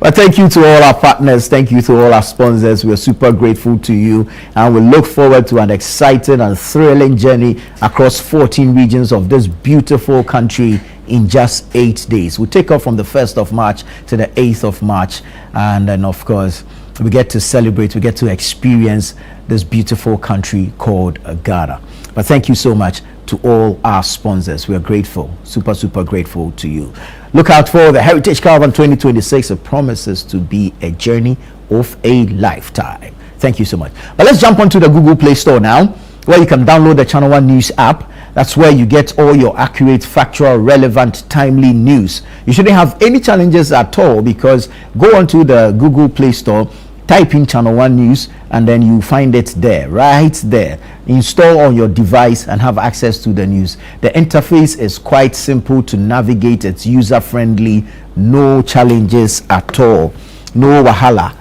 But thank you to all our partners. Thank you to all our sponsors. We're super grateful to you. And we look forward to an exciting and thrilling journey across 14 regions of this beautiful country in just 8 days. We take off from the 1st of March to the 8th of March. And then, of course, we get to celebrate, we get to experience this beautiful country called Ghana. But thank you so much to all our sponsors. We are grateful, super grateful to you. Look out for the Heritage Caravan 2026. It promises to be a journey of a lifetime. Thank you so much. But let's jump onto the Google Play Store now, where you can download the Channel One News app. That's where you get all your accurate, factual, relevant, timely news. You shouldn't have any challenges at all, because go onto the Google Play Store, type in Channel One News, and then you find it there, right there. Install on your device and have access to the news. The interface is quite simple to navigate. It's user-friendly, no challenges at all, no wahala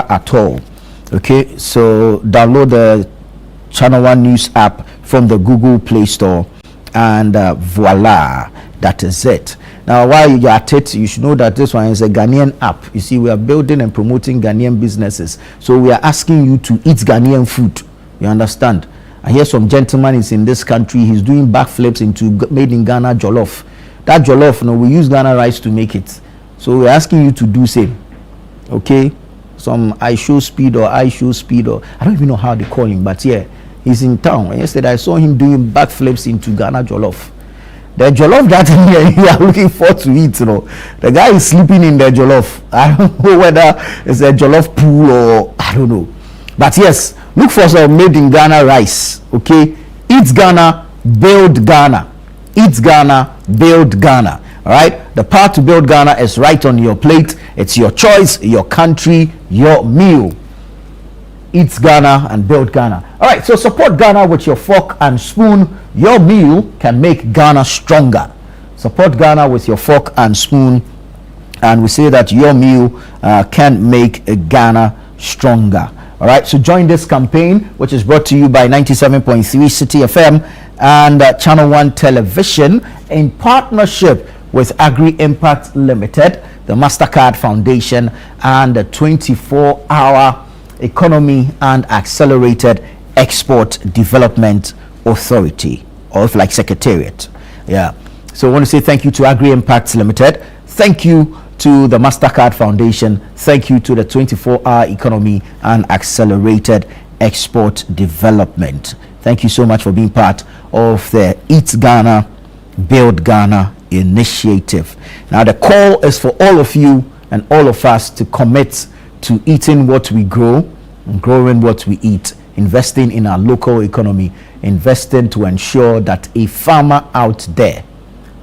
at all. Okay, so download the Channel One News app from the Google Play Store, and voila, that is it. Now, while you're at it, you should know that this one is a Ghanaian app. You see, we are building and promoting Ghanaian businesses. So we are asking you to eat Ghanaian food. You understand? I hear some gentleman is in this country. He's doing backflips into made in Ghana jollof. That jollof, we use Ghana rice to make it. So we're asking you to do same. Okay? Some I show speed, or I don't even know how they call him, but yeah, he's in town. And yesterday I saw him doing backflips into Ghana jollof. The jollof that you are looking for to eat, the guy is sleeping in the jollof. I don't know whether it's a jollof pool or I don't know. But yes, look for some made in Ghana rice. Okay, eat Ghana, build Ghana. Eat Ghana, build Ghana. All right, the path to build Ghana is right on your plate. It's your choice, your country, your meal. Eat Ghana and build Ghana. All right, so support Ghana with your fork and spoon. Your meal can make Ghana stronger. Support Ghana with your fork and spoon, and we say that your meal can make Ghana stronger. All right, so join this campaign, which is brought to you by 97.3 City FM and Channel One Television in partnership with Agri Impact Limited, the MasterCard Foundation, and the 24-hour Economy and Accelerated Export Development Authority, or if like Secretariat. Yeah. So I want to say thank you to Agri Impact Limited. Thank you to the MasterCard Foundation. Thank you to the 24-hour Economy and Accelerated Export Development. Thank you so much for being part of the Eat Ghana, Build Ghana initiative. Now the call is for all of you and all of us to commit to eating what we grow and growing what we eat, investing in our local economy, investing to ensure that a farmer out there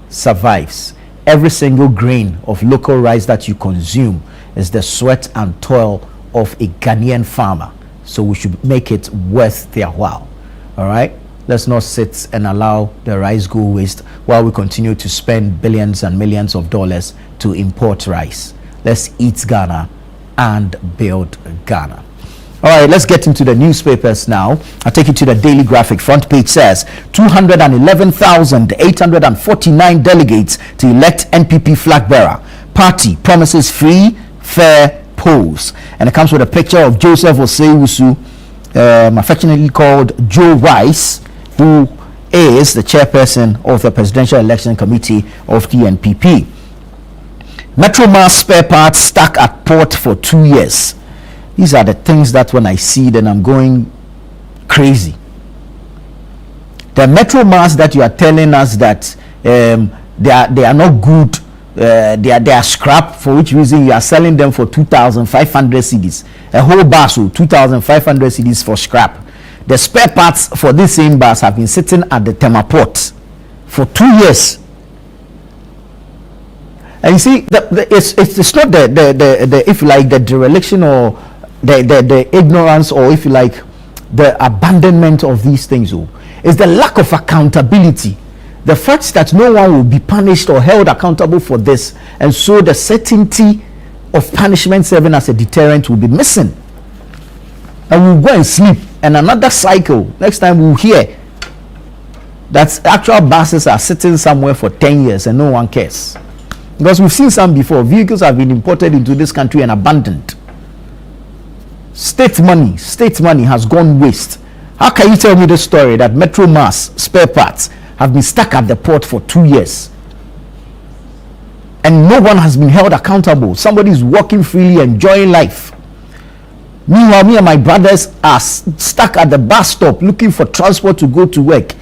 survives. Every single grain of local rice that you consume is the sweat and toil of a Ghanaian farmer. So we should make it worth their while. All right? Let's not sit and allow the rice go waste while we continue to spend billions and millions of dollars to import rice. Let's eat Ghana and build Ghana. All right, let's get into the newspapers now. I'll take you to the Daily Graphic. Front page says 211,849 delegates to elect NPP flag bearer. Party promises free, fair polls. And it comes with a picture of Joseph Osei-Wusu, affectionately called Joe Rice, who is the chairperson of the Presidential Election Committee of the NPP. Metromass spare parts stuck at port for 2 years. These are the things that when I see, then I'm going crazy. The Metromass that you are telling us that they are not good, they are scrap, for which reason you are selling them for 2,500 cedis. A whole bus, 2,500 cedis for scrap. The spare parts for this same bus have been sitting at the Tema port for 2 years. And you see, it's not the if you like the dereliction or the ignorance, or if you like the abandonment of these things. It's the lack of accountability. The fact that no one will be punished or held accountable for this, and so the certainty of punishment serving as a deterrent will be missing. And we'll go and sleep, and another cycle. Next time we'll hear that actual buses are sitting somewhere for 10 years and no one cares. Because we've seen some before. Vehicles have been imported into this country and abandoned. State money has gone waste. How can you tell me the story that Metro Mass spare parts have been stuck at the port for 2 years and no one has been held accountable? Somebody is walking freely, enjoying life. Meanwhile, me and my brothers are stuck at the bus stop looking for transport to go to work.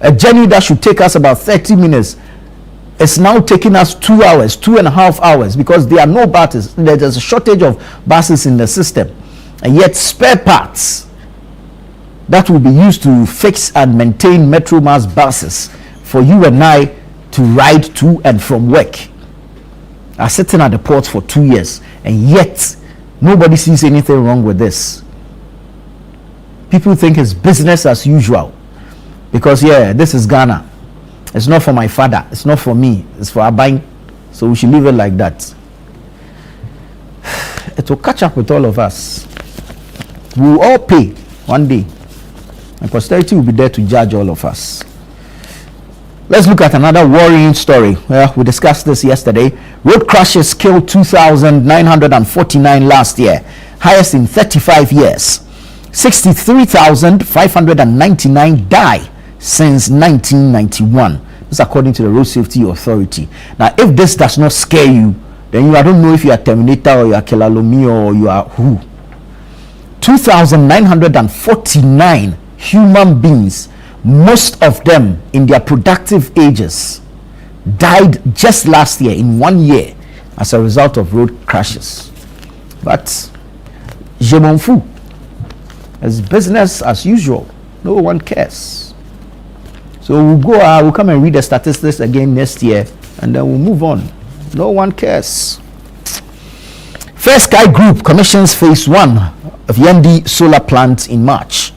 A journey that should take us about 30 minutes is now taking us 2 hours, 2.5 hours, because there are no buses. There's a shortage of buses in the system. And yet spare parts that will be used to fix and maintain Metro Mass buses for you and I to ride to and from work are sitting at the port for 2 years, and yet nobody sees anything wrong with this. People think it's business as usual because this is Ghana. It's not for my father, it's not for me, it's for Abain, so we should leave it like that. It will catch up with all of us. We will all pay one day, and posterity will be there to judge all of us. Let's look at another worrying story. We discussed this yesterday. Road crashes killed 2,949 last year, highest in 35 years. 63,599 die since 1991. This according to the Road Safety Authority. Now, if this does not scare you, then I don't know if you are Terminator or you are Kelalomi or you are who. 2,949 human beings, most of them in their productive ages, died just last year, in 1 year, as a result of road crashes. But je m'en fous. It's business as usual. No one cares. So we'll come and read the statistics again next year, and then we'll move on. No one cares. First Sky Group commissions phase 1 of Yendi solar plant in March.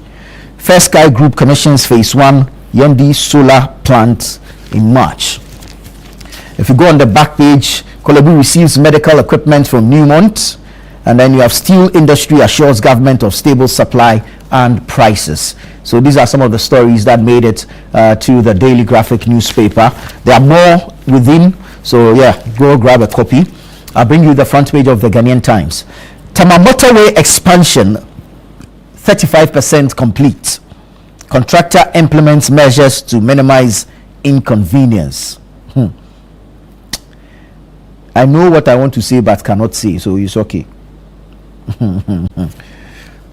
First Sky Group commissions phase 1 Yendi solar plant in March. If you go on the back page, Korle Bu receives medical equipment from Newmont, and then you have steel industry assures government of stable supply and prices. So these are some of the stories that made it to the Daily Graphic newspaper. There are more within, so go grab a copy. I'll bring you the front page of the Ghanaian Times. Tema motorway expansion 35% complete. Contractor implements measures to minimize inconvenience. I know what I want to say but cannot say, so it's okay.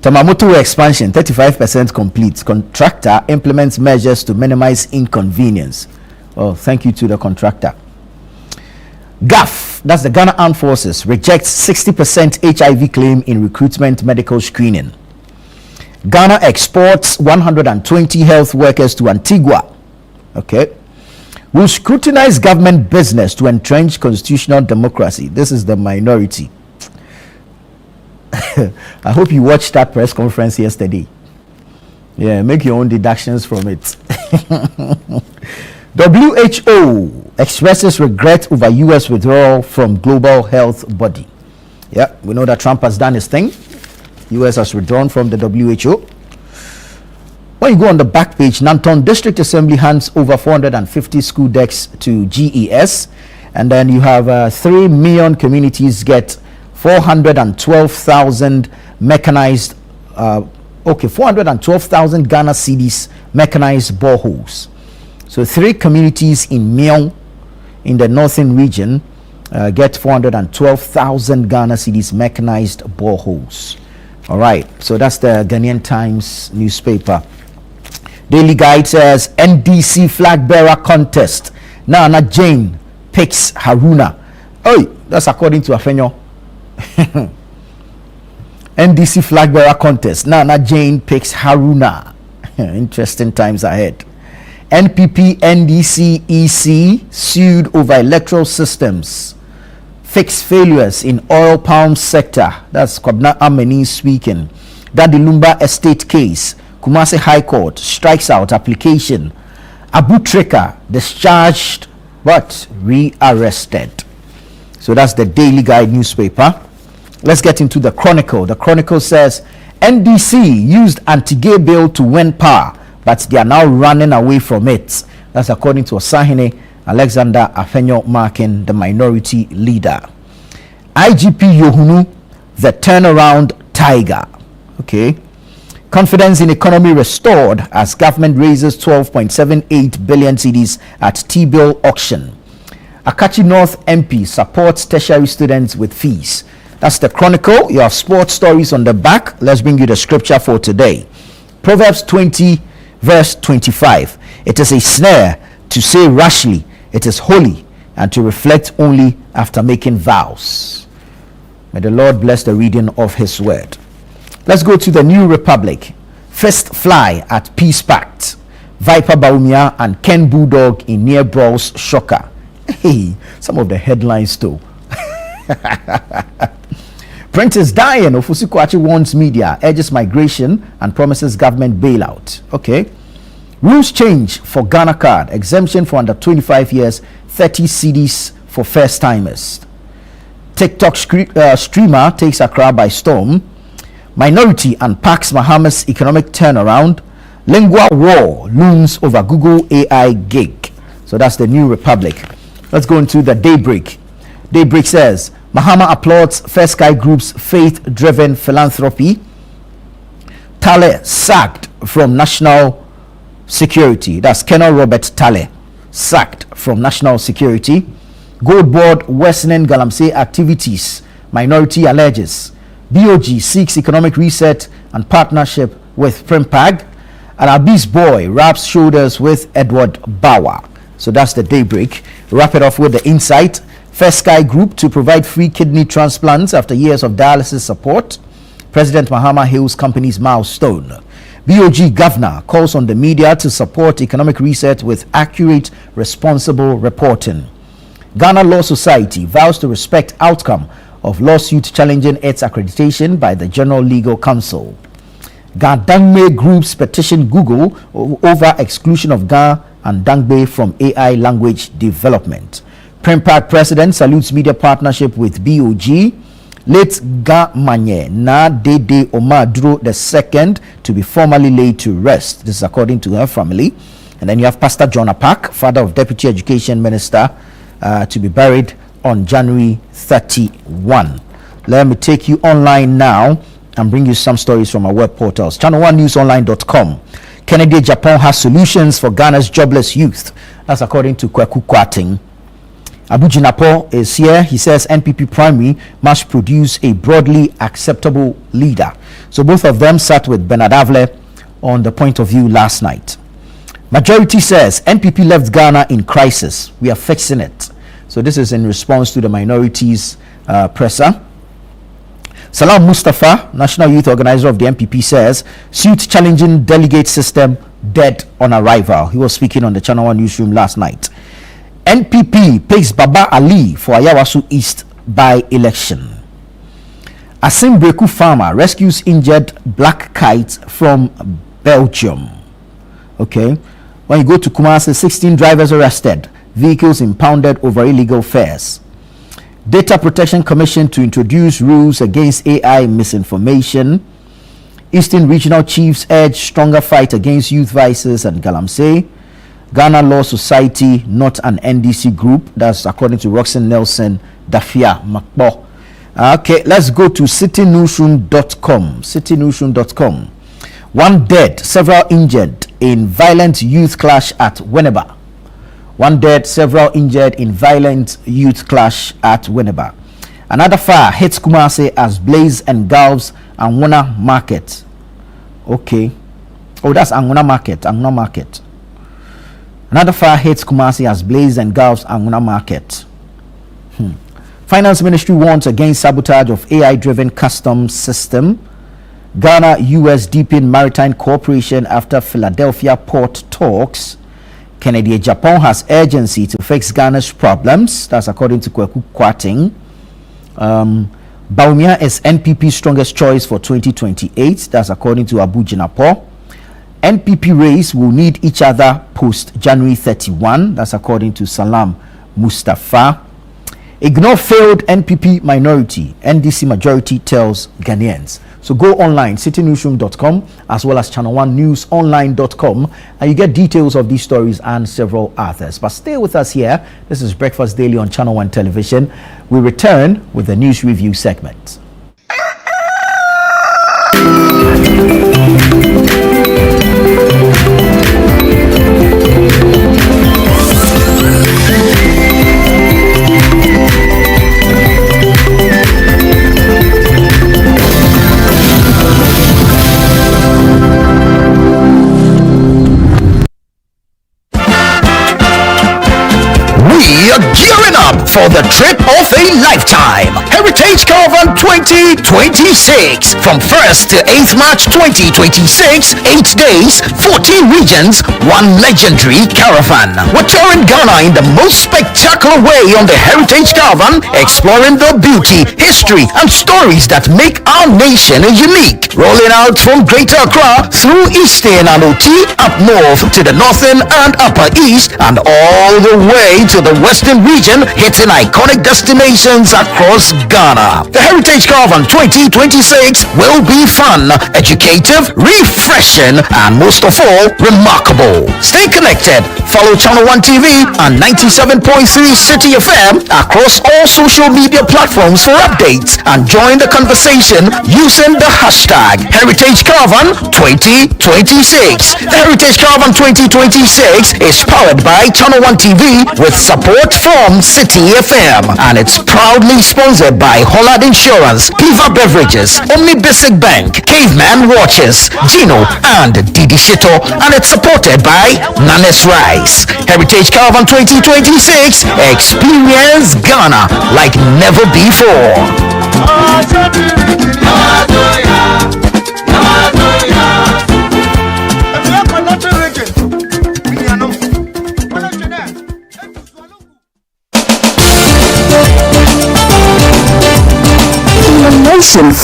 Tema motorway expansion 35% complete. Contractor implements measures to minimize inconvenience. Oh, thank you to the contractor. GAF, that's the Ghana Armed Forces, rejects 60% HIV claim in recruitment medical screening. Ghana exports 120 health workers to Antigua. Okay. Will scrutinize government business to entrench constitutional democracy. This is the minority. I hope you watched that press conference yesterday. Make your own deductions from it. WHO expresses regret over US withdrawal from global health body. We know that Trump has done his thing. US has withdrawn from the WHO. When you go on the back page, Nanton District Assembly hands over 450 school decks to GES, and then you have 3 million communities get 412,000 mechanized 412,000 Ghana cedis mechanized boreholes. So 3 communities in Mion in the northern region get 412,000 Ghana cedis mechanized boreholes. All right, so that's the Ghanaian Times newspaper. Daily Guide says NDC flag bearer contest. Nana Jane picks Haruna. Oh, that's according to Afenyo. NDC flag bearer contest. Nana Jane picks Haruna. Interesting times ahead. NPP NDC EC sued over electoral systems. Fix failures in oil palm sector. That's Kwabna Ameni speaking. Daddy Lumba estate case. Kumasi High Court strikes out application. Abu Trika discharged but rearrested. So that's the Daily Guide newspaper. Let's get into the Chronicle. The Chronicle says NDC used anti-gay bill to win power, but they are now running away from it. That's according to Osahene Alexander Afenyo marking the minority leader. IGP Yohunu, the turnaround tiger. Okay. Confidence in economy restored as government raises 12.78 billion cedis at T-bill auction. Akachi North MP supports tertiary students with fees. That's the Chronicle. You have sports stories on the back. Let's bring you the scripture for today. Proverbs 20 verse 25. It is a snare to say rashly, it is holy, and to reflect only after making vows. May the Lord bless the reading of his word. Let's go to the New Republic. First fly at Peace Pact. Viper Baumia and Ken Bulldog in near brawls shocker. Hey, some of the headlines too. Printers dying. Ofusikwachi warns media, urges migration and promises government bailout. Okay. Rules change for Ghana card. Exemption for under 25 years, 30 cedis for first timers. TikTok streamer takes Accra by storm. Minority unpacks Mahama's economic turnaround. Lingua war looms over Google AI gig. So that's the New Republic. Let's go into the Daybreak. Daybreak says, Mahama applauds First Sky Group's faith-driven philanthropy. Tale sacked from national security. That's Colonel Robert Tale, sacked from national security. Gold Board worsening Galamsey activities. Minority alleges. BOG seeks economic reset and partnership with Primpag. And Abi's boy wraps shoulders with Edward Bauer. So that's the Daybreak. Wrap it off with the Insight. First Sky Group to provide free kidney transplants after years of dialysis support. President Mahama hails company's milestone. BOG governor calls on the media to support economic reset with accurate, responsible reporting. Ghana Law Society vows to respect outcome of lawsuit challenging its accreditation by the General Legal Council. Gadangme Groups petition Google over exclusion of Ga and Dangbe from AI language development. Primpag president salutes media partnership with BOG. Late Ga Manye Na Dede Omadro II to be formally laid to rest. This is according to her family. And then you have Pastor John Apak, father of Deputy Education Minister, to be buried on January 31. Let me take you online now and bring you some stories from our web portals. Channel1newsonline.com. Kennedy Japan has solutions for Ghana's jobless youth. That's according to Kweku Kwating. Abu Jinapo is here. He says NPP primary must produce a broadly acceptable leader. So both of them sat with Bernard Avle on the point of view last night. Majority says NPP left Ghana in crisis. We are fixing it. So this is in response to the minorities presser. Salam Mustafa, National Youth Organizer of the NPP, says suit challenging delegate system dead on arrival. He was speaking on the Channel 1 newsroom last night. NPP picks Baba Ali for Ayawasu East by election. Asim Breku farmer rescues injured black kite from Belgium. Okay. When you go to Kumasi, 16 drivers arrested. Vehicles impounded over illegal fares. Data Protection Commission to introduce rules against AI misinformation. Eastern Regional Chiefs urge stronger fight against youth vices and Galamsey. Ghana Law Society, not an NDC group. That's according to Roxanne Nelson, Dafia Makbo. Okay, let's go to citynewsroom.com. Citynewsroom.com. One dead, several injured in violent youth clash at Winneba. One dead, several injured in violent youth clash at Winneba. Another fire hits Kumasi as blaze engulfs Anguna Market. Okay. Oh, that's Anguna Market. Anguna Market. Another fire hits Kumasi as blaze engulfs Anguna Market. Finance Ministry warns against sabotage of AI-driven customs system. Ghana US deepen maritime cooperation after Philadelphia port talks. Kennedy Japan has urgency to fix Ghana's problems. That's according to Kweku Kwating. Baumia is NPP's strongest choice for 2028. That's according to Abu Jinapo. NPP race will need each other post January 31. That's according to Salam Mustafa. Ignore failed NPP minority, NDC majority tells Ghanaians. So go online, citynewsroom.com, as well as channel1newsonline.com, and you get details of these stories and several others. But stay with us here. This is Breakfast Daily on Channel 1 Television. We return with the news review segment. We are gearing up for the trip of a lifetime. Heritage Caravan 2026 from 1st to 8th March 2026, 8 days, 14 regions, one legendary caravan. We're touring Ghana in the most spectacular way on the Heritage Caravan, exploring the beauty, history, and stories that make our nation unique. Rolling out from Greater Accra through Eastern and OT up north to the Northern and Upper East and all the way to the Western region, hitting iconic destinations across Ghana. The Heritage Caravan 2026 will be fun, educative, refreshing, and most of all, remarkable. Stay connected. Follow Channel 1 TV and 97.3 City FM across all social media platforms for updates and join the conversation using the hashtag Heritage Caravan 2026. The Heritage Caravan 2026 is powered by Channel 1 TV with support from City FM, and it's proudly sponsored by Hollard Insurance, Piva Beverages, Omni Basic Bank, Caveman Watches, Gino, and Didi Shito, and it's supported by Nanes Rice. Heritage Caravan 2026, experience Ghana like never before.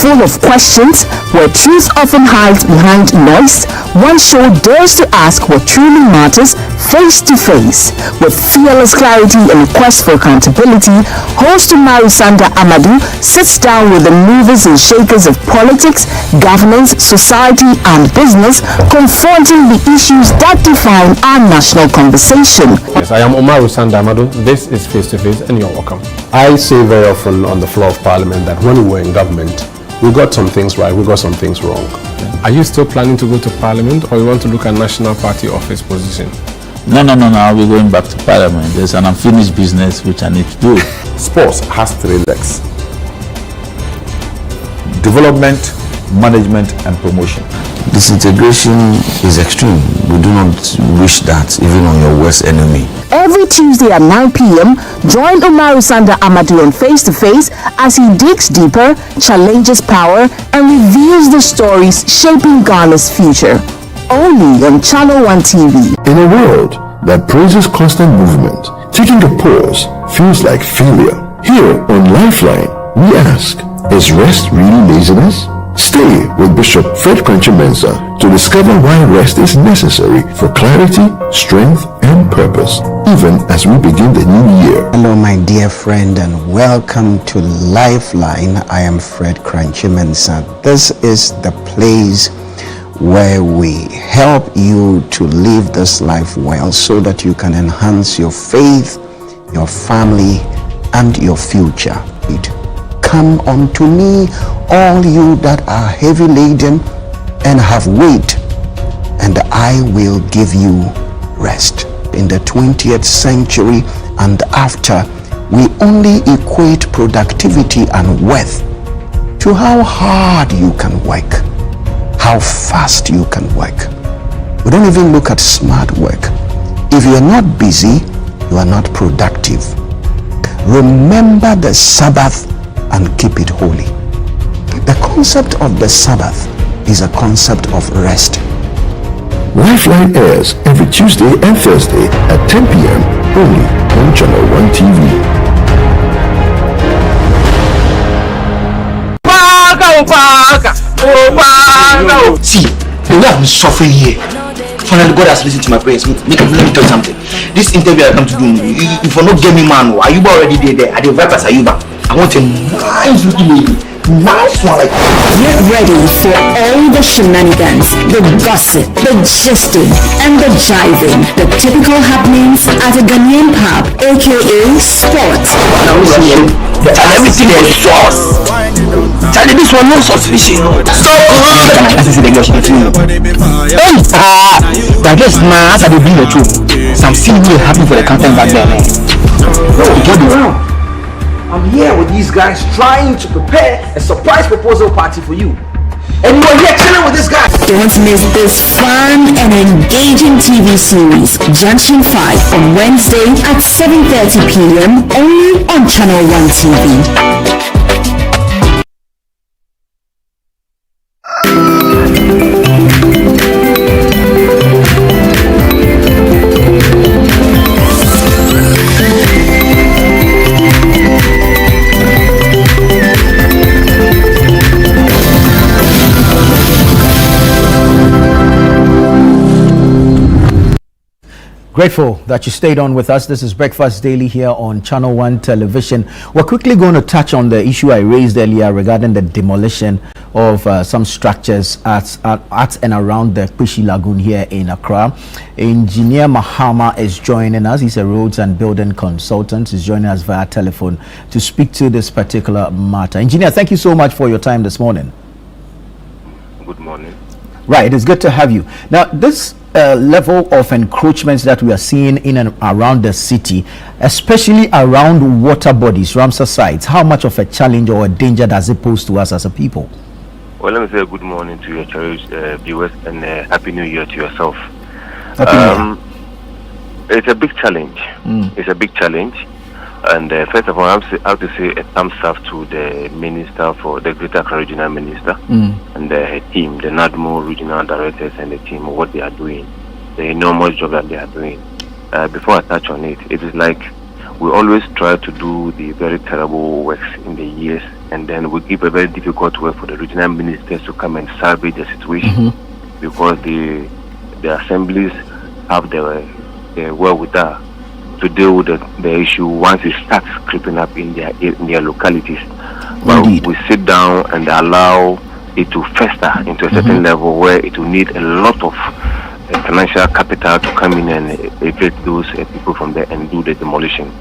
Full of questions, where truth often hides behind noise, one show dares to ask what truly matters face to face. With fearless clarity and quest for accountability, host Marisanda Amadou sits down with the movers and shakers of politics, governance, society, and business, confronting the issues that define our national conversation. Yes, I am Marisanda Amadou. This is Face to Face, and you're welcome. I say very often on the floor of Parliament that when we were in government, we got some things right, we got some things wrong. Are you still planning to go to Parliament, or you want to look at National Party office position? No, I'll be going back to Parliament. There's an unfinished business which I need to do. Sports has 3 legs: development, management, and promotion. Disintegration is extreme. We do not wish that even on your worst enemy. Every Tuesday at 9 p.m., join Marisanda Amadou on Face to Face as he digs deeper, challenges power, and reveals the stories shaping Ghana's future. Only on Channel 1 TV. In a world that praises constant movement, taking a pause feels like failure. Here on Lifeline, we ask, is rest really laziness? Stay with Bishop Fred Kranchi-Mensah to discover why rest is necessary for clarity, strength, and purpose, even as we begin the new year. Hello, my dear friend, and welcome to Lifeline. I am Fred Kranchi-Mensah. This is the place where we help you to live this life well so that you can enhance your faith, your family, and your future. Come unto me, all you that are heavy laden and have weight, and I will give you rest. In the 20th century and after, we only equate productivity and worth to how hard you can work, how fast you can work. We don't even look at smart work. If you are not busy, you are not productive. Remember the Sabbath and keep it holy. The concept of the Sabbath is a concept of rest. Lifeline airs every Tuesday and Thursday at 10 p.m. only on Channel 1 TV. See, the way I'm suffering here, Finally, God has listened to my prayers. Let me tell you something. This interview I come to do, if you not get me, man, Ayuba already there. At the Vipers Ayuba, I want a nice looking lady. Nice one like Get ready for all the shenanigans, the gossip, the gisting, and the jiving. The typical happenings at a Ghanaian pub, aka Sports. and everything was sauce. Charlie, this one no sauce fishing. Stop! I see the girl I guess now as I bring the truth, some things will happen for the content back there. No, get around. I'm here with these guys trying to prepare a surprise proposal party for you. And you are here chilling with this guy. Don't miss this fun and engaging TV series, Junction 5, on Wednesday at 7:30 p.m. only on Channel 1 TV. Grateful that you stayed on with us. This is Breakfast Daily here on Channel 1 Television. We're quickly going to touch on the issue I raised earlier regarding the demolition of some structures at and around the Kpishi Lagoon here in Accra. Engineer Mahama is joining us. He's a roads and building consultant. He's joining us via telephone to speak to this particular matter. Engineer, thank you so much for your time this morning. Good morning. Right, it is good to have you. Now, this level of encroachments that we are seeing in and around the city, especially around water bodies, Ramsar sites, how much of a challenge or a danger does it pose to us as a people? Well, let me say good morning to your cherished viewers and Happy New Year to yourself. It's a big challenge. It's a big challenge. And first of all, I have to say a thumbs up to the minister, for the Greater Accra Regional Minister and her team, the NADMO regional directors and the team, what they are doing, the enormous job that they are doing. Before I touch on it, it is like we always try to do the very terrible works in the years, and then we give a very difficult work for the regional ministers to come and salvage the situation because the assemblies have the wherewithal to deal with the issue once it starts creeping up in their localities. But we sit down and allow it to fester into a certain level where it will need a lot of financial capital to come in and evict those people from there and do the demolition.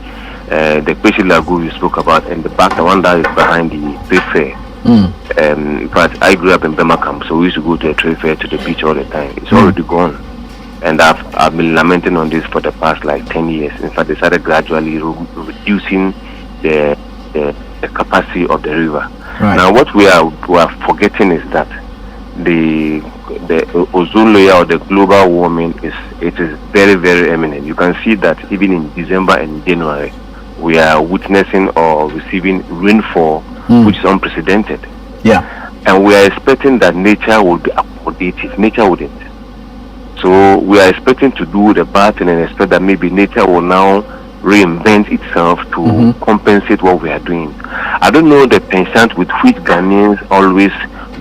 The Kpishi Lagoon you spoke about, and the back, the one that is behind the trade fair. In fact, I grew up in Bemakam, so we used to go to a trade fair, to the beach all the time. It's already gone. And I've been lamenting on this for the past like 10 years. In fact, they started gradually reducing the capacity of the river. Right. Now, what we are forgetting is that the ozone layer or the global warming is very, very eminent. You can see that even in December and January, we are witnessing or receiving rainfall which is unprecedented. Yeah. And we are expecting that nature will be accommodative. Nature wouldn't. So we are expecting to do the bad thing and expect that maybe nature will now reinvent itself to compensate what we are doing. I don't know the penchant with which Ghanaians always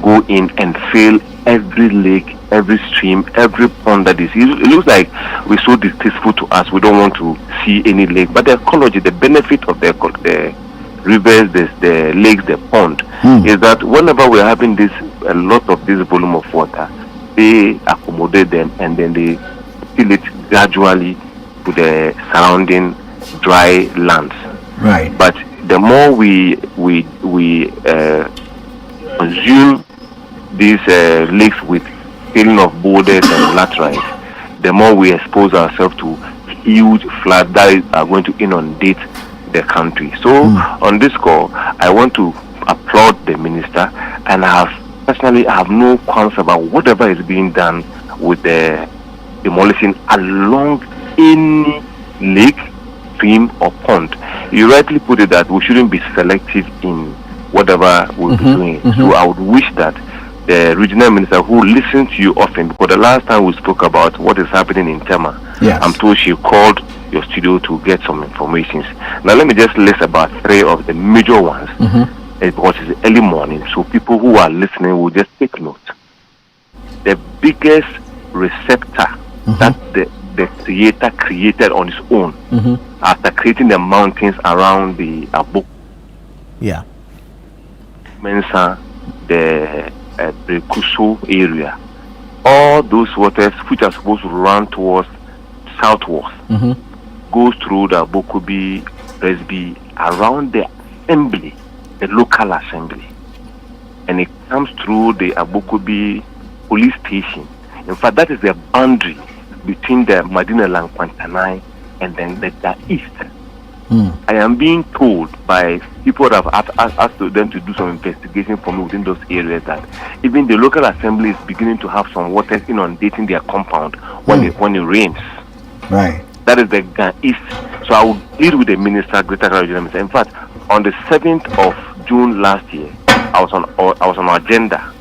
go in and fill every lake, every stream, every pond that is. It looks like we're so distasteful to us. We don't want to see any lake. But the ecology, the benefit of the rivers, the lakes, the pond, is that whenever we're having a lot of this volume of water, they accommodate them and then they fill it gradually to the surrounding dry lands. Right. But the more we consume these lakes with filling of boulders and laterites, the more we expose ourselves to huge floods that are going to inundate the country. So on this call, I want to applaud the minister, and I have no qualms about whatever is being done with the demolition along any lake, stream or pond. You rightly put it that we shouldn't be selective in whatever we'll be doing. So I would wish that the regional minister, who listens to you often, because the last time we spoke about what is happening in Tema, I'm told she called your studio to get some information. Now let me just list about 3 of the major ones. Because it's early morning, so people who are listening will just take note. The biggest receptor that the creator created on his own after creating the mountains around the Abuk. Yeah. Mensa, the Brekuso area. All those waters which are supposed to run towards southwards goes through the Abokobi Presby around the assembly, the local assembly. And it comes through the Abokobi police station. In fact, that is the boundary between the Madina Lankwantanai and then the east. I am being told by people that have asked them to do some investigation for me within those areas that even the local assembly is beginning to have some water inundating their compound when it rains. Right. That is the east. So I will deal with the minister, Greater Regional Minister. In fact, on the 7th of June last year, I was on agenda,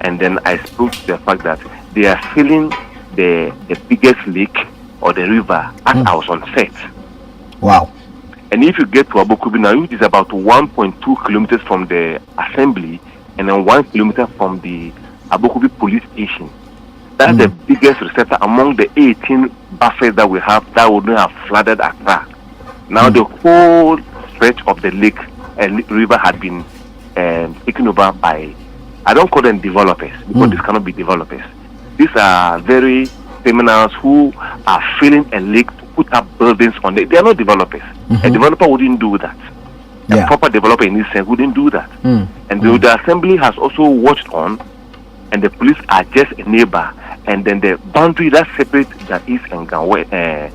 and then I spoke to the fact that they are filling the biggest lake or the river as I was on set. Wow. And if you get to Abokobi now, it is about 1.2 kilometers from the assembly and then 1 kilometer from the Abokobi police station. That's the biggest receptor among the 18 buffers that we have that would not have flooded Accra. Now the whole stretch of the lake and river had been taken over by, I don't call them developers, because this cannot be developers. These are very criminals who are filling a lake to put up buildings on it. They are not developers. A developer wouldn't do that. A proper developer in this sense wouldn't do that. And the assembly has also watched on, and the police are just a neighbor. And then the boundary that separates the east and Lamadina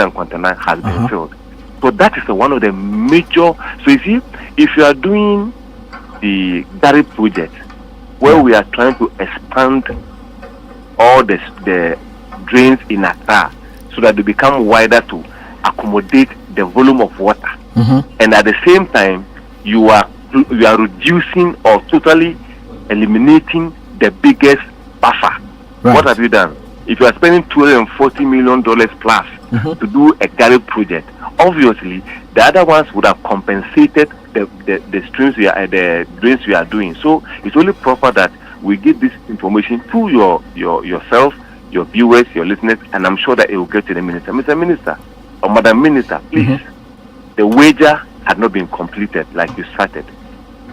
and Kwantana has been filled. So that is one of the major. So you see, if you are doing the Gary project, where we are trying to expand all the drains in Accra so that they become wider to accommodate the volume of water, and at the same time you are reducing or totally eliminating the biggest buffer. What have you done? If you are spending $240 million plus to do a Gary project, obviously the other ones would have compensated the streams the drains we are doing. So it's only proper that we give this information to yourself, your viewers, your listeners, and I'm sure that it will get to the minister. Mr. Minister or Madam Minister, please, the wager had not been completed like you started.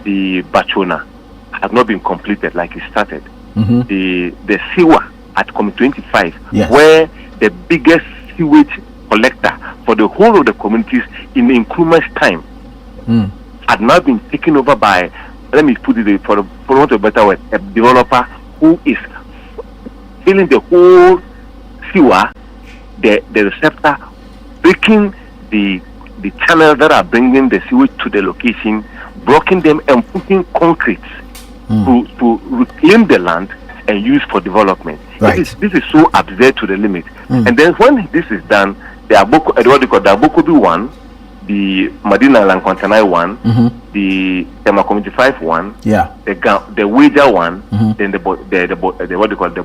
The Bachona had not been completed like you started. The Siwa at Committee 25, where the biggest sewage collector for the whole of the communities in Nkrumah's time had now been taken over by, let me put it for want of a better word, a developer who is filling the whole sewer, the receptor, breaking the channels that are bringing the sewage to the location, blocking them and putting concrete to reclaim the land and use for development. This is so absurd to the limit. And then when this is done, the Abokobi one, the Madina Lankwantanai one, the Tema Community 5 one, the Wager one, then the what they call the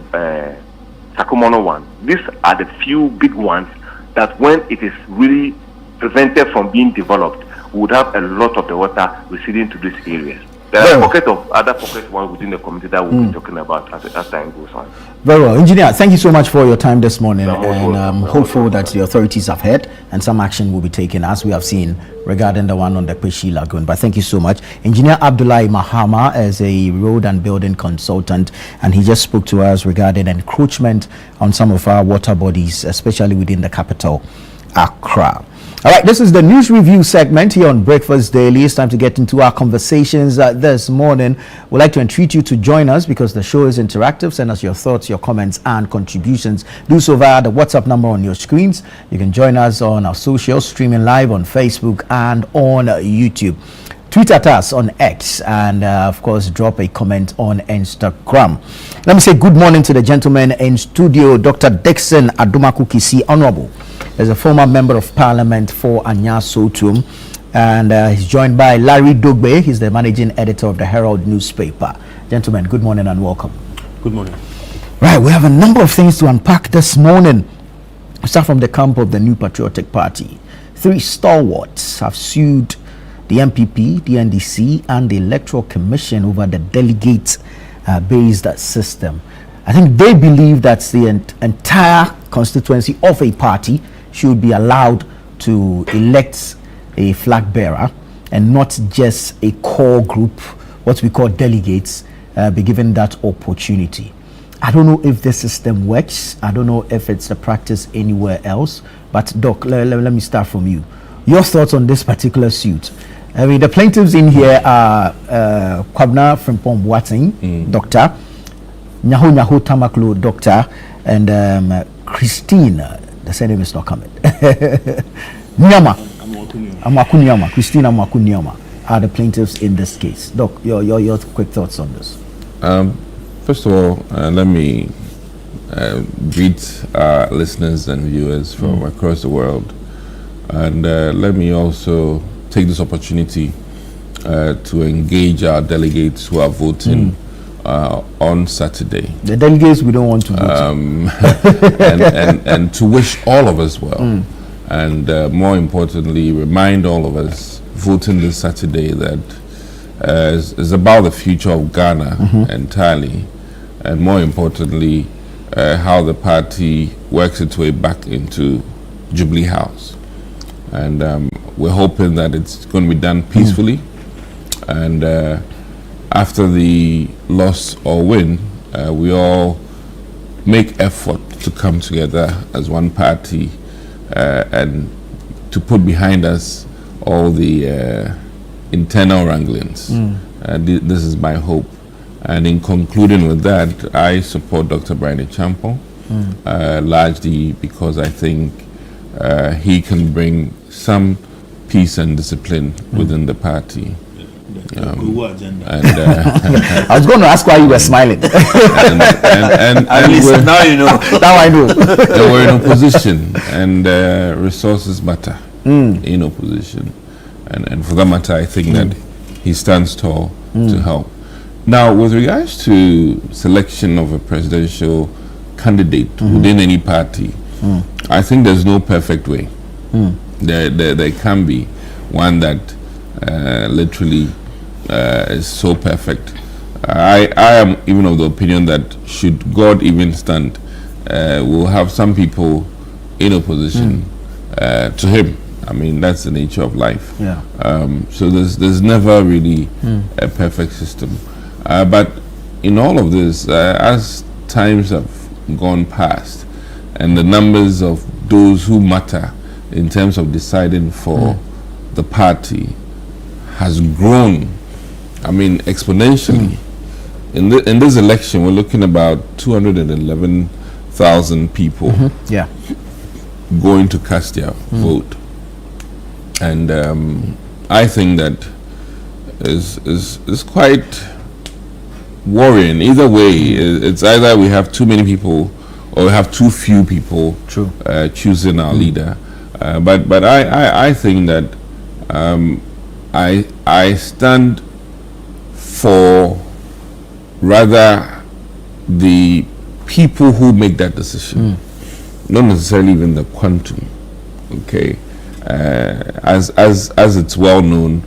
Sakumono one. These are the few big ones that when it is really prevented from being developed, we would have a lot of the water receding to these areas. There are other pockets within the community that we'll be talking about as time goes on. Very well. Engineer, thank you so much for your time this morning, and I'm hopeful that the authorities have heard and some action will be taken, as we have seen regarding the one on the Peshi Lagoon. But thank you so much. Engineer Abdullahi Mahama is a road and building consultant, and he just spoke to us regarding encroachment on some of our water bodies, especially within the capital, Accra. All right, this is the news review segment here on Breakfast Daily. It's time to get into our conversations this morning. We'd like to entreat you to join us because the show is interactive. Send us your thoughts, your comments, and contributions. Do so via the WhatsApp number on your screens. You can join us on our social, streaming live on Facebook and on YouTube. Tweet at us on X and, of course, drop a comment on Instagram. Let me say good morning to the gentleman in studio, Dr. Dixon Adumaku Kisi, Honorable. As a former member of parliament for Anya Sotum, and he's joined by Larry Dogbe. He's the managing editor of the Herald newspaper. Gentlemen, good morning and welcome. Good morning. Right, we have a number of things to unpack this morning. We start from the camp of the New Patriotic Party. 3 stalwarts have sued the MPP, the NDC, and the Electoral Commission over the delegate-based system. I think they believe that the entire constituency of a party should be allowed to elect a flag bearer and not just a core group, what we call delegates, be given that opportunity. I don't know if the system works. I don't know if it's a practice anywhere else. But Doc, let me start from you. Your thoughts on this particular suit? I mean, the plaintiffs in here are Kwabna Frimpong Boateng, doctor, Nyaho Tamaklo, doctor, and Christine, the surname is not coming. Nyama. Christine Amakunyama are the plaintiffs in this case. Doc, your quick thoughts on this. First of all, let me greet our listeners and viewers from across the world, and let me also take this opportunity to engage our delegates who are voting on Saturday. The delegates we don't want to vote. and to wish all of us well, and more importantly, remind all of us voting this Saturday that is about the future of Ghana entirely, and more importantly, how the party works its way back into Jubilee House. And we're hoping that it's going to be done peacefully, and after the loss or win, we all make effort to come together as one party and to put behind us all the internal wranglings. This is my hope. And in concluding with that, I support Dr. Brian Champong largely because I think he can bring some peace and discipline within the party. I was going to ask why you were smiling. and now you know. Now I know. We're in opposition, and resources matter in opposition. And for that matter, I think that he stands tall to help. Now, with regards to selection of a presidential candidate within any party, I think there's no perfect way. There can be one that literally is so perfect. I am even of the opinion that should God even stand, we'll have some people in opposition to him. I mean, that's the nature of life. Yeah. So there's never really a perfect system. But in all of this, as times have gone past, and the numbers of those who matter in terms of deciding for the party has grown, I mean, exponentially. In this election, we're looking about 211,000 people going to cast their vote. And I think that is quite worrying. Either way, it's either we have too many people or we have too few people choosing our leader. But I think that I stand for rather the people who make that decision, not necessarily even the quantum. Okay, as it's well known,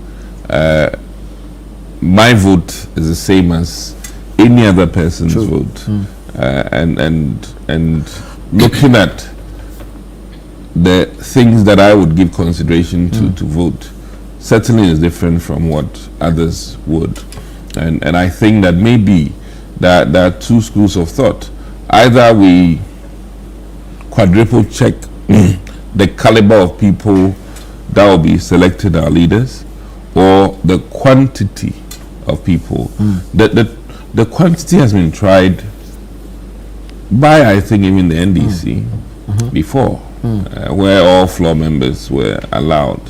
my vote is the same as any other person's vote, and looking at the things that I would give consideration to vote certainly is different from what others would, and I think that maybe that there are two schools of thought. Either we quadruple check the caliber of people that will be selected our leaders, or the quantity of people. The quantity has been tried by, I think, even the NDC before, where all floor members were allowed,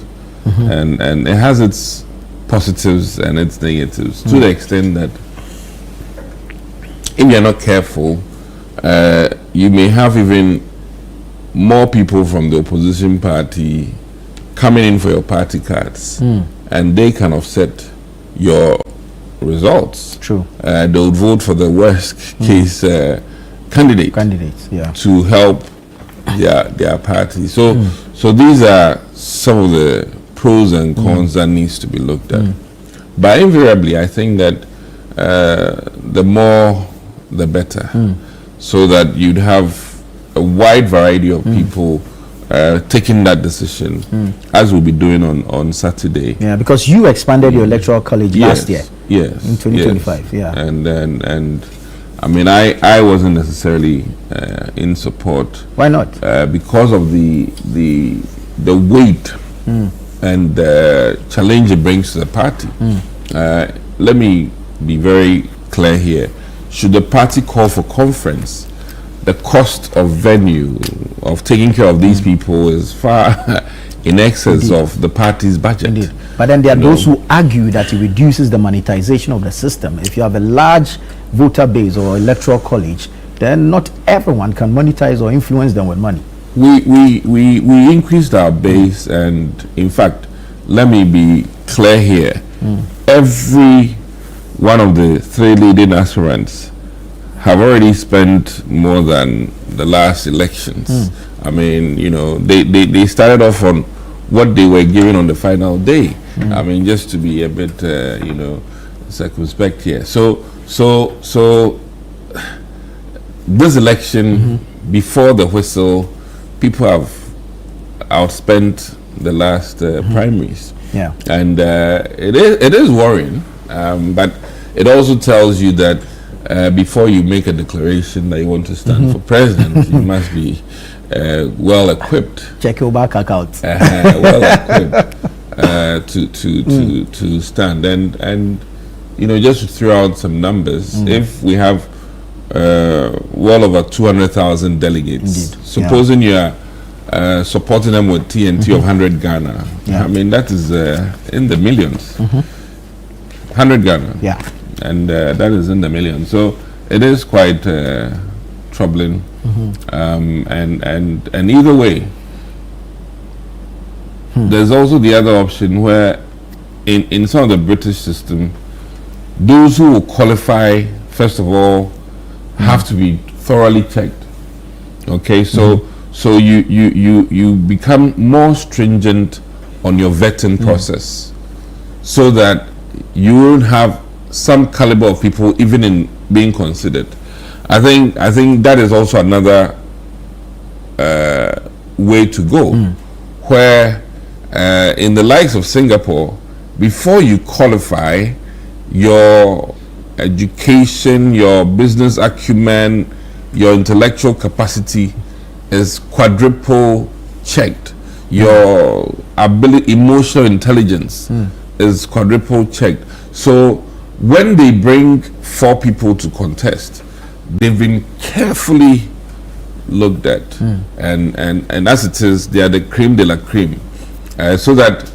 and it has its positives and its negatives to the extent that if you're not careful, you may have even more people from the opposition party coming in for your party cards, and they can offset your results. True. They would vote for the worst case candidates to help their party. So these are some of the pros and cons that needs to be looked at. But invariably, I think that the more the better. so that you'd have a wide variety of people taking that decision, as we'll be doing on Saturday. Yeah, because you expanded your electoral college last year. Yes. In 2025, yeah. And I mean, I wasn't necessarily in support. Why not? Because of the weight and the challenge it brings to the party. Let me be very clear here. Should the party call for conference, the cost of venue, of taking care of these people is far in excess of the party's budget. Indeed. But then there are those who argue that it reduces the monetization of the system. If you have a large voter base or electoral college, then not everyone can monetize or influence them with money. We increased our base, and in fact, let me be clear here. Every one of the 3 leading aspirants have already spent more than the last elections. I mean, you know, they started off on what they were given on the final day. I mean, just to be a bit, you know, circumspect here. So this election, before the whistle, people have outspent the last primaries. Yeah. And it is worrying, but it also tells you that before you make a declaration that you want to stand for president, you must be well equipped. Check your back account. Well equipped to stand. And you know, just to throw out some numbers, if we have well over 200,000 delegates, Indeed. supposing you are supporting them with TNT of 100 Ghana, I mean, that is in the millions. 100 Ghana. Yeah. And that is in the millions. So it is quite troubling. And either way, there's also the other option where in some of the British system, those who will qualify, first of all, have to be thoroughly checked. Okay, so you become more stringent on your vetting process, so that you won't have some caliber of people even in being considered. I think that is also another way to go, where in the likes of Singapore, before you qualify, your education, your business acumen, your intellectual capacity is quadruple checked. Your ability, emotional intelligence is quadruple checked. So when they bring 4 people to contest, they've been carefully looked at, and as it is, they are the creme de la creme, so that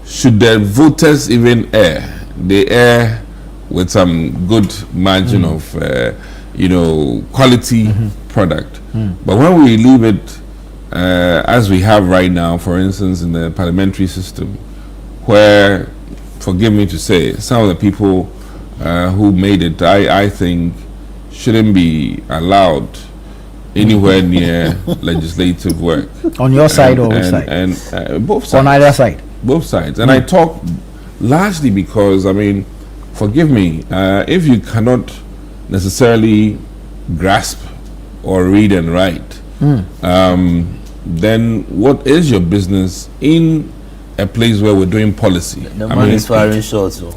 should the voters even err, they err with some good margin of you know, quality product. But when we leave it as we have right now, for instance, in the parliamentary system, where, forgive me to say, some of the people who made it, I think, shouldn't be allowed anywhere near legislative work. On your side or which side? And both sides. On either side? Both sides. And I talk largely because, I mean, forgive me, if you cannot necessarily grasp or read and write, then what is your business in a place where we're doing policy? The money is firing shots. So.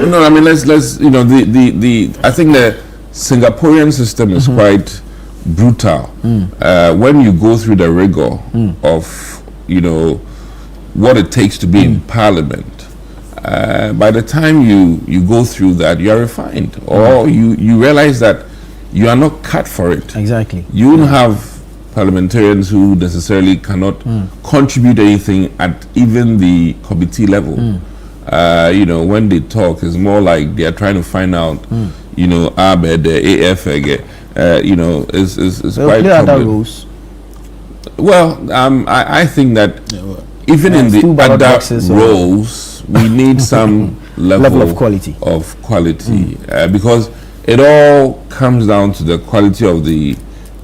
No, I mean, let's you know, the I think the Singaporean system is quite brutal. When you go through the rigor of, you know, what it takes to be in parliament, by the time you go through that, you are refined, or you realize that you are not cut for it. Exactly. You don't have parliamentarians who necessarily cannot contribute anything at even the committee level. You know, when they talk, it's more like they are trying to find out, you know, AF, you know, is quite troubling. Well, I think that even in the other roles, we need some level of quality. Because it all comes down to the quality of the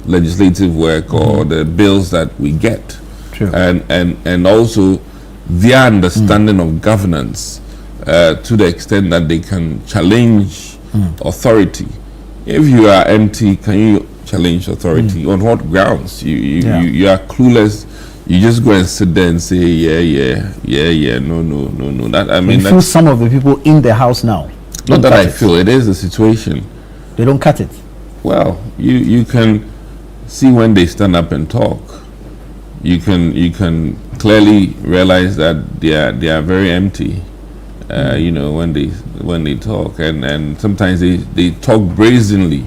legislative work or the bills that we get. True. And also their understanding of governance to the extent that they can challenge authority if you are empty, can you challenge authority? On what grounds? You are clueless. You just go and sit there and say, no. That, I mean, you feel some of the people in the house now. Not that I feel. It is the situation. They don't cut it. Well, you can see when they stand up and talk. You can clearly realize that they are very empty. When they talk, and sometimes they talk brazenly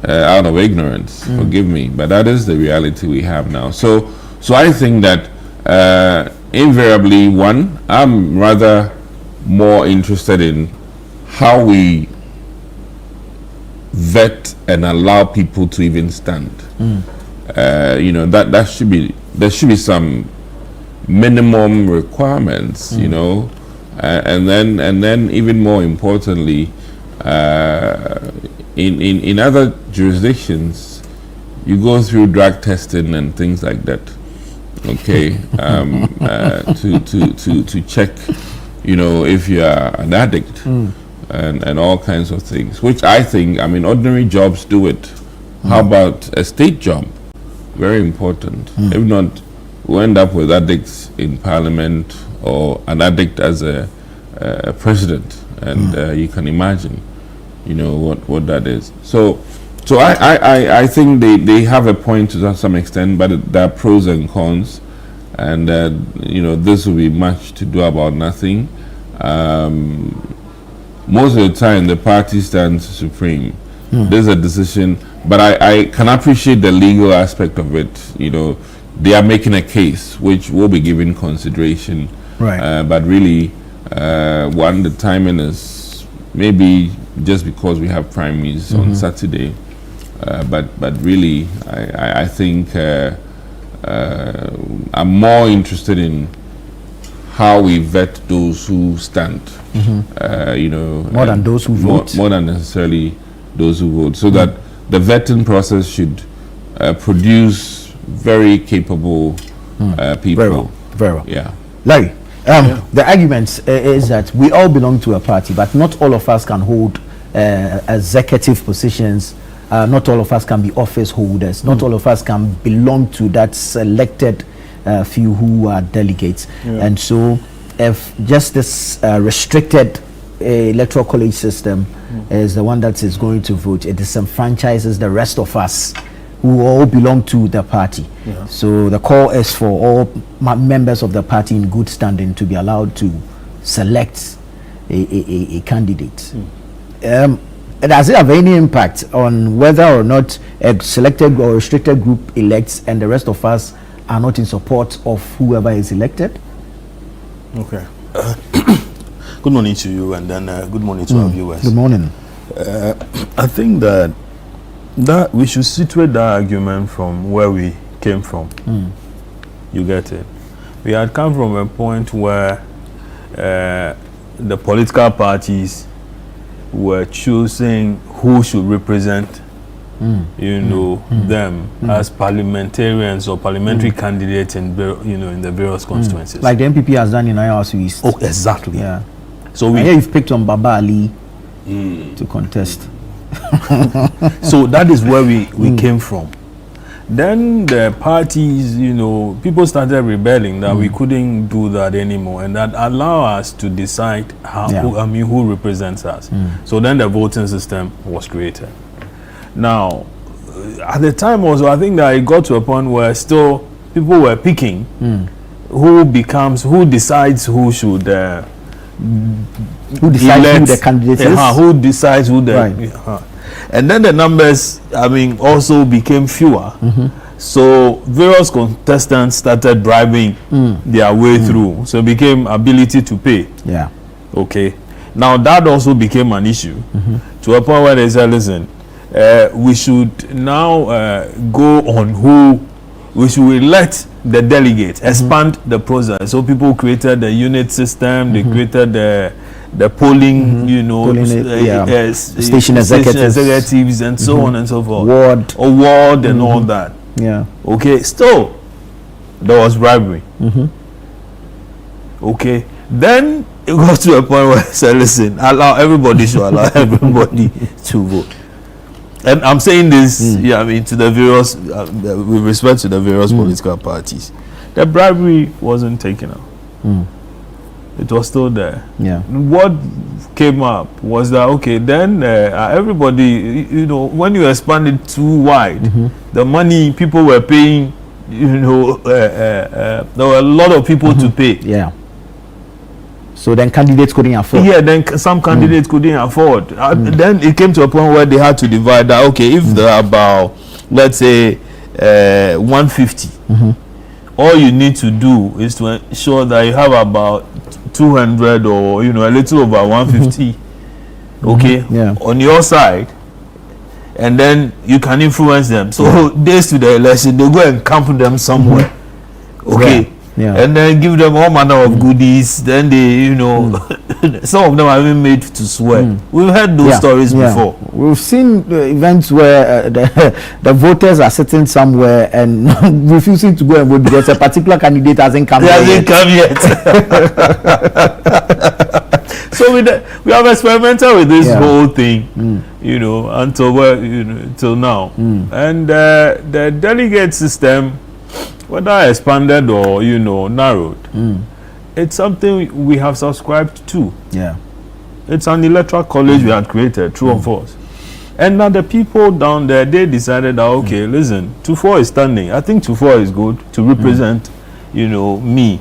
out of ignorance. Forgive me, but that is the reality we have now. So I think that invariably, one, I'm rather more interested in how we vet and allow people to even stand. That should be, there should be some minimum requirements, and then even more importantly, in other jurisdictions, you go through drug testing and things like that. Okay, to check, if you are an addict. And all kinds of things, which I think, ordinary jobs do it. How about a state job? Very important. If not, we end up with addicts in parliament or an addict as a president, and you can imagine, what that is. So I think they have a point to some extent, but there are pros and cons, and this will be much to do about nothing. Most of the time, the party stands supreme. There's a decision, but I can appreciate the legal aspect of it. They are making a case which will be given consideration. Right. But really, the timing is maybe just because we have primaries on Saturday. But really, I think I'm more interested in how we vet those who stand. More than those who vote. More than necessarily those who vote. So that the vetting process should produce very capable people. Very well. Yeah. Larry, the argument is that we all belong to a party, but not all of us can hold executive positions. Not all of us can be office holders. Not all of us can belong to that selected few who are delegates. And so if just this restricted electoral college system is the one that is going to vote, it disenfranchises the rest of us who all belong to the party. So the call is for all members of the party in good standing to be allowed to select a candidate. Does it have any impact on whether or not a selected or restricted group elects and the rest of us are not in support of whoever is elected? Okay. Good morning to you, and then good morning to our viewers. Good morning. I think that we should situate that argument from where we came from. You get it? We had come from a point where the political parties were choosing who should represent them as parliamentarians or parliamentary candidates in the various constituencies. Like the NPP has done in Ayawaso East. Oh, exactly. Yeah. So you've picked on Baba Ali to contest. So that is where we came from. Then the parties, people started rebelling that we couldn't do that anymore, and that allow us to decide who represents us. So then the voting system was created. Now, at the time also, I think that it got to a point where still people were picking who decides who should who decides who the candidate is, who decides who the and then the numbers also became fewer. So various contestants started bribing their way through, so it became ability to pay. Okay, now that also became an issue to a point where they said, listen, we should now go on who we should elect the delegates, expand the process. So people created the unit system, they created the polling, station executives and so on and so forth. Ward and all that. Yeah. Okay, still there was bribery. Okay, then it got to a point where I said, listen, should allow everybody to vote. And I'm saying this, I mean, to the various, with respect to the various political parties, the bribery wasn't taken out. It was still there. Yeah. What came up was that, okay, then everybody, you know, when you expand it too wide, the money people were paying, you know, there were a lot of people to pay. Yeah. So then candidates couldn't afford. Yeah, then some candidates couldn't afford. Then it came to a point where they had to divide that. Okay, if there are about, let's say, 150, all you need to do is to ensure that you have about 200 or, you know, a little over 150, okay, on your side, and then you can influence them. So days to the election, they go and camp them somewhere, okay. Yeah. And then give them all manner of goodies. Then they, you know, some of them have been made to swear. We've heard those stories before. We've seen events where the voters are sitting somewhere and refusing to go and vote because a particular candidate hasn't come yet. So we have experimented with this whole thing, you know, until till now, and the delegate system, whether expanded or, you know, narrowed, it's something we have subscribed to. Yeah. It's an electoral college we had created, true of us. And now the people down there, they decided that, okay, listen, Tufo is standing. I think Tufo is good to represent, you know, me,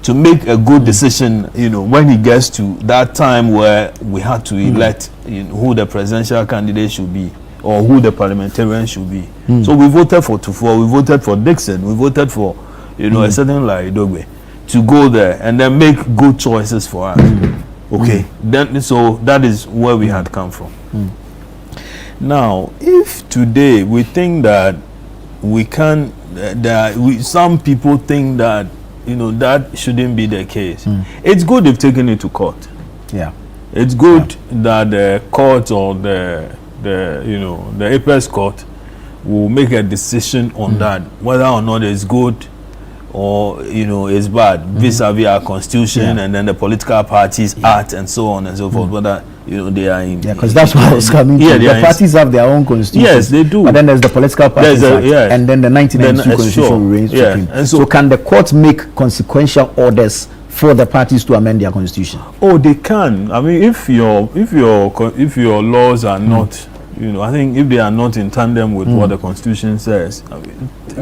to make a good decision, you know, when he gets to that time where we had to elect, you know, who the presidential candidate should be, or who the parliamentarian should be. So we voted for Tufo, we voted for Dixon, we voted for, you know, a certain like Idogwe to go there and then make good choices for us. Okay, then so that is where we had come from. Now, if today we think that we can, some people think that, you know, that shouldn't be the case. It's good they've taken it to court. Yeah, it's good that the court or the you know, the Apex Court will make a decision on that, whether or not it's good or, you know, it's bad vis-a-vis our constitution and then the political parties act and so on and so forth, whether, you know, they are in. Yeah, because that's what I was coming to. The parties have their own constitution. Yes, they do. But then there's the political parties act, and then the 1992 constitution reigns supreme. And so can the court make consequential orders for the parties to amend their constitution? Oh, they can. I mean, if your laws are not, you know, I think if they are not in tandem with what the constitution says, I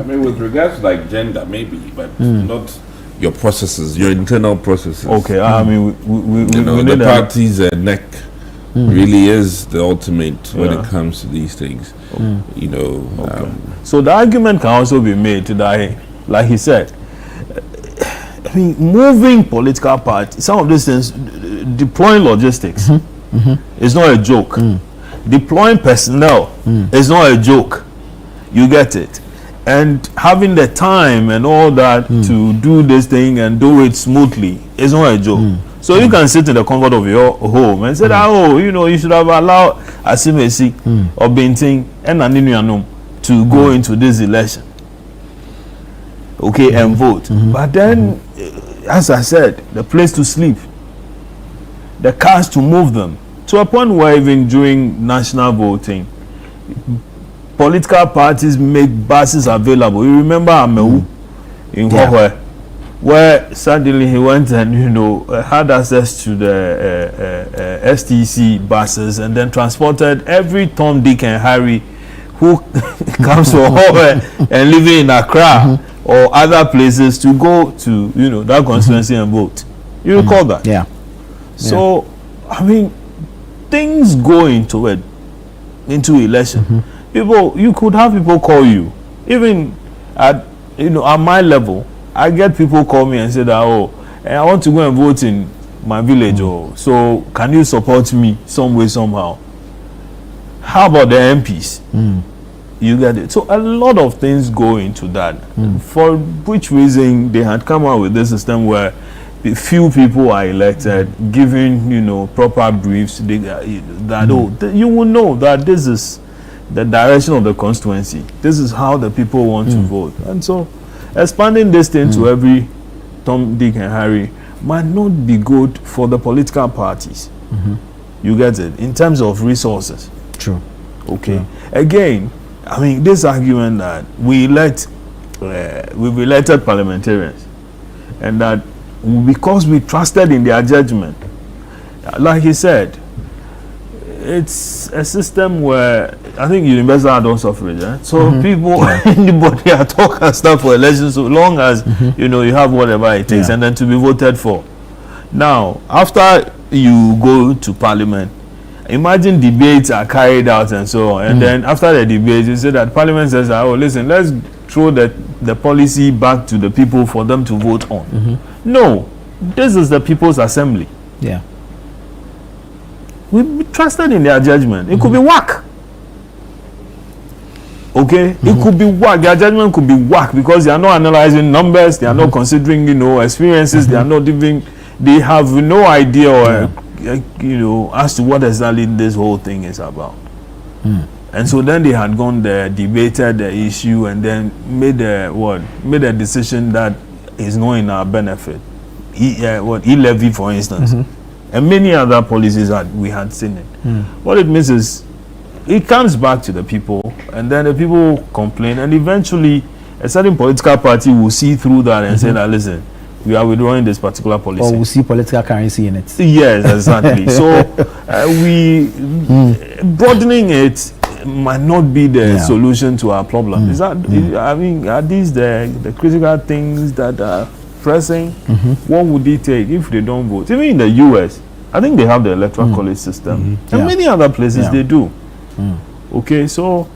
mean, with regards to like gender, maybe, but not your processes, your internal processes. Okay, I mean, we the party's neck really is the ultimate when it comes to these things. You know, so the argument can also be made that, like he said, I mean, moving political parties, some of these things, deploying logistics is not a joke. Deploying personnel is not a joke. You get it? And having the time and all that to do this thing and do it smoothly is not a joke. So you can sit in the comfort of your home and say that, oh, you know, you should have allowed Asimesi or Benting and Aninianum to go into this election. Okay, and vote. But then, as I said, the place to sleep, the cars to move them, to a point where even during national voting, political parties make buses available. You remember Amewu in Hohe, where suddenly he went and, you know, had access to the STC buses and then transported every Tom, Dick and Harry who comes from Hohe and living in Accra or other places to go to, you know, that constituency and vote. You recall that? Yeah. So, I mean, things go into it, into election. People, you could have people call you, even at, you know, at my level. I get people call me and say that, oh, I want to go and vote in my village, or so can you support me some way, somehow? How about the MPs? You get it. So a lot of things go into that. For which reason they had come out with this system where few people are elected, given, you know, proper briefs. You will know that this is the direction of the constituency. This is how the people want to vote, and so expanding this thing to every Tom, Dick, and Harry might not be good for the political parties. You get it, in terms of resources. True. Okay. Again, I mean, this argument that we've elected parliamentarians, and that because we trusted in their judgment, like he said, it's a system where I think universal adult suffrage. So people, anybody at all can start for elections so long as you have whatever it takes, and then to be voted for. Now, after you go to parliament, imagine debates are carried out and so on, and then after the debates, you say that parliament says, "Oh, listen, let's throw the policy back to the people for them to vote on." No, this is the People's Assembly. Yeah. We trusted in their judgment. It could be whack. Okay? It could be whack. Their judgment could be whack because they are not analyzing numbers, they are not considering, experiences, they are not even, they have no idea or, as to what exactly this whole thing is about. And so then they had gone there, debated the issue, and then made a decision that is not in our benefit. E-levy, for instance. And many other policies that we had seen it. What it means is it comes back to the people, and then the people complain, and eventually a certain political party will see through that and say that, listen, we are withdrawing this particular policy. Or we'll see political currency in it. Yes, exactly. So broadening it might not be the solution to our problem. Is that, I mean, are these the critical things that are pressing? What would it take if they don't vote? Even in the US, I think they have the electoral college system, and many other places they do. Okay, so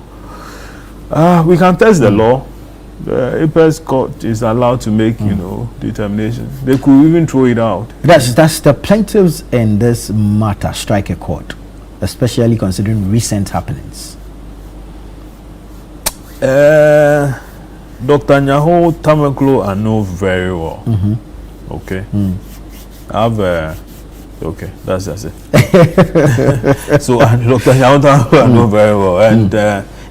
we can test the law. The apex court is allowed to make determination. They could even throw it out. That's the plaintiffs in this matter strike a chord, especially considering recent happenings. Dr. Nyaho Tamaklo I know very well. Okay. I've okay, that's it. So Dr. Nyaho Tamaklo I know very well, and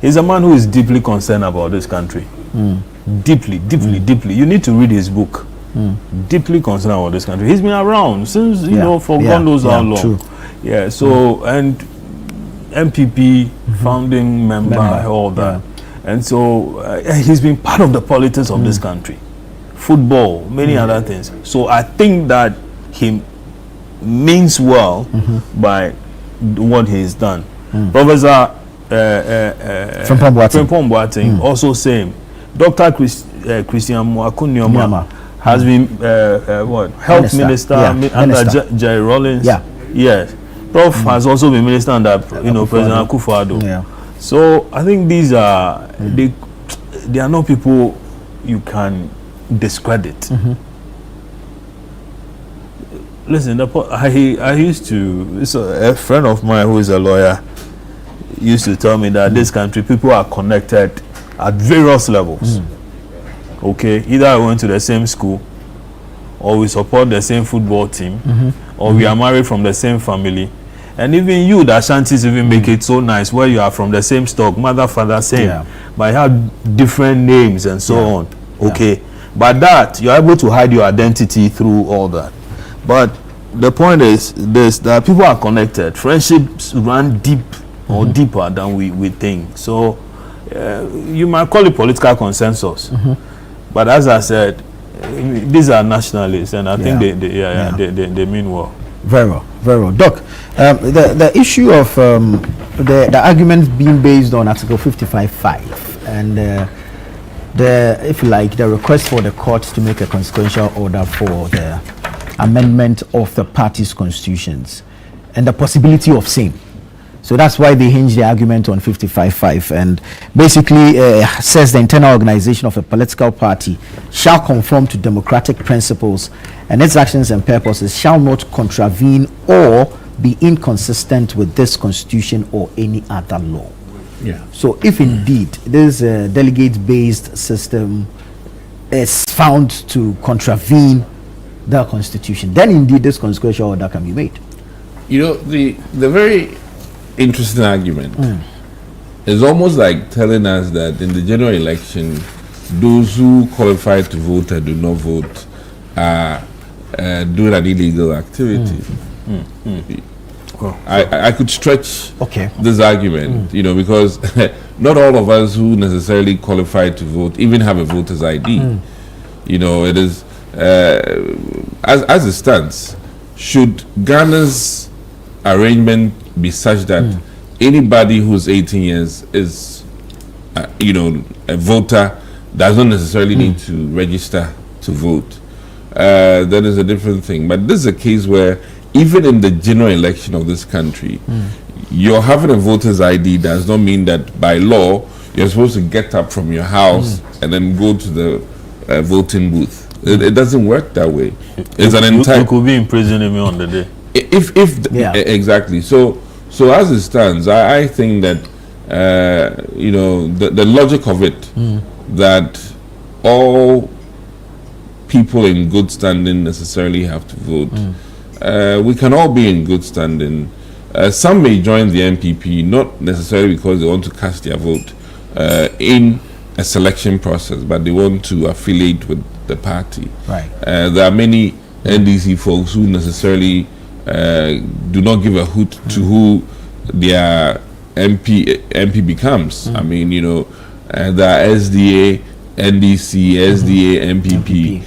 he's a man who is deeply concerned about this country. Deeply. You need to read his book. Deeply concerned about this country. He's been around since for God knows how long. True. Yeah. So and MPP founding member, all that. And so he's been part of the politics of this country, football, many other things. So I think that he means well by what he's done. Professor Frimpong Boateng also same. Dr. Christian Mwaku has been health minister under Jerry Rawlings. Yes. Prof has also been minister under President Akufo-Addo. So I think these are they are not people you can discredit. Listen, I used to, a friend of mine who is a lawyer used to tell me that this country people are connected at various levels. Okay, either I went to the same school, or we support the same football team, or we are married from the same family. And even you, the Ashantis, even make it so nice where you are from the same stock, mother, father, same, but you have different names and so on. Okay, but that you're able to hide your identity through all that. But the point is this: that people are connected. Friendships run deep or deeper than we think. So you might call it political consensus, but as I said, these are nationalists, and I think they mean well. Very well. Doc, the issue of the arguments being based on Article 55(5) and if you like, the request for the courts to make a consequential order for the amendment of the party's constitutions and the possibility of same. So that's why they hinge the argument on 55(5) and basically says the internal organization of a political party shall conform to democratic principles and its actions and purposes shall not contravene or be inconsistent with this constitution or any other law. So if indeed this delegate-based system is found to contravene the constitution, then indeed this consequential order can be made. The very interesting argument is almost like telling us that in the general election, those who qualify to vote and do not vote are doing an illegal activity. I could stretch this argument, you know, because not all of us who necessarily qualify to vote even have a voter's ID. You know, it is as it stands. Should Ghana's arrangement be such that anybody who's 18 years is, you know, a voter, does not necessarily need to register to vote, that is a different thing. But this is a case where even in the general election of this country, you're having a voter's ID does not mean that by law you're supposed to get up from your house and then go to the voting booth. It doesn't work that way. It's an entire. You could be imprisoning me on the day. Exactly. So as it stands, I think that you know, the logic of it, that all people in good standing necessarily have to vote. We can all be in good standing. Some may join the NPP not necessarily because they want to cast their vote in a selection process, but they want to affiliate with the party. Right. There are many NDC folks who necessarily do not give a hoot to who their MP becomes. I mean, you know, the SDA, NDC, SDA, MPP,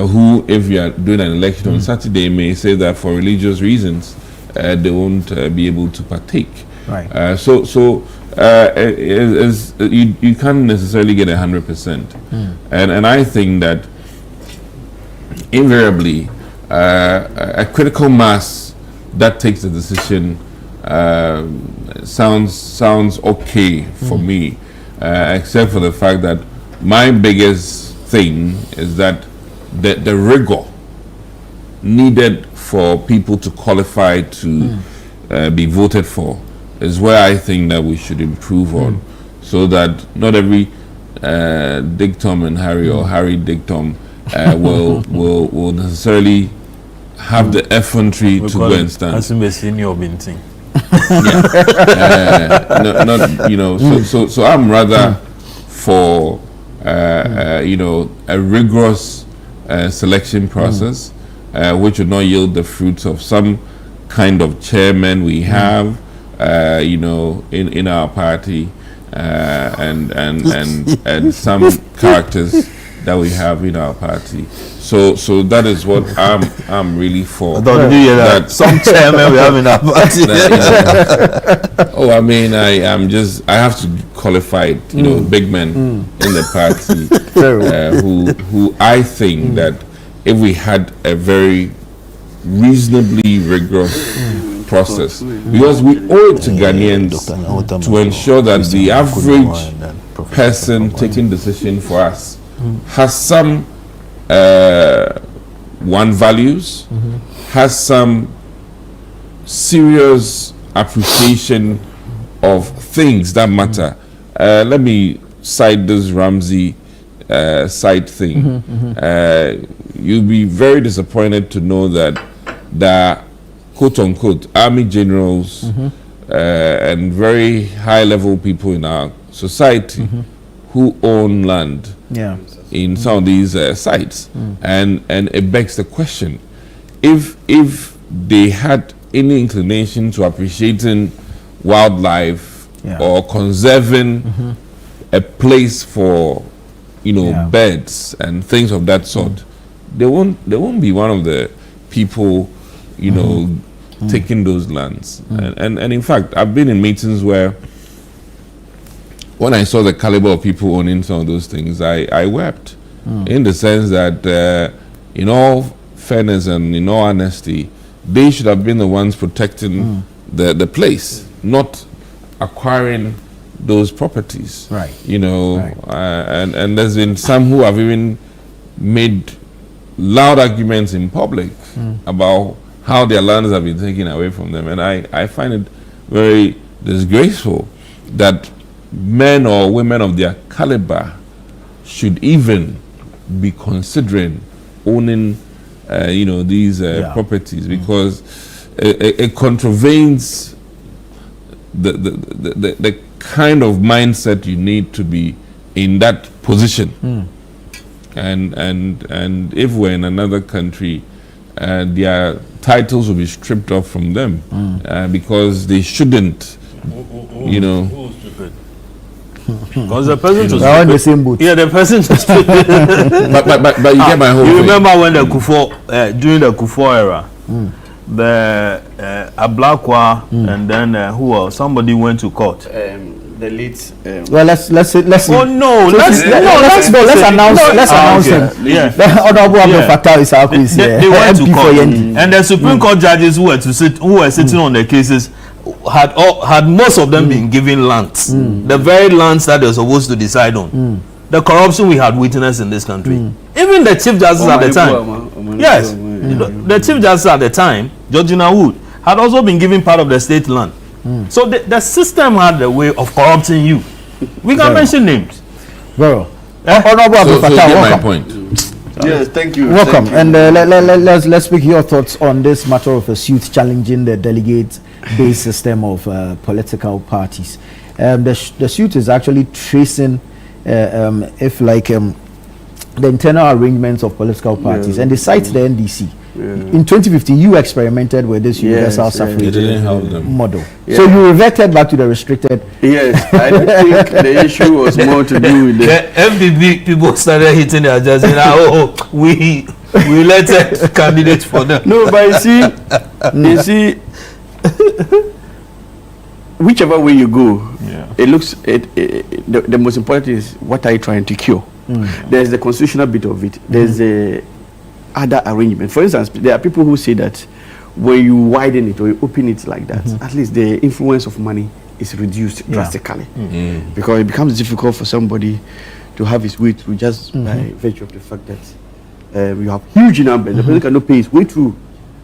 who, if you are doing an election on Saturday, may say that for religious reasons they won't be able to partake. Right. You can't necessarily get 100%, and I think that invariably a critical mass that takes the decision sounds okay for me, except for the fact that my biggest thing is that the rigor needed for people to qualify to be voted for is where I think that we should improve on, so that not every Dick, Tom and Harry or Harry, Dick, Tom will necessarily have the effrontery to go and stand. Not, you know, so I'm rather for you know, a rigorous selection process, which would not yield the fruits of some kind of chairman we have, you know, in our party, and some characters that we have in our party. So that is what I'm really for. That some chairman we have in our party. Oh, I mean, I have to qualify it, you know, big men in the party who I think that if we had a very reasonably rigorous process, because we owe it to Ghanaians to ensure that the average person taking decision for us has some values, has some serious appreciation of things that matter. Let me cite this Ramsey site thing. You'll be very disappointed to know that the quote-unquote army generals and very high-level people in our society who own land in some of these sites, and it begs the question: if they had any inclination to appreciating wildlife or conserving a place for, you know, birds and things of that sort, they won't be one of the people, you know, taking those lands. And in fact, I've been in meetings where when I saw the caliber of people owning some of those things, I wept, in the sense that in all fairness and in all honesty, they should have been the ones protecting the place, not acquiring those properties. Right. You know, and there's been some who have even made loud arguments in public about how their lands have been taken away from them, and I find it very disgraceful that men or women of their caliber should even be considering owning you know, these properties, because it contravenes the kind of mindset you need to be in that position. And if we're in another country and they are titles will be stripped off from them because they shouldn't, you know. Because the person to on the same boat. Yeah, the person to but you get my whole You thing. remember when the Kufo, during the Kufo era, the Ablakwa and then who else? Somebody went to court. The late. Well, let's. Oh no! So let's announce him. Yeah. Honorable Abdul Fattah Issahaku is here. They went to MP court, for Yendi. and the Supreme Court judges who were sitting on the cases had most of them been given lands, the very lands that they were supposed to decide on. The corruption we had witnessed in this country, even the chief justice at the time. Yes, the chief justice at the time, Georgina Wood, had also been given part of the state land. So the system had a way of corrupting you. We can mention names. Well, Honorable Abdul Fattah, my welcome. point. Yes, thank you. Welcome, Thank you. and let's speak your thoughts on this matter of a suit challenging the delegate-based system of political parties. The suit is actually tracing, the internal arrangements of political parties, and they cite the NDC. In 2015, you experimented with this universal suffrage model. So you reverted back to the restricted. Yes, I don't think the issue was more to do with the FBB people started hitting their just we elected candidates for them. No, but you see, whichever way you go, it looks the most important is what are you trying to cure. There's the constitutional bit of it. There's the other arrangement. For instance, there are people who say that when you widen it or you open it like that, at least the influence of money is reduced drastically, because it becomes difficult for somebody to have his way through just by virtue of the fact that you have huge numbers. The person cannot pay his way through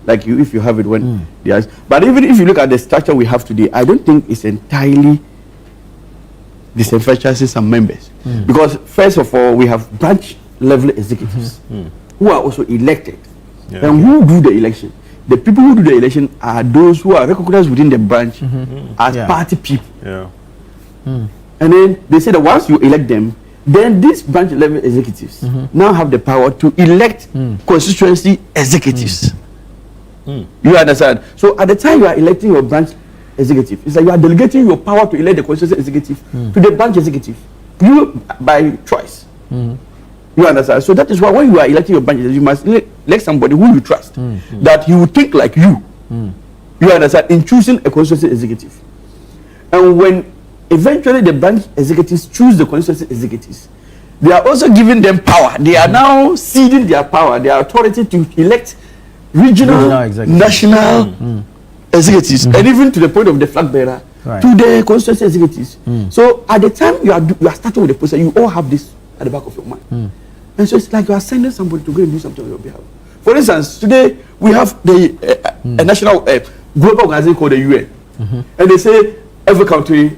like you if you have it when yes. But even if you look at the structure we have today, I don't think it's entirely disenfranchising some members, because first of all we have branch level executives who are also elected, and who do the election. The people who do the election are those who are recognized within the branch as party people. And then they say that once you elect them, then these branch level executives now have the power to elect constituency executives. You understand? So at the time you are electing your branch executive, it's like you are delegating your power to elect the constituency executive to the branch executive, you by choice. You understand? So that is why when you are electing your branch executive, you must elect somebody who you trust, that he will think like you. You understand? In choosing a constituency executive. And when eventually the branch executives choose the constituency executives, they are also giving them power. They are now ceding their power, their authority to elect regional, national executives, and even to the point of the flag bearer, to the constituency executives. So at the time you are starting with the process, you all have this at the back of your mind. And so it's like you are sending somebody to go and do something on your behalf. For instance, today we have the a national global organization called the UN, and they say every country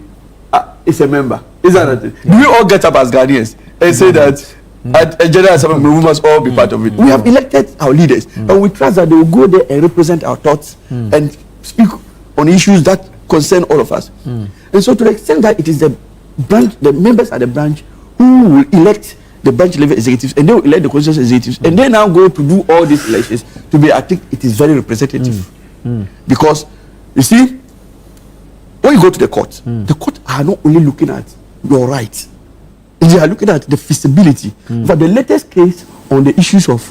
is a member. Is that it? Do we all get up as Ghanaians and say that at a general assembly we must all be part of it? We have elected our leaders, and we trust that they will go there and represent our thoughts and speak on issues that concern all of us. And so to the extent that it is the branch, the members at the branch who will elect the branch level executives, and they will elect the constituency executives, and they now go to do all these elections to be, I think it is very representative. Because you see, when you go to the court are not only looking at your rights, they are looking at the feasibility. For the latest case on the issues of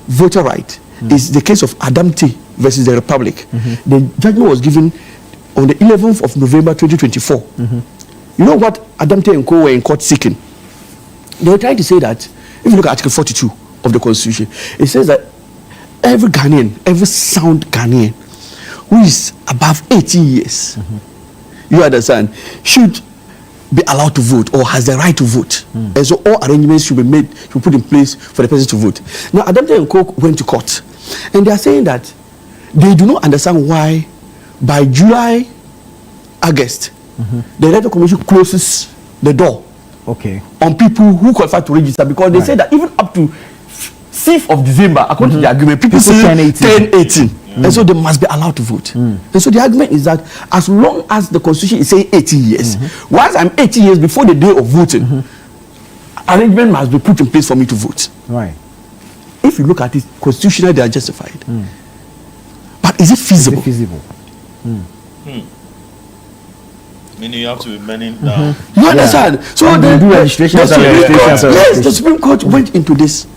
voter right is the case of Adamte versus the Republic. The judgment was given on the 11th of November 2024. You know what Adamte and Co were in court seeking? They were trying to say that, if you look at Article 42 of the Constitution, it says that every Ghanaian, every sound Ghanaian who is above 18 years, you understand, should be allowed to vote or has the right to vote. And so all arrangements should be made, should be put in place for the person to vote. Now, Adamte and Co went to court, and they are saying that they do not understand why by July, August, the Electoral Commission closes the door on people who qualify to register, because they say that even up to 6th of December, according to the agreement, people turn 18. And so they must be allowed to vote. And so the argument is that as long as the Constitution is saying 18 years, once I'm 18 years before the day of voting, arrangement must be put in place for me to vote. If you look at it, constitutionally they are justified. is it feasible? Meaning you have to be manning down. You understand? So the Supreme Court went into this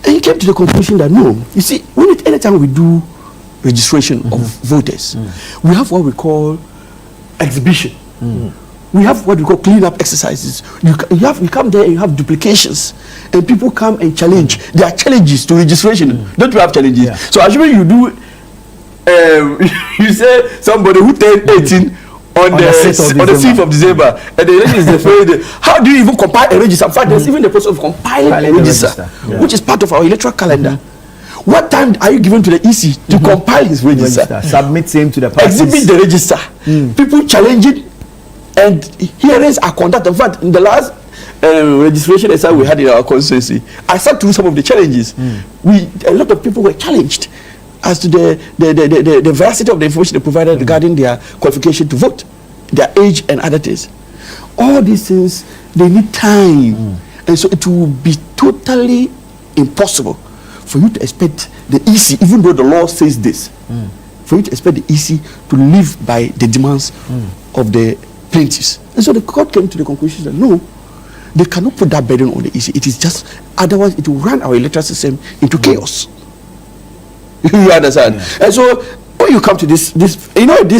and he came to the conclusion that no, you see, anytime we do registration of voters, we have what we call exhibition. We have what we call clean-up exercises. You come there and you have duplications, and people come and challenge. There are challenges to registration. Don't you have challenges? Yeah. So assuming you do, you say somebody who turned 18 on the 6th of December, and the election is the first day. How do you even compile a register? In fact, there's even the process of compiling a register, which is part of our electoral calendar. What time are you given to the EC to compile his register? Submit same to the parties. Exhibit the register. People challenge it, and hearings are conducted. In fact, in the last registration exercise we had in our constituency, I sat through some of the challenges. A lot of people were challenged as to the veracity of the information they provided regarding their qualification to vote, their age and other things. All these things, they need time. And so it will be totally impossible for you to expect the EC, even though the law says this, for you to expect the EC to live by the demands of the plaintiffs. And so the court came to the conclusion that no, they cannot put that burden on the EC. It is just, otherwise it will run our electoral system into chaos. You understand? And so when you come to this, this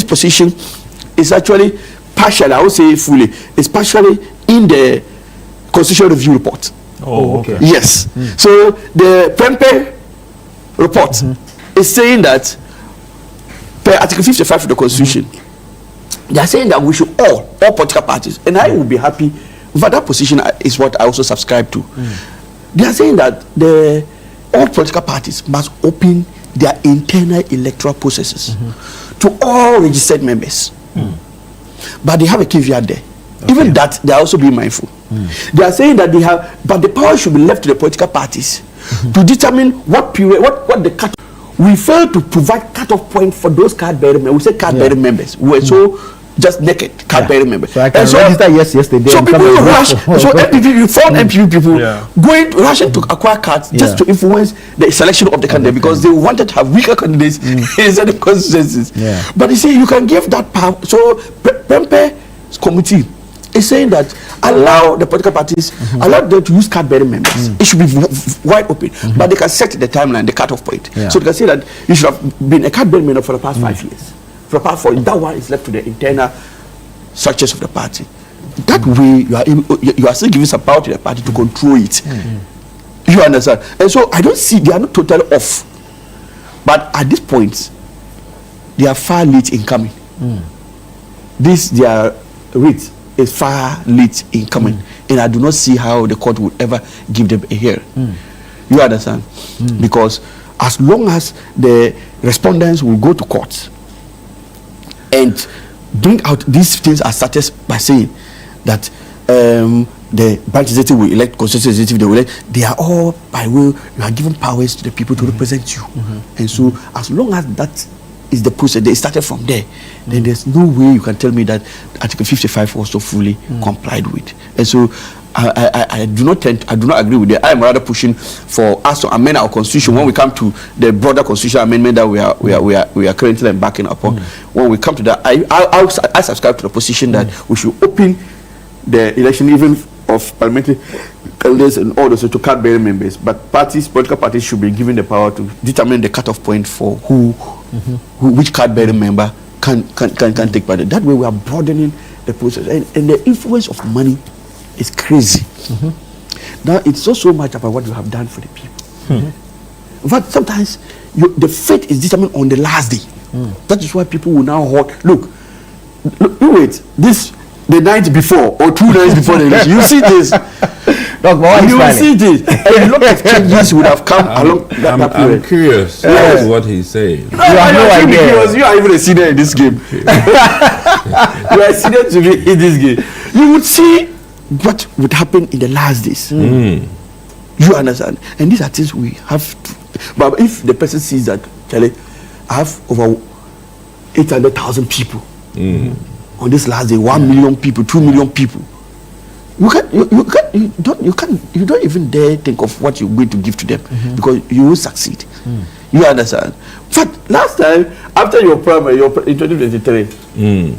position is actually partially, I would say fully, it's partially in the Constitutional Review Report. Oh, okay. Yes. So the Prempeh report is saying that per Article 55 of the Constitution, they are saying that we should all political parties, and I will be happy, but that position is what I also subscribe to. They are saying that all political parties must open their internal electoral processes to all registered members. But they have a caveat there. Okay. Even that, they are also being mindful. They are saying that they have, but the power should be left to the political parties to determine what period, what the cut. We failed to provide cut-off point for those card-bearing members. We said card-bearing members. We were so just naked card-bearing members. So I can register yesterday. So people rush. So MPP, foreign MPP people going rushing to acquire cards just to influence the selection of the candidate because they wanted to have weaker candidates in certain constituencies. But you see, you can give that power. So Prempeh's committee is saying that allow the political parties, allow them to use card-bearing members. It should be wide open, but they can set the timeline, the cut-off point. So they can say that you should have been a card-bearing member for the past 5 years. For the past 4, that one is left to the internal structures of the party. That way, you are still giving some power to the party to control it. You understand? And so I don't see, they are not totally off. But at this point, they are far late in coming. Their rate is far late in coming, and I do not see how the court would ever give them a hearing. You understand? Because as long as the respondents will go to court and bring out these things as started by saying that the branch executive will elect, constituency executive they will elect, they are all by will, you are given powers to the people to represent you. And so as long as that is the process, they started from there, then there's no way you can tell me that Article 55 was so fully complied with. And so I do not agree with that. I am rather pushing for us to amend our constitution when we come to the broader constitutional amendment that we are currently embarking upon. When we come to that, I subscribe to the position that we should open the election even of parliamentary candidates and all those to card-bearing members, but political parties should be given the power to determine the cut-off point for which card-bearing member can take part. That way we are broadening the process, and the influence of money is crazy. Now it's not so much about what you have done for the people. But sometimes the fate is determined on the last day. That is why people will now hold. Look, wait, this the night before or 2 nights before the election, you see this. You will see this. A lot of changes would have come along that period. I'm curious what he's saying. You have no idea. You are even a senior in this game. You are a senior to be in this game. You would see what would happen in the last days. You understand? And these are things we have to. But if the person sees that, Charlie, I have over 800,000 people on this last day, 1 million people, 2 million people, you don't even dare think of what you're going to give to them because you will succeed. You understand? But last time, after your primary, in 2023,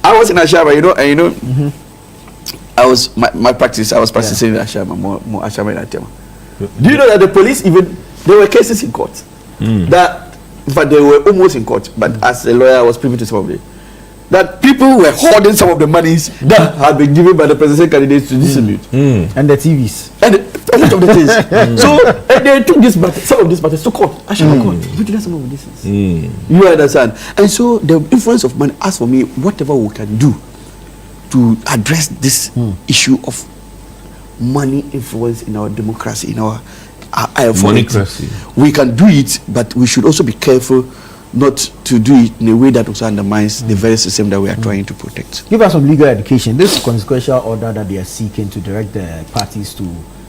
I was in Ashama, I was my practice. I was practicing in Ashama, more Ashama in Atema. Do you know that the police there were cases in court but they were almost in court. But as a lawyer, I was privy to some of it. That people were hoarding some of the monies that had been given by the presidential candidates to distribute. And the TVs. And a lot of the things. So they took some of these matters to court. Actually, court. We did some of these things. You understand? And so the influence of money, as for me, whatever we can do to address this issue of money influence in our democracy, in our Monocracy. We can do it, but we should also be careful not to do it in a way that also undermines the very system that we are trying to protect. Give us some legal education. This consequential order that they are seeking to direct the parties to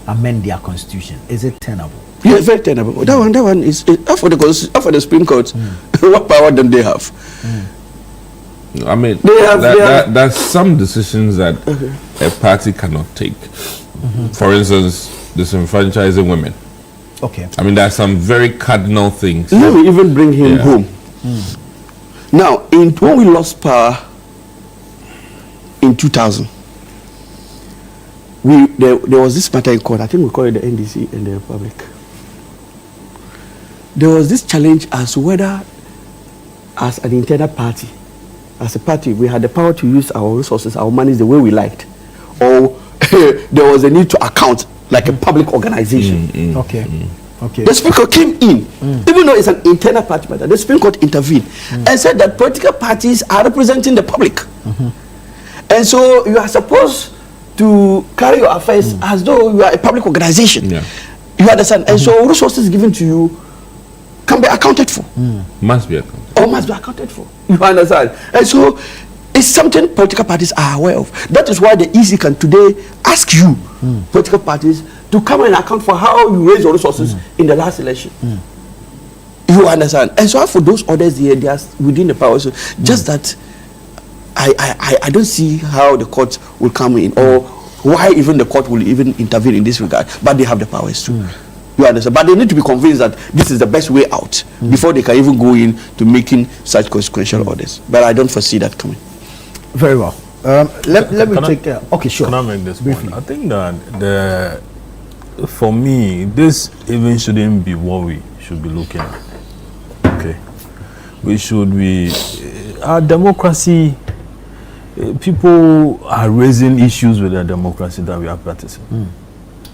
amend their constitution, is it tenable? Yeah, it's very tenable. That one is for the Supreme Court. What power do they have? I mean, there's some decisions that a party cannot take. For instance, disenfranchising women. Okay. I mean, there are some very cardinal things. Let me even bring him home. Now, when we lost power in 2000, there was this matter in court. I think we call it the NDC and the Republic. There was this challenge as to whether, as an internal party, as a party, we had the power to use our resources, our money the way we liked, or there was a need to account like a public organization. Okay. The Supreme Court came in, even though it's an internal party matter. The Supreme Court intervened and said that political parties are representing the public, and so you are supposed to carry your affairs as though you are a public organization. You understand? And so resources given to you can be accounted for. Must be accounted. Or must be accounted for. You understand? And so it's something political parties are aware of. That is why the EC can today ask you, political parties, to come and account for how you raise your resources in the last election. You understand? And so for those orders here, they are within the power. So just that I don't see how the court will come in, or why even the court will even intervene in this regard, but they have the powers too. You understand? But they need to be convinced that this is the best way out before they can even go in to making such consequential orders. But I don't foresee that coming. Very well. Let me take. Okay, sure. Can I make this point? I think that for me, this even shouldn't be what we should be looking at. Okay, we should be our democracy. People are raising issues with the democracy that we are practicing.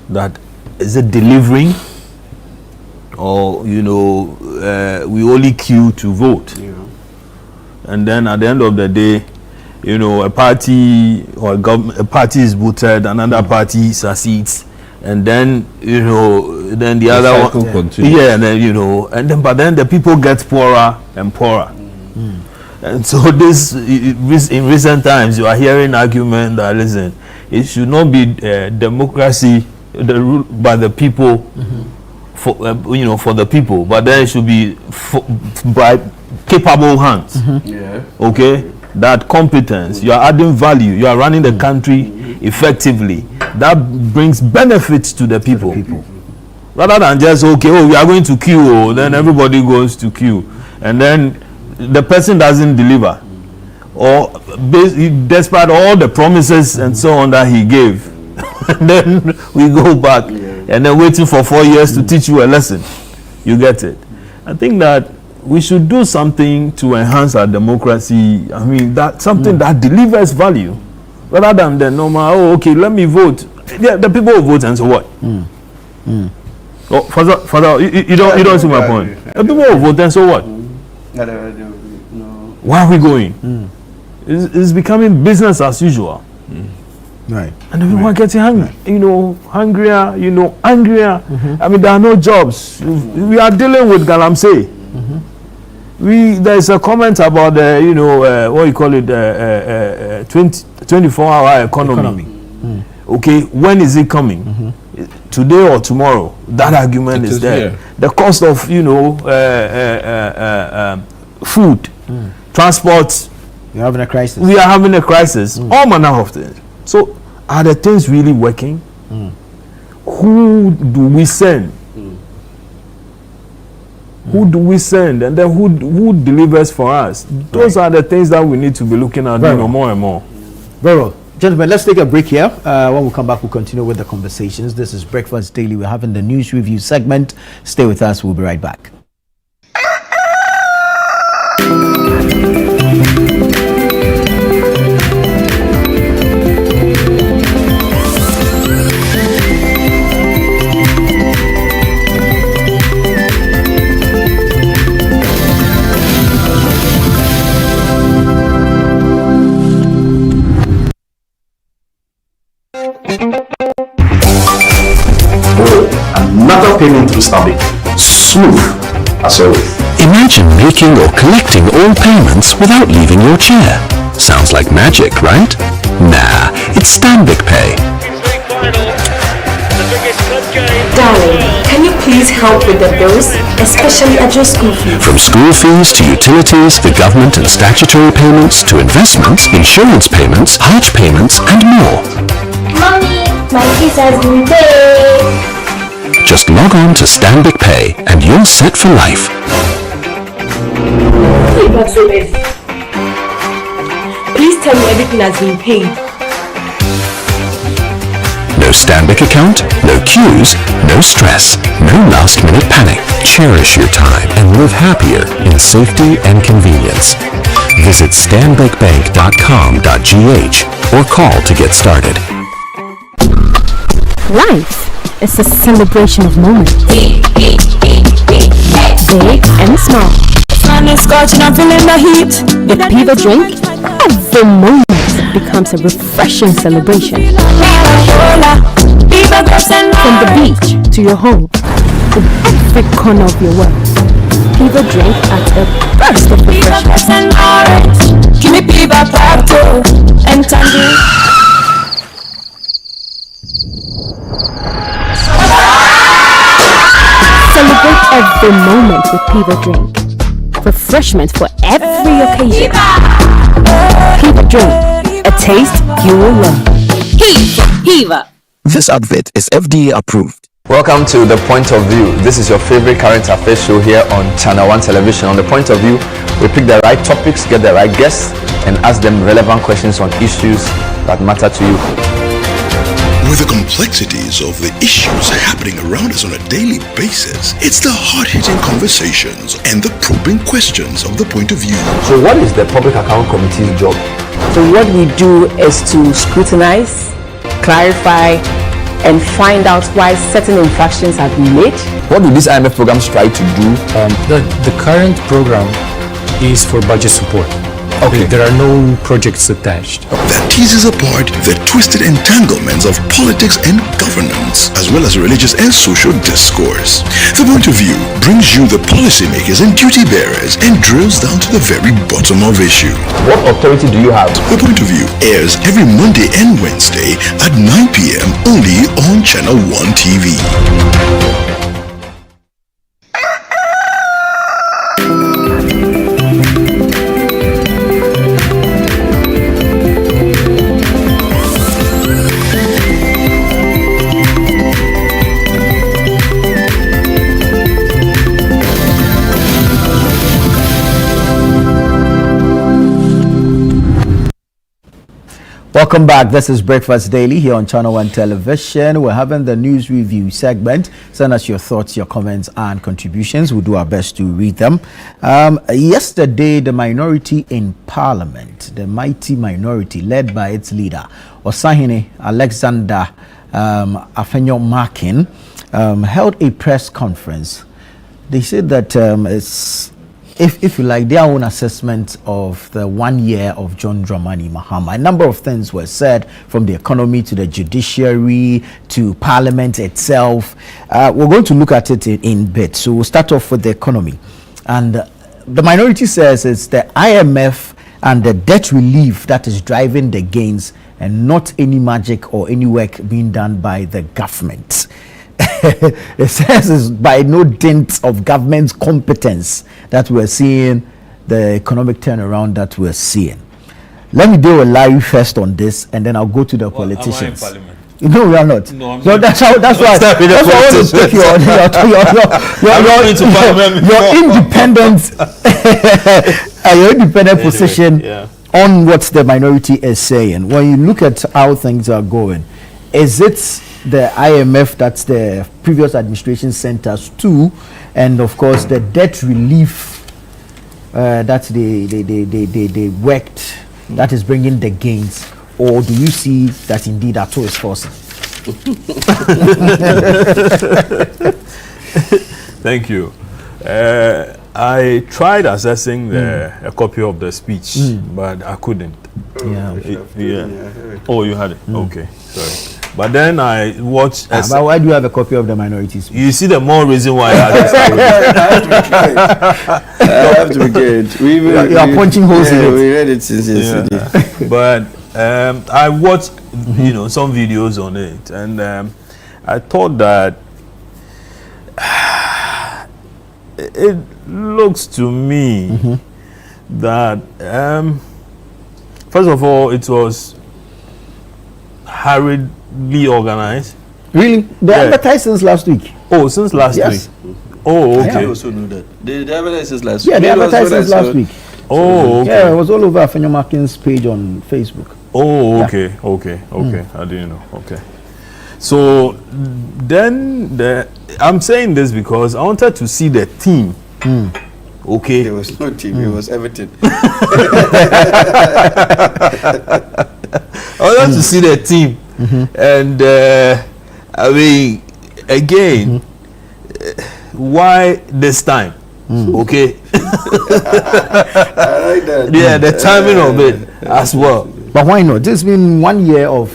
That is it delivering, or we only queue to vote, and then at the end of the day, a party or a party is voted, another party succeeds, and then then the other one continues. And then but then the people get poorer and poorer. And so this in recent times you are hearing argument that listen, it should not be democracy by the people for the people, but then it should be by capable hands. Okay. That competence, you are adding value, you are running the country effectively. That brings benefits to the people. Rather than just, we are going to queue, then everybody goes to queue. And then the person doesn't deliver. Or despite all the promises and so on that he gave. And then we go back and then waiting for 4 years to teach you a lesson. You get it? I think that we should do something to enhance our democracy. I mean, that something that delivers value, rather than the normal. Let me vote. Yeah, the people will vote, and so what? Father, you don't see my point. The people will vote, and so what? Where are we going? It's becoming business as usual. Right. And everyone are getting hungry. Hungrier. Angrier. I mean, there are no jobs. We are dealing with galamsey. There's a comment about what you call it, 24-hour economy. Okay, when is it coming? Today or tomorrow? That argument is there. Here. The cost of food, transport. We are having a crisis. We are having a crisis. All manner of things. So are the things really working? Who do we send? Who do we send, and then who delivers for us? Those are the things that we need to be looking at more and more. Very well. Gentlemen, let's take a break here. When we come back, we'll continue with the conversations. This is Breakfast Daily. We're having the news review segment. Stay with us. We'll be right back. Another payment through Stanbic. Smooth as always. Imagine making or collecting all payments without leaving your chair. Sounds like magic, right? Nah, it's Stanbic Pay. Darling, can you please help with the bills, especially at your school fees? From school fees to utilities, the government and statutory payments to investments, insurance payments, Hajj payments, and more. Mommy, my fees has been paid. Just log on to Stanbic Pay and you're set for life. Please tell me everything has been paid. No Stanbic account, no queues, no stress, no last-minute panic. Cherish your time and live happier in safety and convenience. Visit stanbicbank.com.gh or call to get started. Life is a celebration of moments. Big and small. Sun is scorching, I'm feeling the heat. With Piva Drink, every moment becomes a refreshing celebration. From the beach to your home, in every corner of your world, Piva Drink at the best of refreshment. Give me Piva Plato and Tangy. Celebrate every moment with Piva Drink. Refreshment for every occasion. Piva Drink, a taste you will love. Piva. This advert is FDA approved. Welcome to The Point of View. This is your favorite current affairs show here on Channel 1 Television. On The Point of View, we pick the right topics, get the right guests, and ask them relevant questions on issues that matter to you. With the complexities of the issues happening around us on a daily basis, it's the hard-hitting conversations and the probing questions of The Point of View. So what is the Public Account Committee's job? So what we do is to scrutinize, clarify, and find out why certain infractions have been made. What do these IMF programs try to do? The current program is for budget support. Okay. There are no projects attached. That teases apart the twisted entanglements of politics and governance, as well as religious and social discourse. The Point of View brings you the policymakers and duty bearers and drills down to the very bottom of issues. What authority do you have? The Point of View airs every Monday and Wednesday at 9 p.m. only on Channel 1 TV. Welcome back. This is Breakfast Daily here on Channel 1 Television. We're having the news review segment. Send us your thoughts, your comments, and contributions. We'll do our best to read them. Yesterday, the minority in Parliament, the mighty minority led by its leader, Osahene Alexander Afenyo-Markin, held a press conference. They said that it's if you like, their own assessment of the 1 year of John Dramani Mahama. A number of things were said, from the economy to the judiciary to Parliament itself. We're going to look at it in bits. So we'll start off with the economy. And the minority says it's the IMF and the debt relief that is driving the gains, and not any magic or any work being done by the government. It says it's by no dint of government's competence that we're seeing the economic turnaround that we're seeing. let me deal with Larry first on this, and then I'll go to the politicians. No, we are not. No, that's why I want to take your independent position on what the minority is saying. When you look at how things are going, is it the IMF that's the previous administration sent us to, and of course the debt relief that they worked, that is bringing the gains? Or do you see that indeed Ato is forcing? Thank you. I tried accessing a copy of the speech, but I couldn't. Oh, you had it? Okay, sorry. But then I watched. But why do you have a copy of the minority speech? You see the more reason why I have to be good. You are punching holes in it. We read it since yesterday. But I watched, some videos on it, and I thought that it looks to me that first of all, it was hurriedly organized. Really? They advertised since last week. Oh, since last week. Oh, okay. I also knew that. They advertised since last week. Yeah, they advertised since last week. Oh, okay. Yeah, it was all over Afenyo Markin's page on Facebook. Oh, okay, okay. I didn't know. Okay. So then I'm saying this because I wanted to see the team. Okay. There was no team. It was Everton. I wanted to see the team, and I mean, again, why this time? Okay. I like that. Yeah, the timing of it as well. But why not? This has been 1 year of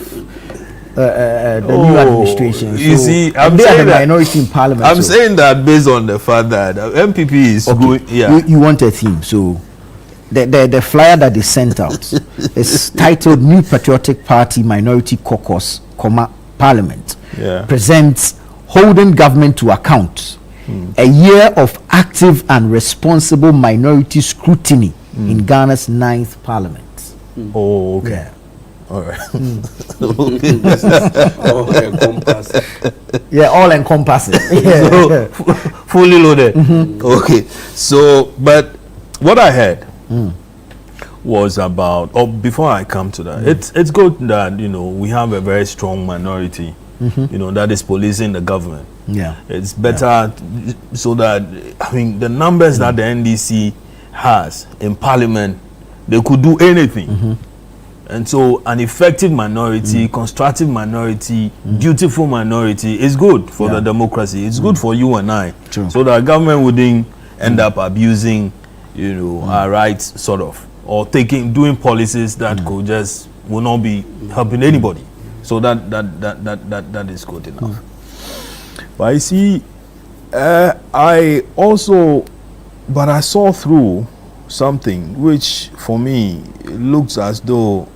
the new administration. You see, I'm saying the minority in parliament. I'm saying that based on the fact that MPP is going. Yeah. You want a theme, so the flyer that they sent out is titled "New Patriotic Party Minority Caucus, Parliament presents holding government to account." A year of active and responsible minority scrutiny in Ghana's 9th parliament. Oh, okay. Yeah. All right. All encompassing. Yeah, all encompassing. So, fully loaded. Okay. So, but what I heard was about, before I come to that, it's good that, we have a very strong minority, that is policing the government. Yeah, it's better so that the numbers that the NDC has in parliament, they could do anything, and so an effective minority, constructive minority, dutiful minority is good for the democracy. It's good for you and I, so that government wouldn't end up abusing, our rights, sort of, or doing policies that will not be helping anybody. So that is good enough. But I see, I saw through something which for me looks as though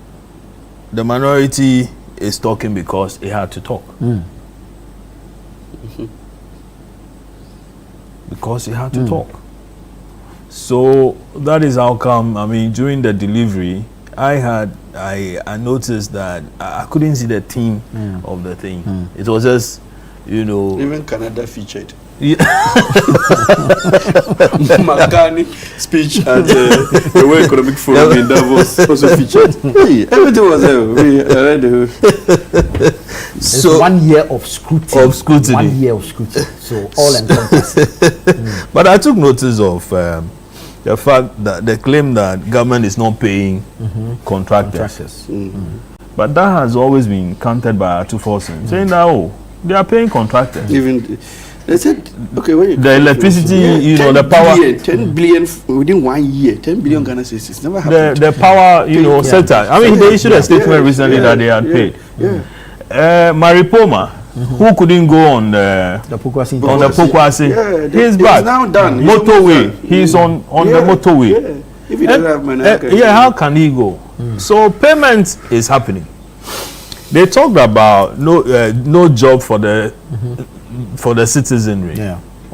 the minority is talking because it had to talk. Because it had to talk. So that is how come, during the delivery, I noticed that I couldn't see the theme of the thing. It was just, even Canada featured. Yeah. Makani speech at the World Economic Forum in Davos also featured. Hey, everything was there. So 1 year of scrutiny. 1 year of scrutiny. So all encompassing. But I took notice of the fact that they claim that government is not paying contractors. But that has always been countered by Ato Forson, saying that they are paying contractors. Even they said, okay, when the electricity, the power, 10 billion within 1 year, 10 billion Ghana cedis. It's never happened. The power, sector. They issued a statement recently that they had paid. Maripoma, who couldn't go on the Pokwasi, he's back. Now done. Motorway, he's on the motorway. If he doesn't have money, how can he go? So payment is happening. They talked about no job for the citizenry.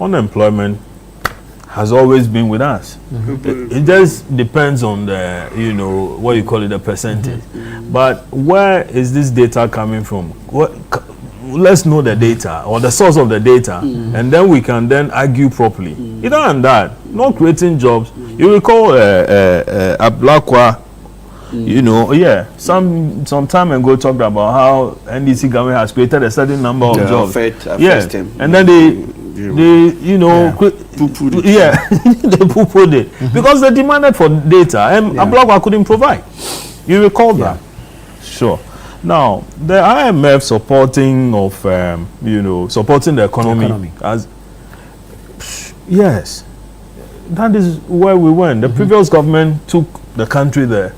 Unemployment has always been with us. It just depends on the, you know, what you call it, the percentage. But where is this data coming from? Let's know the data or the source of the data, and then we can then argue properly. Either than that, not creating jobs. You recall Ablakwa, you know, some time ago talked about how NDC government has created a certain number of jobs. And then they you know, poo-pooed it. They poo-pooed it because they demanded for data, and Ablakwa couldn't provide. You recall that? Sure. Now, the IMF supporting of, you know, supporting the economy. As yes, that is where we went. The previous government took the country there.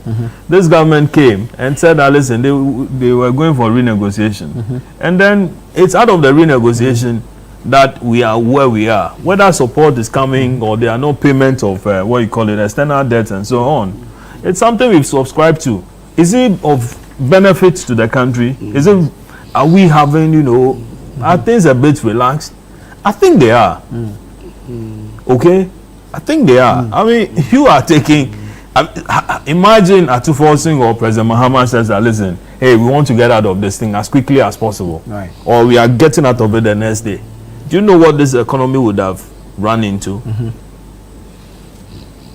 This government came and said that, listen, they were going for renegotiation. And then it's out of the renegotiation that we are where we are. Whether support is coming or there are no payment of, what you call it, external debt and so on. It's something we've subscribed to. Is it of benefits to the country? Is it, are we having, you know, are things a bit relaxed? I think they are. Okay, I think they are. I mean, you are taking, imagine Atufo Singh or President Mahama says that, listen, hey, we want to get out of this thing as quickly as possible, or we are getting out of it the next day. Do you know what this economy would have run into?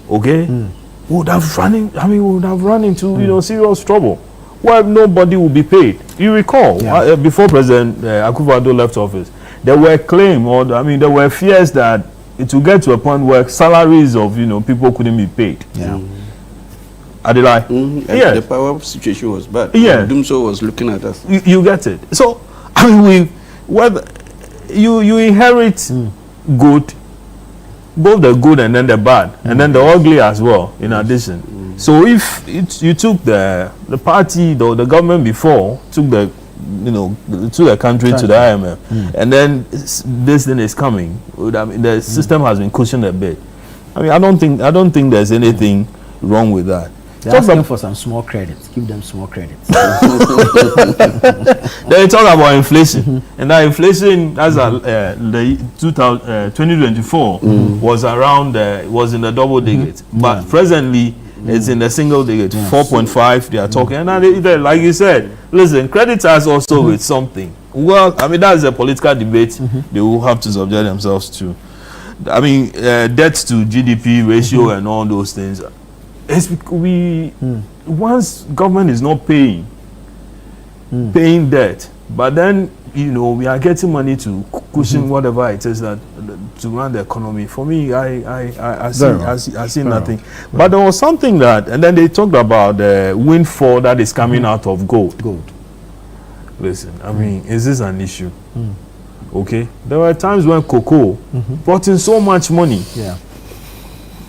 Okay, would have run into, you know, serious trouble. Well, nobody will be paid. You recall, before President Akufo-Addo left office, there were claims, or I mean, there were fears that it will get to a point where salaries of, you know, people couldn't be paid. Adilai? The power situation was bad. Dumso was looking at us. You get it. So, I mean, you inherit good, both the good and then the bad, and then the ugly as well, in addition. So if you took the party, the government before took the, you know, to the country to the IMF, and then this thing is coming, I mean, the system has been cushioned a bit. I mean, I don't think there's anything wrong with that. They're asking for some small credits. Give them small credits. They talk about inflation, and that inflation, as the 2024 was around, was in the double digits, but presently it's in the single digit, 4.5. They are talking, and they, like you said, listen, creditors also with something. Well, I mean, that's a political debate they will have to subject themselves to. I mean, debt to GDP ratio and all those things. It's once government is not paying debt, but then, you know, we are getting money to cushion whatever it is that to run the economy. For me, I see nothing. But there was something that, and then they talked about the windfall that is coming out of gold. Listen, I mean, is this an issue? Okay, there were times when cocoa brought in so much money.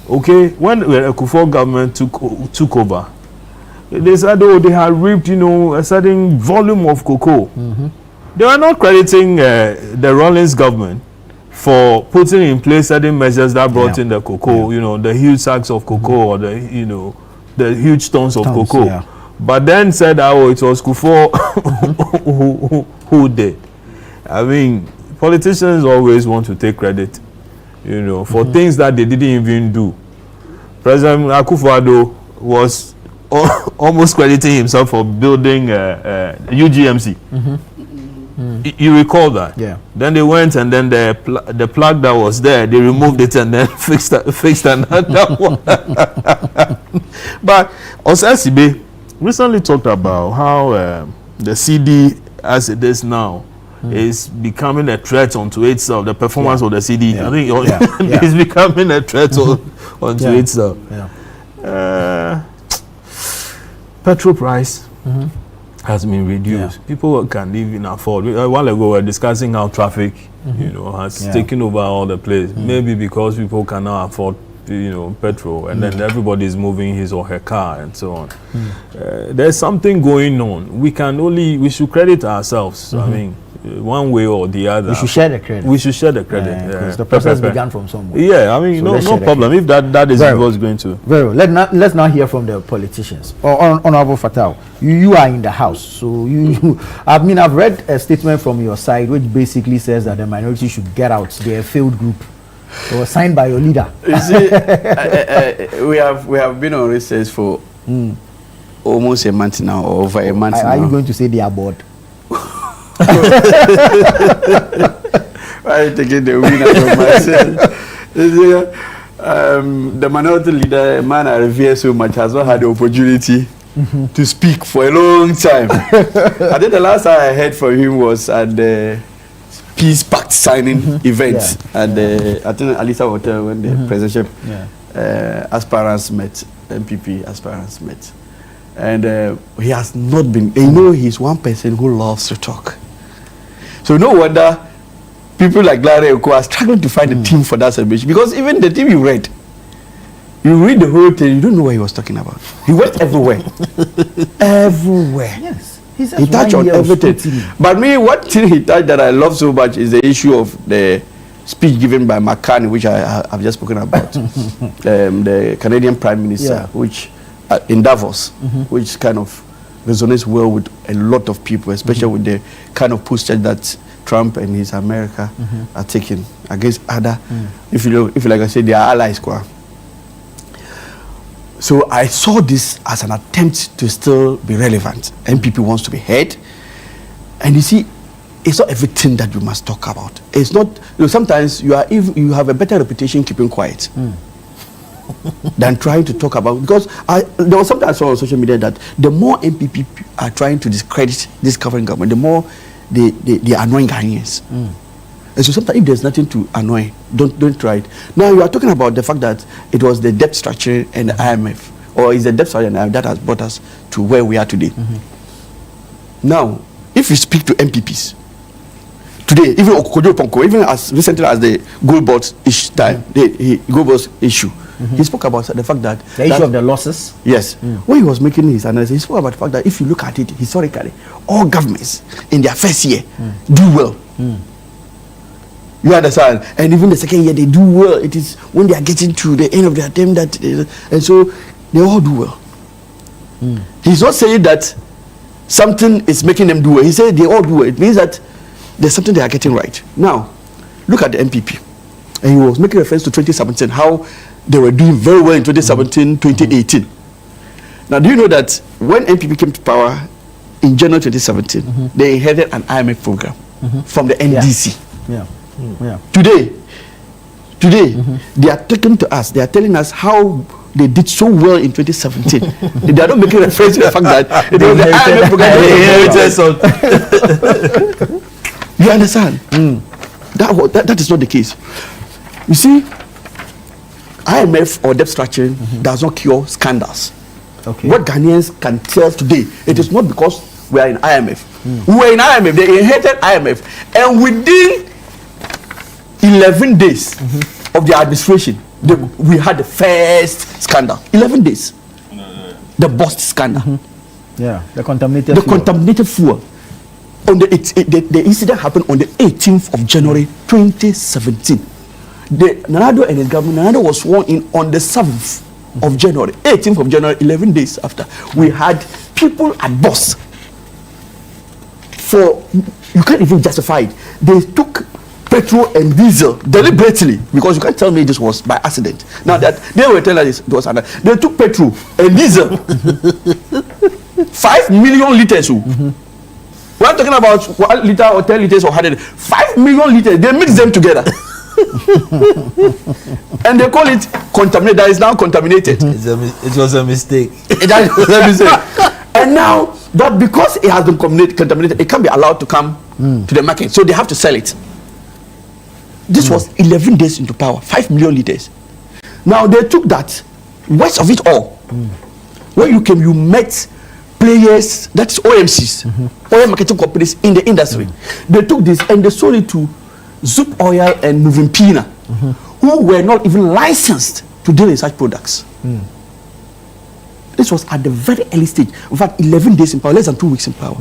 Okay, when the Akufo government took over, they said, oh, they had reaped, you know, a certain volume of cocoa. They were not crediting the Rawlings government for putting in place certain measures that brought in the cocoa, you know, the huge sacks of cocoa or the, you know, the huge tons of cocoa. But then said, oh, it was Kufo who did. I mean, politicians always want to take credit, you know, for things that they didn't even do. President Akufo-Addo was almost crediting himself for building UGMC. You recall that? Then they went and then the plug that was there, they removed it and then fixed another one. But Osasibe recently talked about how the CD, as it is now, is becoming a threat unto itself. The performance of the CD, I think, is becoming a threat unto itself. Petrol price has been reduced. People can even afford. A while ago, we were discussing how traffic, you know, has taken over all the place. Maybe because people can now afford, you know, petrol, and then everybody is moving his or her car and so on. There's something going on. We should credit ourselves. I mean, one way or the other. We should share the credit. We should share the credit. Because the process began from somewhere. I mean, so no problem. If that is what's going to. Very well. Let's now hear from the politicians. Honorable Fatal, you are in the house, so I mean, I've read a statement from your side which basically says that the minority should get out. They're a failed group. It was signed by your leader. You see, we have been on recess for almost a month now, or over a month now. Are you going to say they are bored? Why are you taking the win out of myself? The minority leader, a man I revere so much, has not had the opportunity to speak for a long time. I think the last time I heard from him was at the Peace Pact signing event at the, I think, Alisa Hotel, when the presidential aspirants met, MPP aspirants met. And he has not been, you know, he's one person who loves to talk. So no wonder people like Larry Oko are struggling to find a team for that celebration, because even the team you read the whole thing, you don't know what he was talking about. He went everywhere. Everywhere. Yes. He touched on everything. But me, what thing he touched that I love so much is the issue of the speech given by McCartney, which I've just spoken about. The Canadian Prime Minister, which in Davos, which kind of resonates well with a lot of people, especially with the kind of posture that Trump and his America are taking against other, if you like I say, they are allies. So I saw this as an attempt to still be relevant. MPP wants to be heard. And you see, it's not everything that you must talk about. It's not, sometimes you have a better reputation keeping quiet than trying to talk about, because there was something I saw on social media that the more MPP are trying to discredit this current government, the more they are annoying Ghanaians. And so sometimes if there's nothing to annoy, don't try it. Now you are talking about the fact that it was the debt structure and the IMF, or is the debt structure and the IMF that has brought us to where we are today. Now, if you speak to MPPs today, even Okojo Ponko, even as recently as the gold board issue, he spoke about the fact that the issue of the losses. Yes, when he was making his analysis, he spoke about the fact that if you look at it historically, all governments in their first year do well. You understand? And even the second year they do well. It is when they are getting to the end of their term that, and so they all do well. He's not saying that something is making them do well. He said they all do well. It means that there's something they are getting right. Now, look at the MPP. And he was making reference to 2017, how they were doing very well in 2017, 2018. Now, do you know that when MPP came to power in January 2017, they inherited an IMF program from the NDC. Today, they are talking to us. They are telling us how they did so well in 2017. They are not making reference to the fact that it was the IMF program. You understand? That is not the case. You see, IMF or debt structure does not cure scandals. What Ghanaians can tell today, it is not because we are in IMF. We were in IMF. They inherited IMF, and within 11 days of the administration, we had the first scandal. 11 days. The bust scandal. The contaminated fuel. On the incident happened on the 18th of January 2017. Nanado and his government, Nanado was sworn in on the 7th of January, 18th of January, 11 days after. We had people at bus. You can't even justify it. They took petrol and diesel deliberately, because you can't tell me this was by accident. Now that they were telling us it was they took petrol and diesel 5 million liters. We're not talking about 1 liter or 10 liters or 100. 5 million liters. They mix them together and they call it contaminated. That is now contaminated. It was a mistake. That was a mistake. And now that because it has been contaminated, it can't be allowed to come to the market, so they have to sell it. This was 11 days into power, 5 million liters. Now they took that, worst of it all. When you came, you met players, that's OMCs, oil marketing companies in the industry. They took this and they sold it to Zoop Oil and Moving Pina, who were not even licensed to deal in such products. This was at the very early stage. In fact, 11 days in power, less than 2 weeks in power.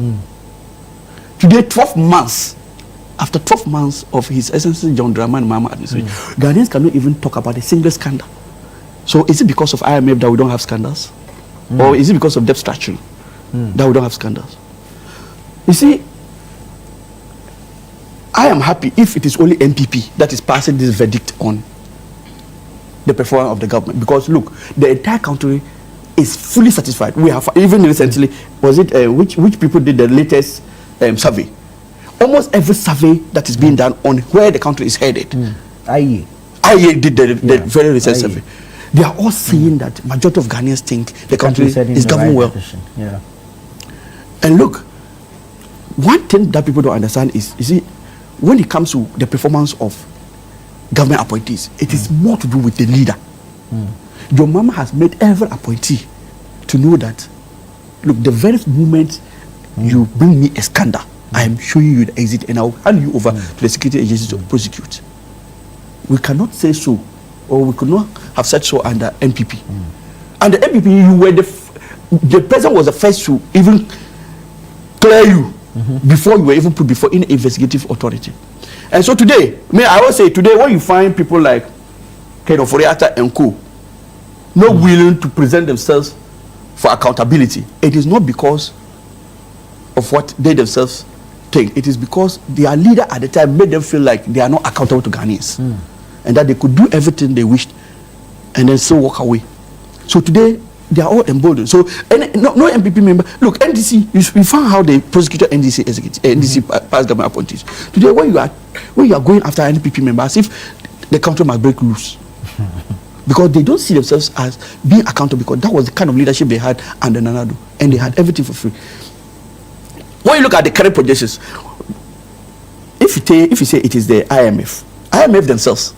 Today, 12 months. After 12 months of His Excellency John Dramani Mahama administration, Ghanaians cannot even talk about a single scandal. So is it because of IMF that we don't have scandals? Or is it because of debt structure that we don't have scandals? You see, I am happy if it is only MPP that is passing this verdict on the performance of the government. Because look, the entire country is fully satisfied. We have even recently, was it which people did the latest survey? Almost every survey that is being done on where the country is headed. IEA did the very recent survey. They are all saying that majority of Ghanaians think the country is governed well. Yeah. And look, one thing that people don't understand is, you see, when it comes to the performance of government appointees, it is more to do with the leader. Your mama has made every appointee to know that, look, the very moment you bring me a scandal, I am showing you the exit and I'll hand you over to the security agencies to prosecute. We cannot say so, or we could not have said so under NPP. Under NPP, you were the president was the first to even clear you before you were even put before any investigative authority. And so today, I always say today, when you find people like Ken Ofori-Atta and co not willing to present themselves for accountability, it is not because of what they themselves think. It is because their leader at the time made them feel like they are not accountable to Ghanaians, and that they could do everything they wished and then still walk away. So today they are all emboldened. So no MPP member. Look, NDC. You found how they prosecuted NDC NDC past government appointees. Today, when you are going after an NPP member, as if the country must break loose, because they don't see themselves as being accountable. Because that was the kind of leadership they had under Nana Addo, and they had everything for free. When you look at the current projections, if you say it is the IMF themselves.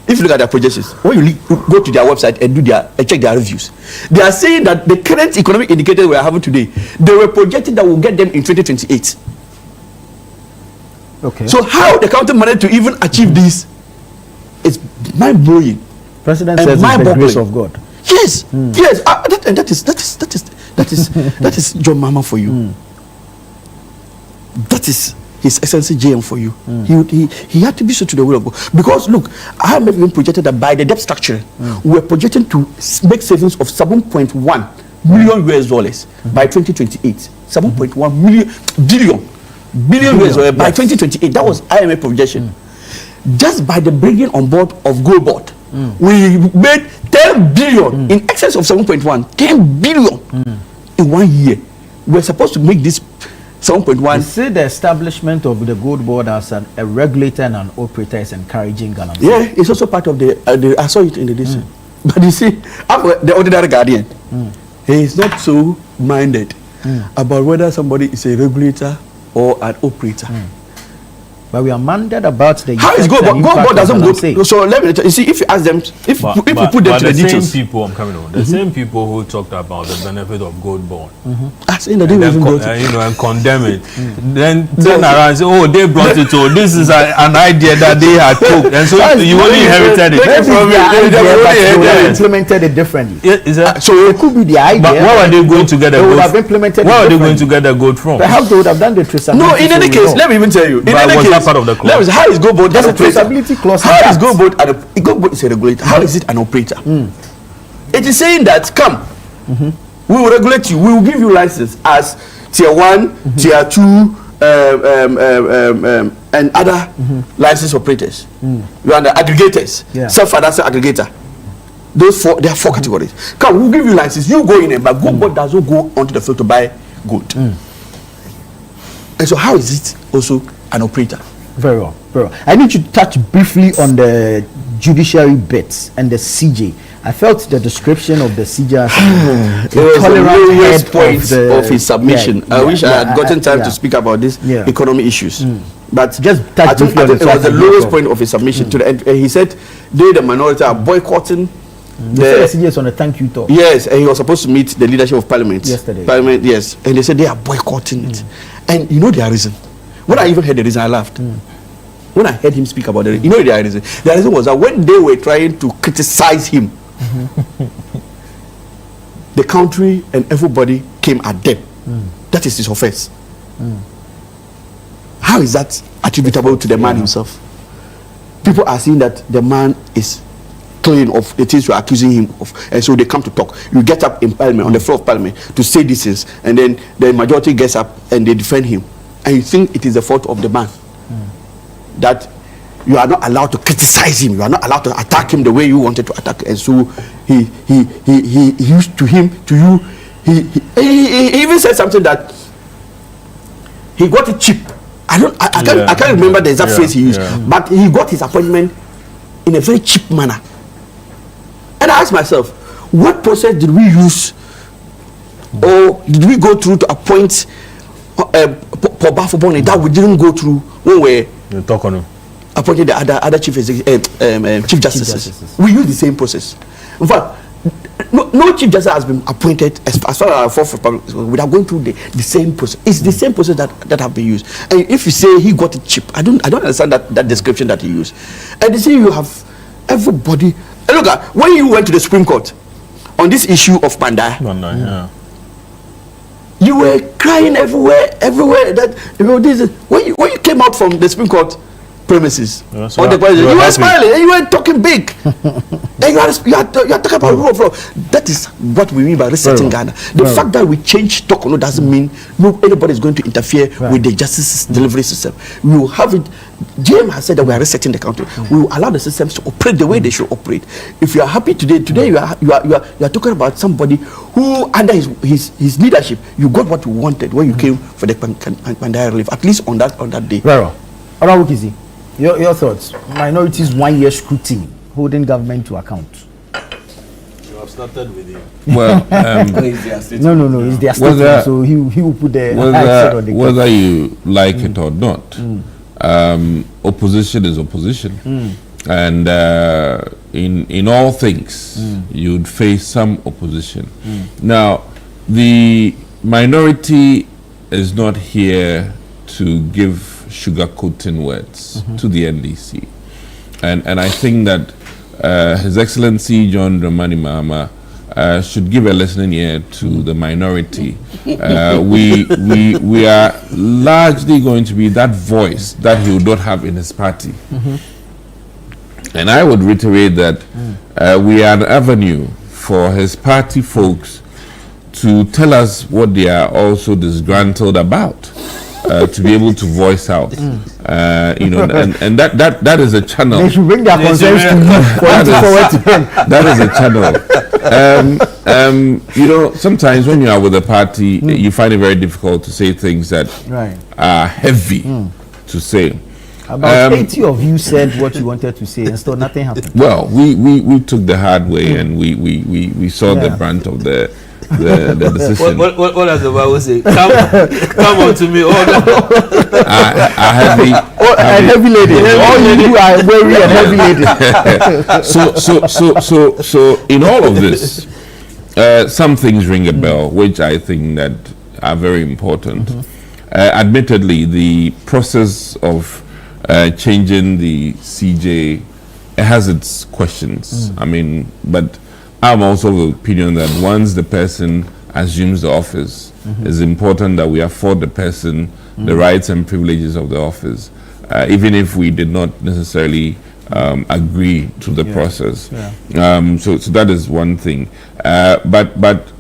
If you look at their projections, when you go to their website and check their reviews, they are saying that the current economic indicators we are having today, they were projecting that will get them in 2028. Okay. So how the country managed to even achieve this is mind-blowing. President says it's the grace of God. Yes, yes, that is John Mahama for you. That is His Excellency JM for you. He had to be so to the will of God. Because look, I have even projected that by the debt structure, we are projecting to make savings of $7.1 million US by 2028. 7.1 billion US dollars by 2028. That was IMF projection. Just by the bringing on board of Gold Board, we made 10 billion in excess of 7.1. 10 billion in 1 year. We're supposed to make this 7.1. You say the establishment of the Gold Board as a regulator and an operator is encouraging Ghana. Yeah, it's also part of the I saw it in the DC. But you see, the ordinary Guardian, he is not so minded about whether somebody is a regulator or an operator. But we are minded about the how is Gold Board doesn't go. So let me you see, if you ask them, if you put them to the details. Same people, I'm coming on. The same people who talked about the benefit of Gold Board, and condemn it, then turn around and say, "Oh, they brought it. Oh, this is an idea that they had took, and so you only inherited it." They implemented it differently. So it could be the idea. But where are they going to get the gold? Where are they going to get the gold from? Perhaps they would have done the traceability. No, in any case, let me even tell you. In any case, part of the clause. How is Gold Board an operator? Clause. How is Gold Board Gold Board is a regulator? How is it an operator? It is saying that we will regulate you. We will give you license as tier 1, tier 2, and other license operators. You are the aggregators, self-financing aggregator. Those there are 4 categories. We'll give you license. You go in and but Gold Board doesn't go onto the field to buy gold. And so how is it also an operator? Very well, very well. I need to touch briefly on the judiciary bits and the CJ. I felt the description of the CJ as it was the lowest point of his submission. I wish I had gotten time to speak about these economic issues. But just touch briefly on it was the lowest point of his submission to the end. He said they, the minority, are boycotting. The CJ is on a thank you talk. Yes, and he was supposed to meet the leadership of Parliament yesterday. Parliament, yes, and they said they are boycotting it. And you know their reason. When I even heard the reason, I laughed. When I heard him speak about it, you know their reason. Their reason was that when they were trying to criticize him, the country and everybody came at them. That is his offense. How is that attributable to the man himself? People are saying that the man is clean of the things you are accusing him of, and so they come to talk. You get up in Parliament, on the floor of Parliament, to say these things, and then the majority gets up and they defend him, and you think it is the fault of the man that you are not allowed to criticize him. You are not allowed to attack him the way you wanted to attack. And so he used to him to you. He even said something that he got it cheap. I can't remember the exact phrase he used, but he got his appointment in a very cheap manner. And I asked myself, what process did we use, or did we go through to appoint Paul Bafoboni that we didn't go through when we appointed the other chief justices? We use the same process. In fact, no chief justice has been appointed as far as our fourth without going through the same process. It's the same process that have been used. And if you say he got it cheap, I don't understand that description that he used. And you see, you have everybody. And look, when you went to the Supreme Court on this issue of Mandai, you were crying everywhere. That when you came out from the Supreme Court premises on the president, you were smiling and you were talking big. And you are talking about rule of law. That is what we mean by resetting Ghana. The fact that we change Tokono doesn't mean anybody is going to interfere with the justice delivery system. We will have it. JM has said that we are resetting the country. We will allow the systems to operate the way they should operate. If you are happy today you are talking about somebody who under his leadership you got what you wanted when you came for the Mandai relief, at least on that day. Orawukizi, your thoughts? Minorities 1 year scrutiny holding government to account. You have started with him. Well, no, it's their statement, so he will put the whether you like it or not. Opposition is opposition, and in all things you'd face some opposition. Now, the minority is not here to give sugarcoating words to the NDC, and I think that His Excellency John Dramani Mahama should give a listening ear to the minority. We are largely going to be that voice that he would not have in his party. And I would reiterate that we are an avenue for his party folks to tell us what they are also disgruntled about. To be able to voice out, and that is a channel. They should bring their concerns to you forward to them. That is a channel. Sometimes when you are with a party, you find it very difficult to say things that are heavy to say. About 80 of you said what you wanted to say, and still nothing happened. Well, we took the hard way, and we saw the brunt of the decision. What does the Bible say? Come on to me, a heavy lady. All you are weary and heavy lady. So in all of this, some things ring a bell, which I think that are very important. Admittedly, the process of changing the CJ has its questions. But I'm also of the opinion that once the person assumes the office, it's important that we afford the person the rights and privileges of the office, even if we did not necessarily agree to the process. So that is one thing. But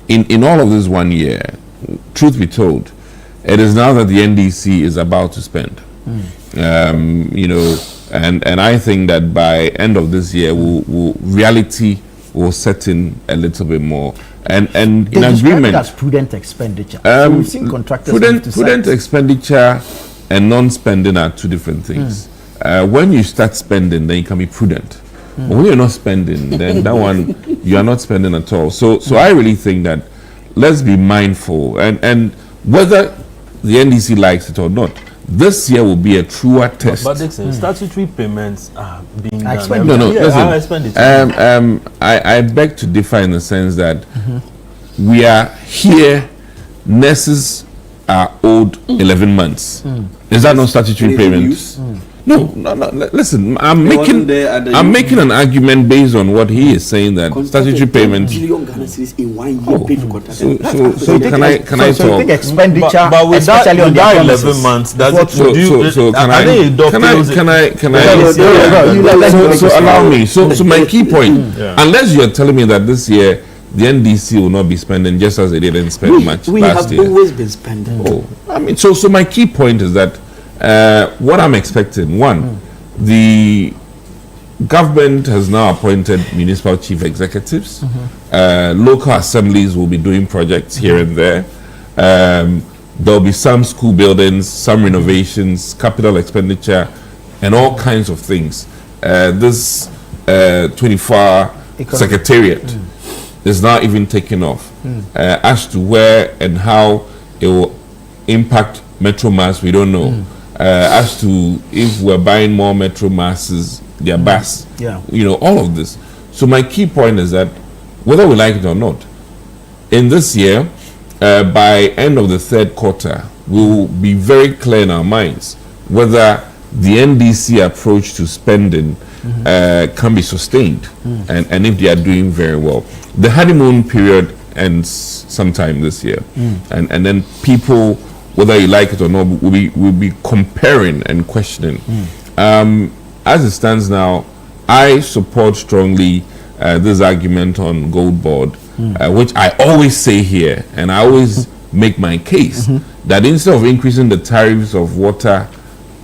in all of this 1 year, truth be told, it is now that the NDC is about to spend. And I think that by end of this year, reality will set in a little bit more. And in agreement, that's prudent expenditure. So we've seen contractors prudent expenditure and non-spending are two different things. When you start spending, then you can be prudent. But when you're not spending, then that one you are not spending at all. So I really think that let's be mindful, and whether the NDC likes it or not, this year will be a truer test. But Dixon, statutory payments are being done. Listen. I beg to differ in the sense that we are here. Nurses are owed 11 months. Is that not statutory payments? No. Listen, I'm making an argument based on what he is saying, that statutory payments. So can I talk? So you think expenditure, but with especially on the 11 months, does it? So allow me. So my key point, unless you are telling me that this year the NDC will not be spending just as they didn't spend much last year. We have always been spending. So my key point is that what I'm expecting, one, the government has now appointed municipal chief executives. Local assemblies will be doing projects here and there. There'll be some school buildings, some renovations, capital expenditure, and all kinds of things. This 24-hour secretariat is now even taken off. As to where and how it will impact Metro Mass, we don't know. As to if we're buying more Metro Masses, their bus, you know, all of this. So my key point is that whether we like it or not, in this year, by end of the third quarter, we will be very clear in our minds whether the NDC approach to spending can be sustained and if they are doing very well. The honeymoon period ends sometime this year, and then people, whether you like it or not, will be comparing and questioning. As it stands now, I support strongly this argument on Gold Board, which I always say here, and I always make my case, that instead of increasing the tariffs of water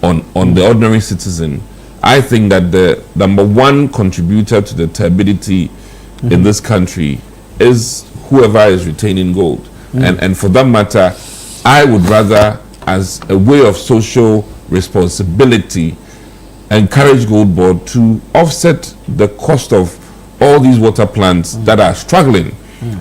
on the ordinary citizen, I think that the number one contributor to the turbidity in this country is whoever is retaining gold. And for that matter, I would rather, as a way of social responsibility, encourage Gold Board to offset the cost of all these water plants that are struggling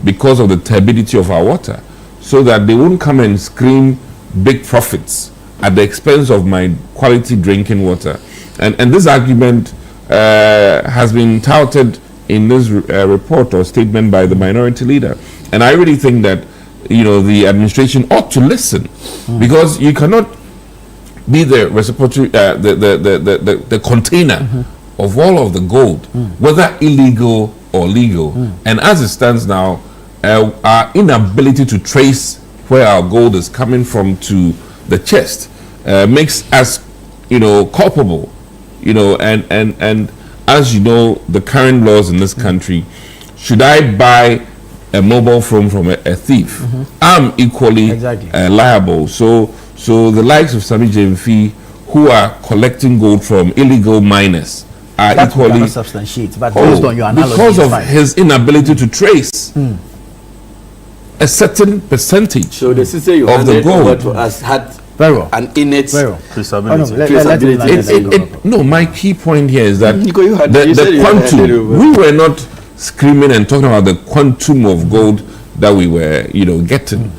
because of the turbidity of our water, so that they won't come and scream big profits at the expense of my quality drinking water. And this argument has been touted in this report or statement by the minority leader. And I really think that, you know, the administration ought to listen, because you cannot be the reciprocity, the container of all of the gold, whether illegal or legal. And as it stands now, our inability to trace where our gold is coming from to the chest makes us, you know, culpable. You know, and as you know, the current laws in this country, should I buy a mobile phone from a thief, I'm equally liable. So the likes of Sammy Jemfi, who are collecting gold from illegal miners, are That equally cannot substantiate, but based on your analogy, because it's of fine. his inability to trace a certain percentage So the sister you of the handed over gold. to us had Very well. an innate traceability. No, my key point here is that Nico, you had- you said the you had handed quantum, over. we were not screaming and talking about the quantum of gold that we were, you know, getting.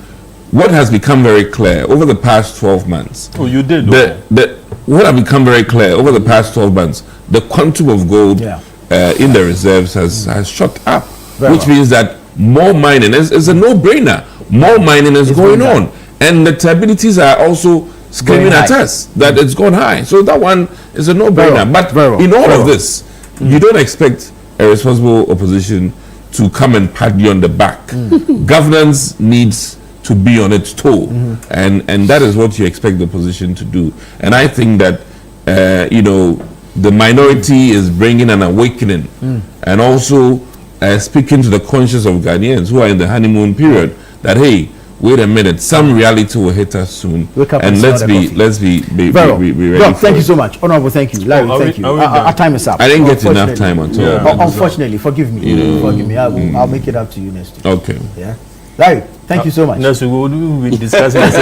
What has become very clear over the past 12 months, Oh, you did. what has become very clear over the past 12 months, the quantum of gold in the reserves has shot up, which means that more mining is a no-brainer. More mining is going on, and the turbidity are also screaming at us that it's gone high. So that one is a no-brainer. But in all of this, you don't expect a responsible opposition to come and pat you on the back. Governance needs to be on its toe, and that is what you expect the opposition to do. And I think that you know, the minority is bringing an awakening, and also speaking to the conscience of Ghanaians who are in the honeymoon period, that hey, wait a minute, some reality will hit us soon, and let's be ready. Rob, thank you so much. Honorable, thank you. Larry, Are we- thank you. are we Our done? time is up. I didn't get enough Unfortunately. time at all. Yeah. Unfortunately, forgive me. You know, Forgive me. I'll make it up to you next week. Okay. Yeah. Larry, thank you so much. Next week we'll be discussing. We are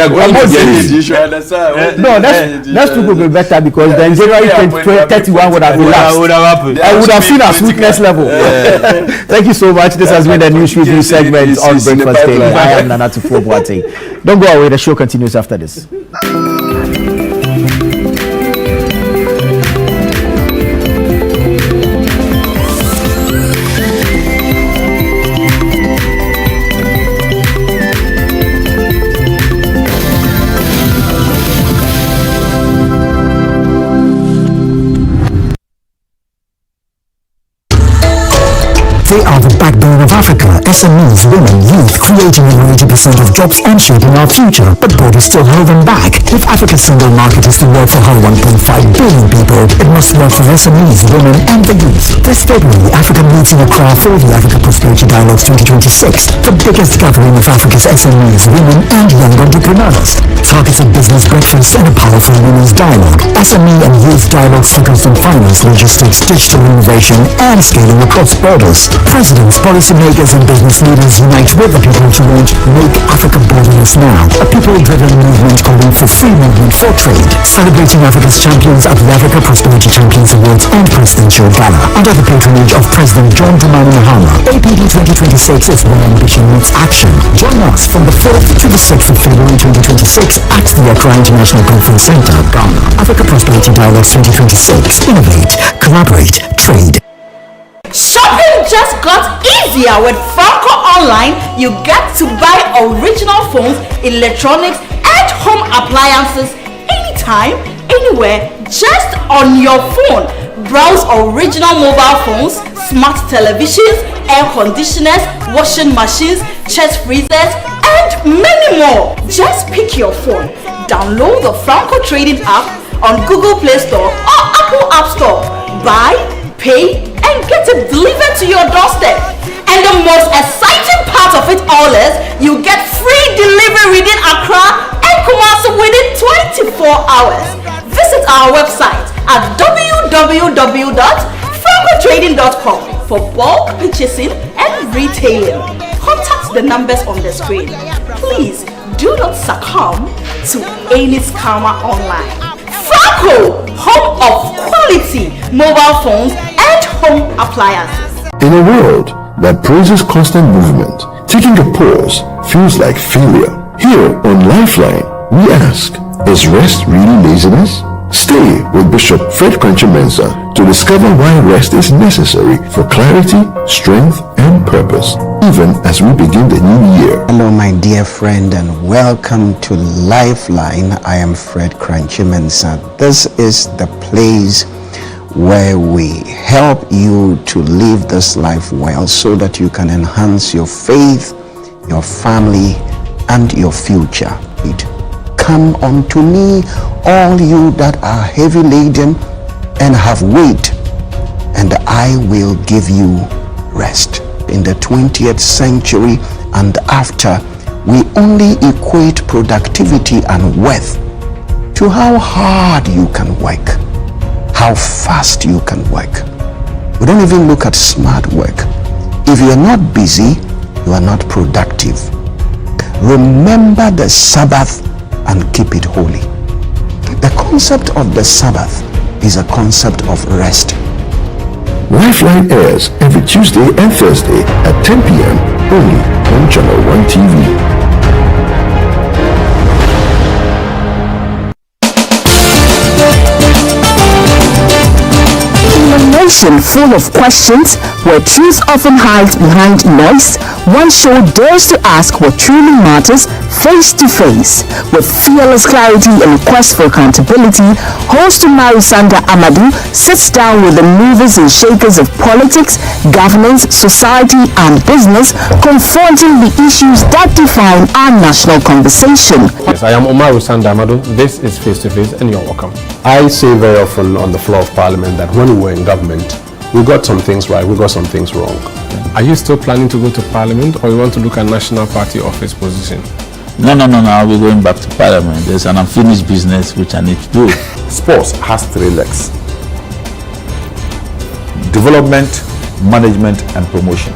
going to get it. You should understand. No, next week will be better, because then January 31 would have elapsed. I would have seen our sweetness level. Thank you so much. This has been the News Review segment on Breakfast Daily. I am Nana Tufo Boateng. Don't go away. The show continues after this. They are the backbone of Africa SMEs, women, youth, creating over 80% of jobs and shaping our future. But borders still hold them back. If Africa's single market is to work for her 1.5 billion people, it must work for SMEs, women, and the youth. This February, Africa meets in Accra for the Africa Prosperity Dialogues 2026, the biggest gathering of Africa's SMEs, women, and young entrepreneurs. Targets a business breakfast and a powerful women's dialogue. SME and youth dialogues focused on finance, logistics, digital innovation, and scaling across borders. Presidents, policymakers, and business leaders unite with the people to launch Make Africa Borderless Now, a people-driven movement calling for free movement for trade, celebrating Africa's champions at the Africa Prosperity Champions Awards and Presidential Gala. Under the patronage of President John Dramani Mahama, APD 2026 is where ambition meets action. Join us from the 4th to the 6th of February 2026 at the Accra International Conference Center, Ghana. Africa Prosperity Dialogues 2026. Innovate, collaborate, trade. Shopping just got easier with Franco Online. You get to buy original phones, electronics, and home appliances anytime, anywhere, just on your phone. Browse original mobile phones, smart televisions, air conditioners, washing machines, chest freezers, and many more. Just pick your phone, download the Franco Trading app on Google Play Store or Apple App Store. Buy, pay, and get it delivered to your doorstep. And the most exciting part of it all is you get free delivery within Accra and Kumasi within 24 hours. Visit our website at www.francotrading.com for bulk purchasing and retailing. Contact the numbers on the screen. Please do not succumb to any scammer online. Franco, home of quality mobile phones and home appliances. In a world that praises constant movement, taking a pause feels like failure. Here on Lifeline, we ask, is rest really laziness? Stay with Bishop Fred Kranchi-Mensah to discover why rest is necessary for clarity, strength, and purpose, even as we begin the new year. Hello, my dear friend, and welcome to Lifeline. I am Fred Kranchi-Mensah. This is the place where we help you to live this life well so that you can enhance your faith, your family, and your future. Come unto me, all you that are heavy laden and have weight, and I will give you rest. In the 20th century and after, we only equate productivity and worth to how hard you can work, how fast you can work. We don't even look at smart work. If you are not busy, you are not productive. Remember the Sabbath and keep it holy. The concept of the Sabbath is a concept of rest. Lifeline airs every Tuesday and Thursday at 10 p.m. only on Channel 1 TV. In a nation full of questions, where truth often hides behind noise, one show dares to ask what truly matters face to face. With fearless clarity and quest for accountability, host Marisanda Amadou sits down with the movers and shakers of politics, governance, society, and business, confronting the issues that define our national conversation. Yes, I am Marisanda Amadou. This is Face to Face, and you're welcome. I say very often on the floor of Parliament that when we were in government, we got some things right, we got some things wrong. Are you still planning to go to Parliament, or you want to look at National Party office position? No, I'll be going back to Parliament. There's an unfinished business which I need to do. Sports has three legs: development, management, and promotion.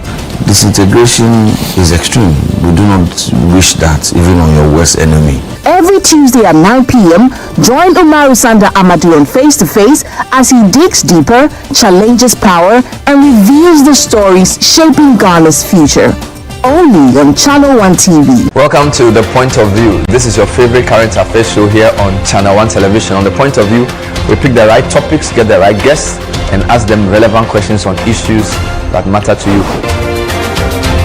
Disintegration is extreme. We do not wish that even on your worst enemy. Every Tuesday at 9 p.m., join Marisanda Amadou on Face to Face as he digs deeper, challenges power, and reveals the stories shaping Ghana's future. Only on Channel 1 TV. Welcome to The Point of View. This is your favorite current affairs show here on Channel 1 Television. On The Point of View, we pick the right topics, get the right guests, and ask them relevant questions on issues that matter to you.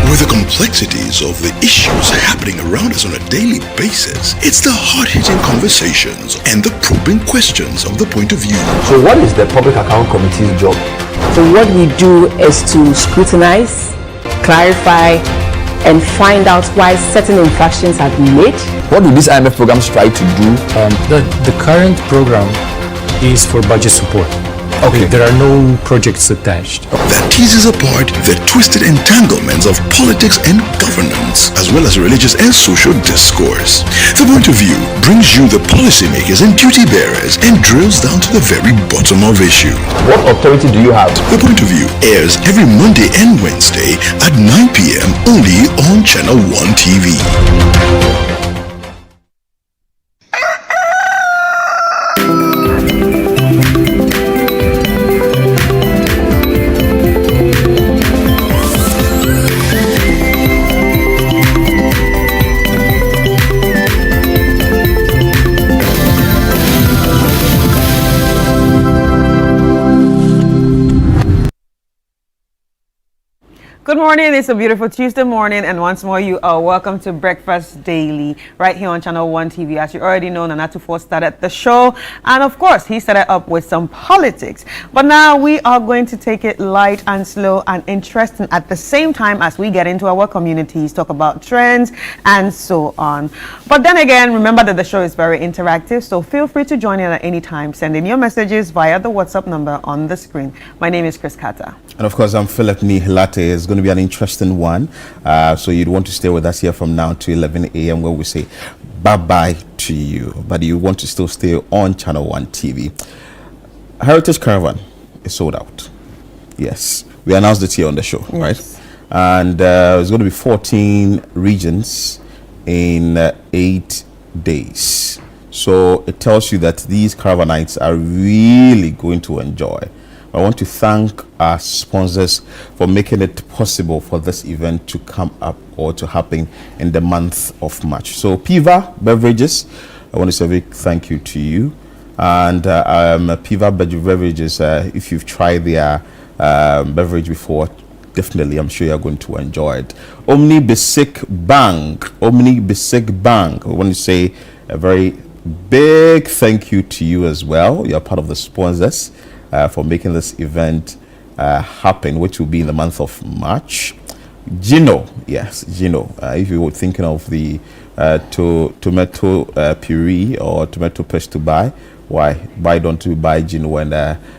With the complexities of the issues happening around us on a daily basis, it's the hard-hitting conversations and the probing questions of The Point of View. So what is the Public Account Committee's job? So what we do is to scrutinize, clarify, and find out why certain infractions have been made? What do these IMF programs try to do? The current program is for budget support. Okay. There are no projects attached. That teases apart the twisted entanglements of politics and governance, as well as religious and social discourse. The Point of View brings you the policymakers and duty bearers and drills down to the very bottom of issue. What authority do you have? The Point of View airs every Monday and Wednesday at 9 p.m. only on Channel 1 TV. Good morning, it's a beautiful Tuesday morning, and once more you are welcome to Breakfast Daily right here on Channel 1 TV. As you already know, Nana Tufo started the show, and of course he started up with some politics, but now we are going to take it light and slow and interesting at the same time as we get into our communities, talk about trends and so on. But then again, remember that the show is very interactive, so feel free to join in at any time, sending your messages via the WhatsApp number on the screen. My name is Chris Carter. And of course, I'm Philip Nihilate. It's going to be an interesting one. So you'd want to stay with us here from now to 11 a.m. where we say bye-bye to you. But you want to still stay on Channel 1 TV. Heritage Caravan is sold out. Yes. We announced it here on the show, yes. Right? And it's going to be 14 regions in 8 days. So it tells you that these caravanites are really going to enjoy. I want to thank our sponsors for making it possible for this event to come up or to happen in the month of March. So Piva Beverages, I want to say a big thank you to you. And Piva Beverages, if you've tried their beverage before, definitely I'm sure you're going to enjoy it. Omni Basic Bank, I want to say a very big thank you to you as well. You're part of the sponsors for making this event happen, which will be in the month of March. Gino, yes, Gino. If you were thinking of the tomato puree or tomato paste to buy, why don't you buy Gino and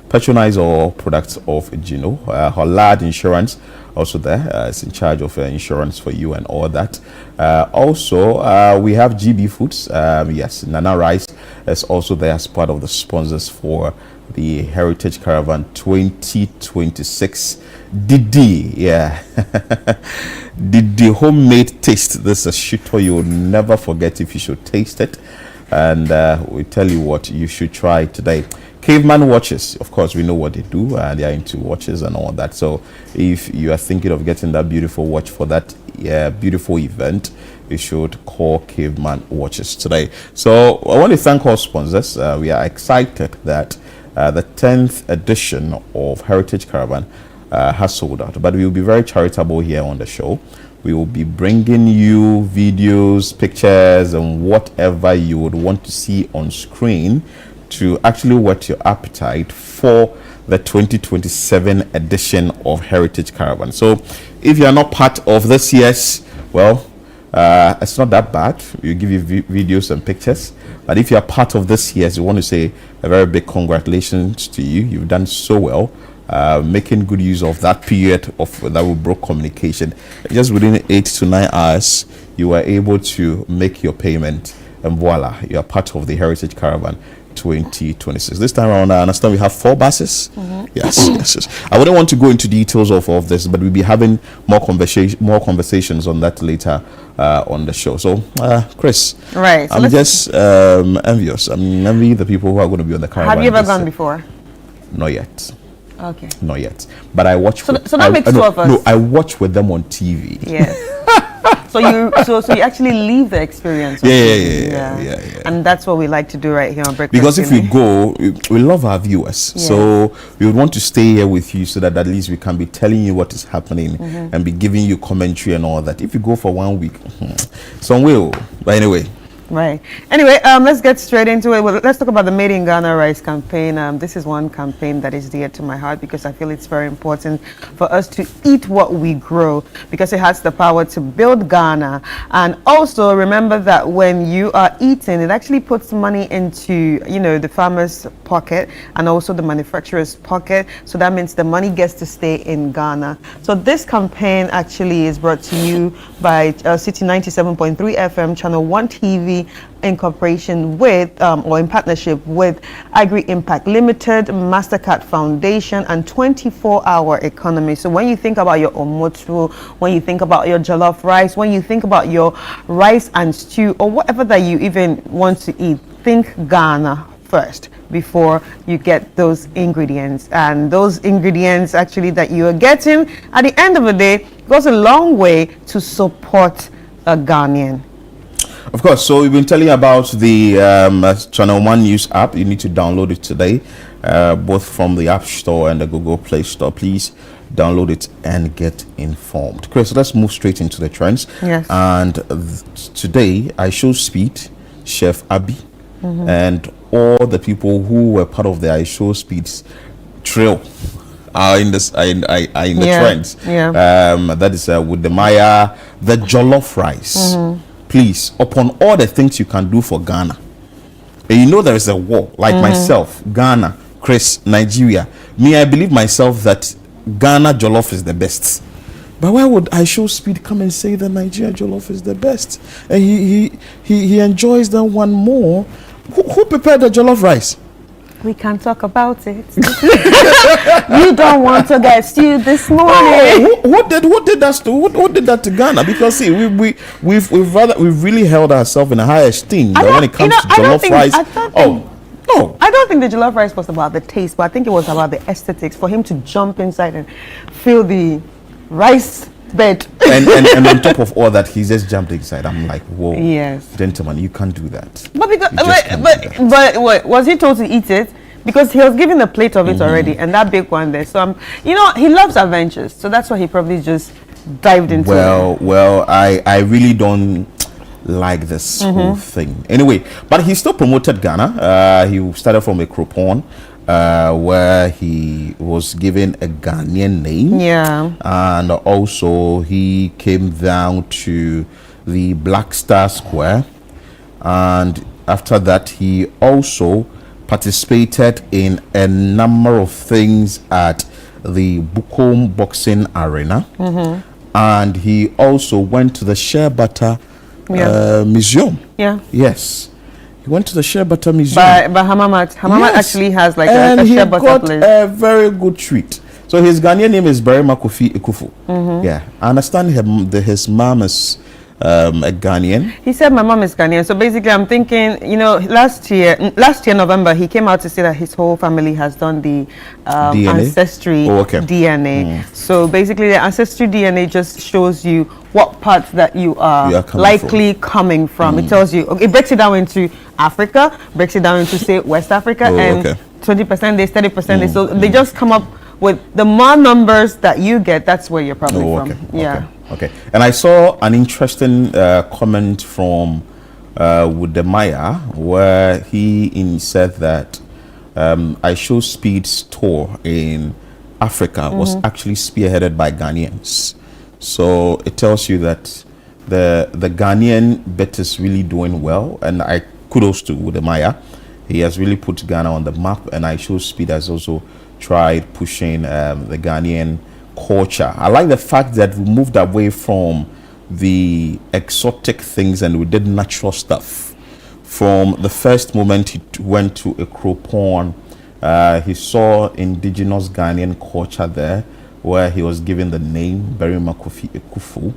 patronize all products of Gino? Hollard Insurance also there is in charge of insurance for you and all that. Also, we have GB Foods. Yes, Nana Rice is also there as part of the sponsors for the Heritage Caravan 2026. Didi, yeah. Didi homemade taste. This is a shit you will never forget if you should taste it. And we tell you what you should try today. Caveman watches, of course, we know what they do. They are into watches and all that. So if you are thinking of getting that beautiful watch for that beautiful event, you should call Caveman Watches today. So I want to thank our sponsors. We are excited that the 10th edition of Heritage Caravan has sold out, but we will be very charitable here on the show. We will be bringing you videos, pictures, and whatever you would want to see on screen to actually whet your appetite for the 2027 edition of Heritage Caravan. So if you are not part of this year's, well, it's not that bad. We'll give you videos and pictures. But if you are part of this year's, we want to say a very big congratulations to you. You've done so well, making good use of that period of that we broke communication. Just within 8 to 9 hours, you were able to make your payment, and voila, you are part of the Heritage Caravan 2026. This time around, I understand we have 4 buses. Yes. I wouldn't want to go into details of this, but we'll be having more conversations on that later on the show. So, Chris, right? So I'm just envious. I'm envy the people who are going to be on the caravan. Have you ever gone before? Not yet. Okay. Not yet. But I watch. So that makes 2 of us. No, I watch with them on TV. Yes. So you actually live the experience. Yeah. And that's what we like to do right here on Breakfast. Because if we go, we love our viewers. Yeah. So we would want to stay here with you so that at least we can be telling you what is happening and be giving you commentary and all that. If you go for 1 week, some will. But anyway, Right. Anyway, let's get straight into it. Well, let's talk about the Made in Ghana Rice campaign. This is one campaign that is dear to my heart because I feel it's very important for us to eat what we grow because it has the power to build Ghana. And also remember that when you are eating, it actually puts money into, you know, the farmer's pocket and also the manufacturer's pocket. So that means the money gets to stay in Ghana. So this campaign actually is brought to you by City 97.3 FM, Channel 1 TV, in cooperation with or in partnership with Agri Impact Limited, MasterCard Foundation, and 24-Hour Economy. So when you think about your omotu, when you think about your jollof rice, when you think about your rice and stew, or whatever that you even want to eat, think Ghana first before you get those ingredients. And those ingredients actually that you are getting at the end of the day goes a long way to support a Ghanaian. Of course, so we've been telling you about the Channel 1 News app. You need to download it today, both from the App Store and the Google Play Store. Please download it and get informed. Chris, let's move straight into the trends. Yes. And today, I show Speed, Chef Abby, and all the people who were part of the I Show Speed's trail are in this the trends. Yeah. That is with the Maya, the jollof rice. Please, upon all the things you can do for Ghana, and you know there is a war, like myself, Ghana, Chris, Nigeria. Me, I believe myself that Ghana jollof is the best. But why would I Show Speed come and say that Nigeria jollof is the best? And he enjoys that one more. Who prepared the jollof rice? We can talk about it. You don't want to get stewed this morning. Oh, what did that to Ghana? Because see, we've really held ourselves in a high esteem when it comes to jollof rice. No. I don't think the jollof rice was about the taste, but I think it was about the aesthetics. For him to jump inside and feel the rice bed. and on top of all that, he just jumped inside. I'm like, whoa, yes, gentlemen, you can't do that. But because, but was he told to eat it? Because he was given a plate of it already, and that big one there. So he loves adventures, so that's why he probably just dived into it. Well, I really don't like this whole thing. Anyway, but he still promoted Ghana. He started from a Crouton, where he was given a Ghanaian name. Yeah. And also he came down to the Black Star Square. And after that, he also participated in a number of things at the Bukom Boxing Arena. And he also went to the Shea Butter Museum. Yeah. Yes. He went to the Shea Butter Museum. By Hamamat. Hamamat actually has like a Shea Butter place. And he got a very good treat. So his Ghanaian name is Barima Kofi Ekufu. Yeah. I understand his mom is a Ghanaian. He said my mom is Ghanaian. So basically I'm thinking, last year November, he came out to say that his whole family has done the ancestry DNA. So basically the ancestry DNA just shows you what parts that you are likely coming from. It tells you, it breaks it down into Africa, breaks it down into say West Africa, and 20% this, 30% this. So they just come up with the more numbers that you get, that's where you're probably from. Yeah. Okay. And I saw an interesting comment from Wudemaya where he said that I Show Speed's tour in Africa was actually spearheaded by Ghanaians. So it tells you that the Ghanaian bit is really doing well, and I kudos to Wudemaya. He has really put Ghana on the map, and I Show Speed has also tried pushing the Ghanaian culture. I like the fact that we moved away from the exotic things and we did natural stuff. From the first moment he went to a Crouton, he saw indigenous Ghanaian culture there, where he was given the name Barima Kofi Ekufu.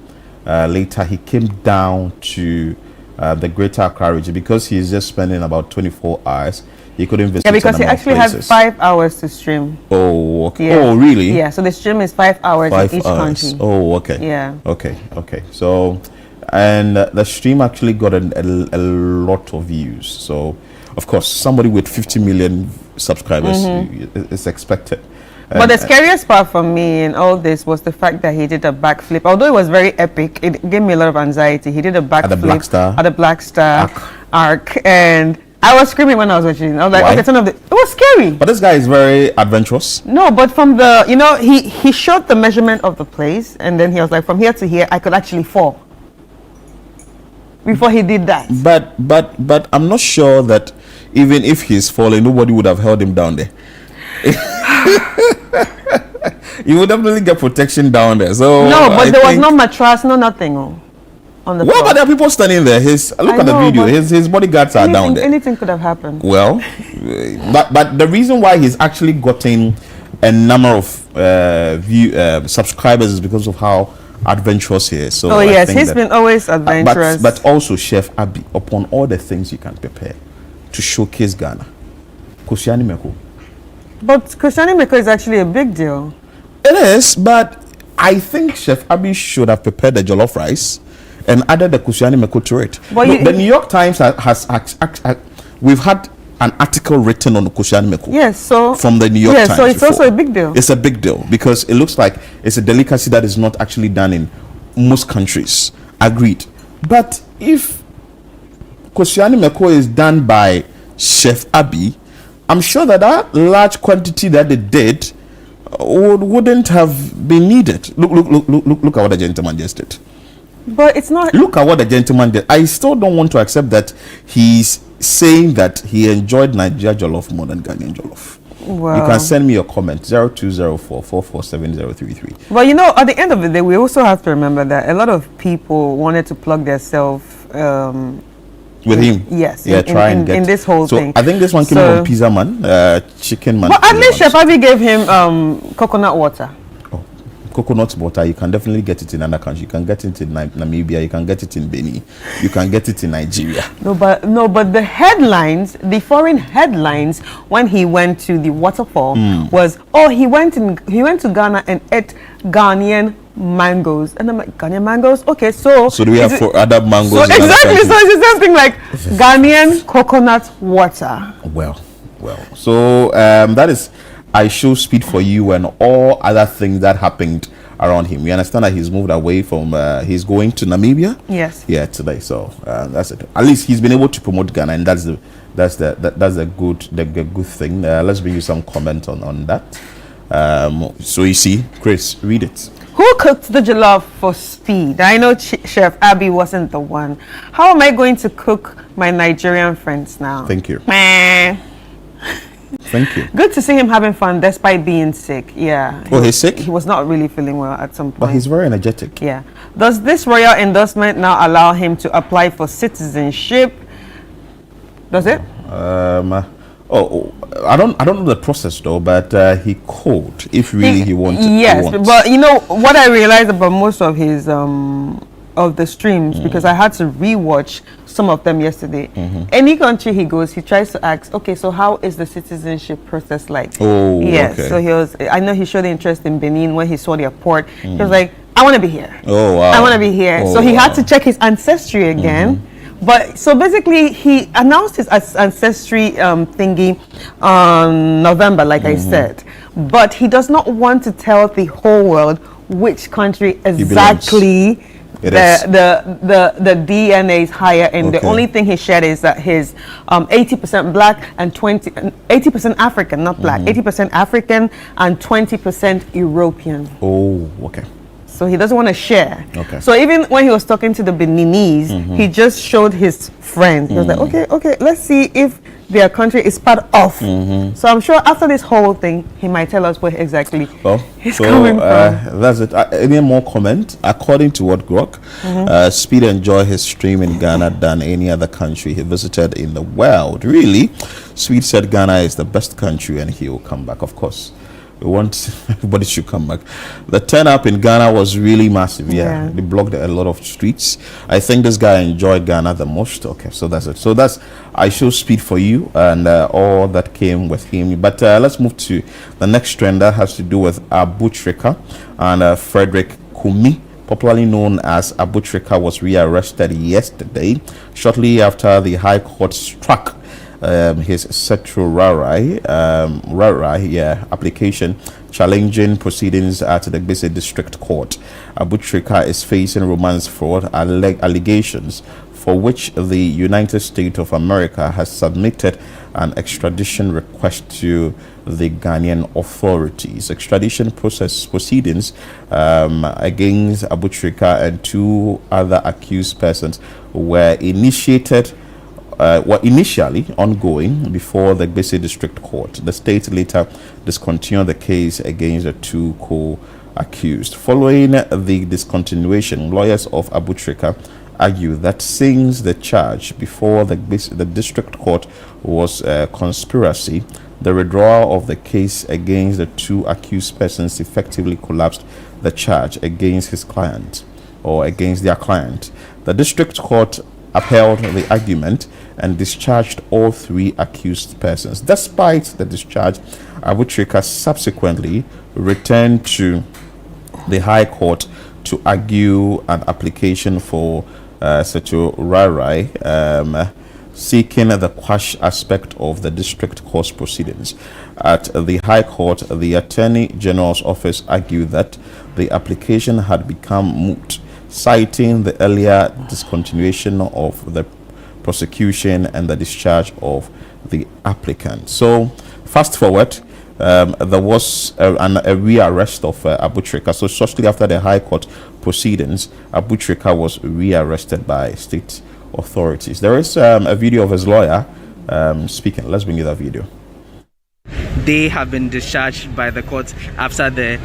Later he came down to the Greater Accra region because he's just spending about 24 hours. He couldn't visit. Yeah, because he actually has 5 hours to stream. Oh, okay. Yeah. Oh, really? Yeah, so the stream is 5 hours in each country. Oh, okay. Yeah. Okay. So, and the stream actually got a lot of views. So, of course, somebody with 50 million subscribers is expected. But the scariest part for me in all this was the fact that he did a backflip. Although it was very epic, it gave me a lot of anxiety. He did a backflip at the Black Star Arc, and I was screaming when I was watching. I was like, Why? okay, turn off the. It was scary. But this guy is very adventurous. No, but from the, you know, he showed the measurement of the place, and then he was like, from here to here, I could actually fall. Before he did that. But I'm not sure that even if he's falling, nobody would have held him down there. You would definitely get protection down there. So no, but there was no mattress, no nothing on the floor. But there are people standing there. Look at the video. His bodyguards are down there. Anything could have happened. Well, but the reason why he's actually gotten a number of subscribers is because of how adventurous he is. So yes, he's been always adventurous. But also, Chef Abi, upon all the things you can prepare to showcase Ghana, Kosiani Meko. But Kosiani Meko is actually a big deal. It is, but I think Chef Abi should have prepared the jollof rice and added the Kosiani Meko to it. The New York Times we've had an article written on the Kosiani Meko. Yes, so from the New York Times. So it's also a big deal. It's a big deal because it looks like it's a delicacy that is not actually done in most countries. Agreed. But if Kosiani Meko is done by Chef Abi, I'm sure that large quantity that they did wouldn't have been needed. Look at what the gentleman just did. But it's not. Look at what the gentleman did. I still don't want to accept that he's saying that he enjoyed Nigeria jollof more than Ghanaian jollof. Wow. You can send me a comment 0204447033. Well, you know, at the end of the day, we also have to remember that a lot of people wanted to plug themselves with him. Yes. Yeah, in this whole thing. I think this one came from Pizza Man, Chicken Man. But at least Chef Abi gave him coconut water. Coconut water, you can definitely get it in another country. You can get it in Namibia, you can get it in Benin, you can get it in Nigeria. No, but the headlines, the foreign headlines when he went to the waterfall was, he went to Ghana and ate Ghanaian mangoes. And I'm like, Ghanaian mangoes? Okay, so do we have other mangoes? So exactly, so it's the same thing like Ghanaian coconut water. Well. So that is I show speed for you and all other things that happened around him. We understand that he's moved away from he's going to Namibia. Yes. Yeah, today. So that's it. At least he's been able to promote Ghana, and that's the good thing. Let's bring you some comment on that. So you see, Chris, read it. Who cooked the jollof for speed? I know Chef Abi wasn't the one. How am I going to cook my Nigerian friends now? Thank you. Meh. Thank you. Good to see him having fun despite being sick. Yeah. He's sick? He was not really feeling well at some point. But he's very energetic. Yeah. Does this royal endorsement now allow him to apply for citizenship? Does it? I don't know the process though, but he could if really he wanted. Yes, but you know what I realized about most of his of the streams, because I had to rewatch some of them yesterday. Any country he goes, he tries to ask, okay, so how is the citizenship process like? Oh, yes. okay. So I know he showed interest in Benin when he saw the port. He was like, I want to be here. Oh, wow. I want to be here. Oh, so he had to check his ancestry again. But so basically, he announced his ancestry thingy on November, like I said. But he does not want to tell the whole world which country exactly the DNA is higher. And the only thing he shared is that his 80% black and 80% African, not black, 80% African and 20% European. Oh, okay. So he doesn't want to share. Okay. So even when he was talking to the Beninese, he just showed his friends. He was like, okay, let's see if their country is part of. So I'm sure after this whole thing, he might tell us where exactly he's coming from. That's it. Any more comment? According to what Grok, Speed enjoyed his stream in Ghana than any other country he visited in the world. Really? Speed said Ghana is the best country and he will come back, of course. We want everybody should come back. The turn up in Ghana was really massive. Yeah, they blocked a lot of streets. I think this guy enjoyed Ghana the most. Okay, so that's it. So that's I show speed for you and all that came with him. But let's move to the next trend that has to do with Abu Trika and Frederick Kumi, popularly known as Abu Trika, was rearrested yesterday, shortly after the High Court struck his certiorari application challenging proceedings at the Gbese District Court. Abutrika is facing romance fraud allegations for which the United States of America has submitted an extradition request to the Ghanaian authorities. Extradition proceedings against Abutrika and 2 other accused persons were initially ongoing before the Gbese District Court. The state later discontinued the case against the 2 co-accused. Following the discontinuation, lawyers of Abutrika argue that since the charge before the district court was conspiracy, the withdrawal of the case against the 2 accused persons effectively collapsed the charge against his client or against their client. The district court upheld the argument and discharged all 3 accused persons. Despite the discharge, Abutrika subsequently returned to the High Court to argue an application for certiorari seeking the quash aspect of the district court proceedings. At the High Court, the Attorney General's office argued that the application had become moot, citing the earlier discontinuation of the prosecution and the discharge of the applicant. So, fast forward, there was a rearrest of Abutrika. So shortly after the High Court proceedings, Abutrika was rearrested by state authorities. There is a video of his lawyer speaking. Let's bring you that video. They have been discharged by the court after the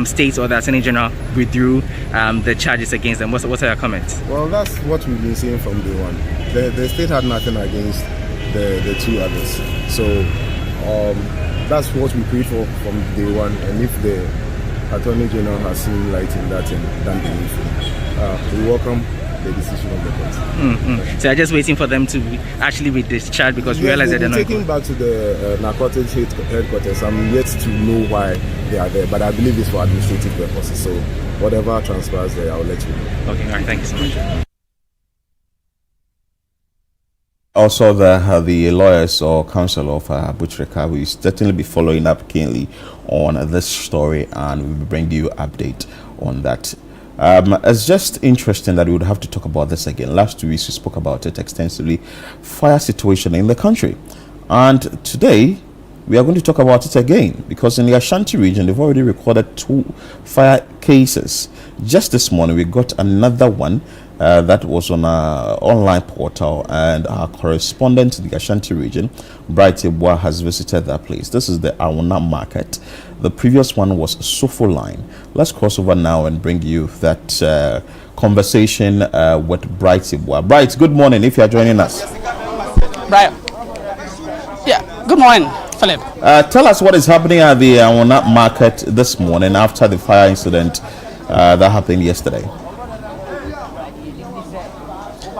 state or the Attorney General withdrew the charges against them. What are your comments? Well, that's what we've been seeing from day one. The state had nothing against the 2 others. So that's what we pray for from day one. And if the Attorney General has seen light in that and done the needful, we welcome the decision of the court. So you're just waiting for them to actually be discharged because we realize that they're not taken back to the narcotics headquarters. I'm yet to know why they are there, but I believe it's for administrative purposes. So whatever transpires there, I'll let you know. Okay, all right, thank you so much. Also, the lawyers or counsel of Abutrika will certainly be following up keenly on this story, and we will bring you update on that. It's just interesting that we would have to talk about this again. Last 2 weeks we spoke about it extensively, fire situation in the country, and today we are going to talk about it again because in the Ashanti region they've already recorded 2 fire cases. Just this morning we got another one that was on our online portal, and our correspondent in the Ashanti region, Bright Ebua, has visited that place. This is the Awuna market. The previous one was Sofo line. Let's cross over now and bring you that conversation with Bright Ebua. Bright, good morning if you are joining us. Bright. Yeah, good morning, Philip. Tell us what is happening at the Awuna market this morning after the fire incident that happened yesterday.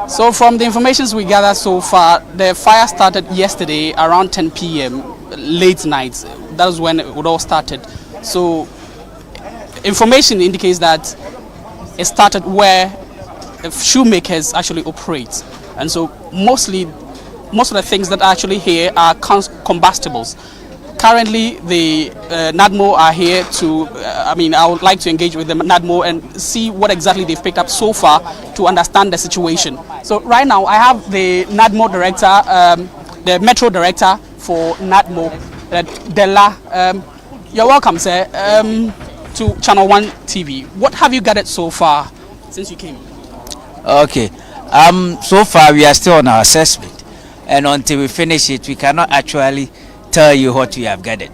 So from the information we gathered so far, the fire started yesterday around 10 p.m. late night. That was when it all started. So information indicates that it started where shoemakers actually operate, and so most of the things that are actually here are combustibles. Currently, the NADMO are here to, I would like to engage with the NADMO and see what exactly they've picked up so far to understand the situation. So right now, I have the NADMO director, the Metro director for NADMO, Della. You're welcome, sir, to Channel 1 TV. What have you gathered so far since you came? Okay, so far we are still on our assessment, and until we finish it, we cannot actually tell you what we have gathered.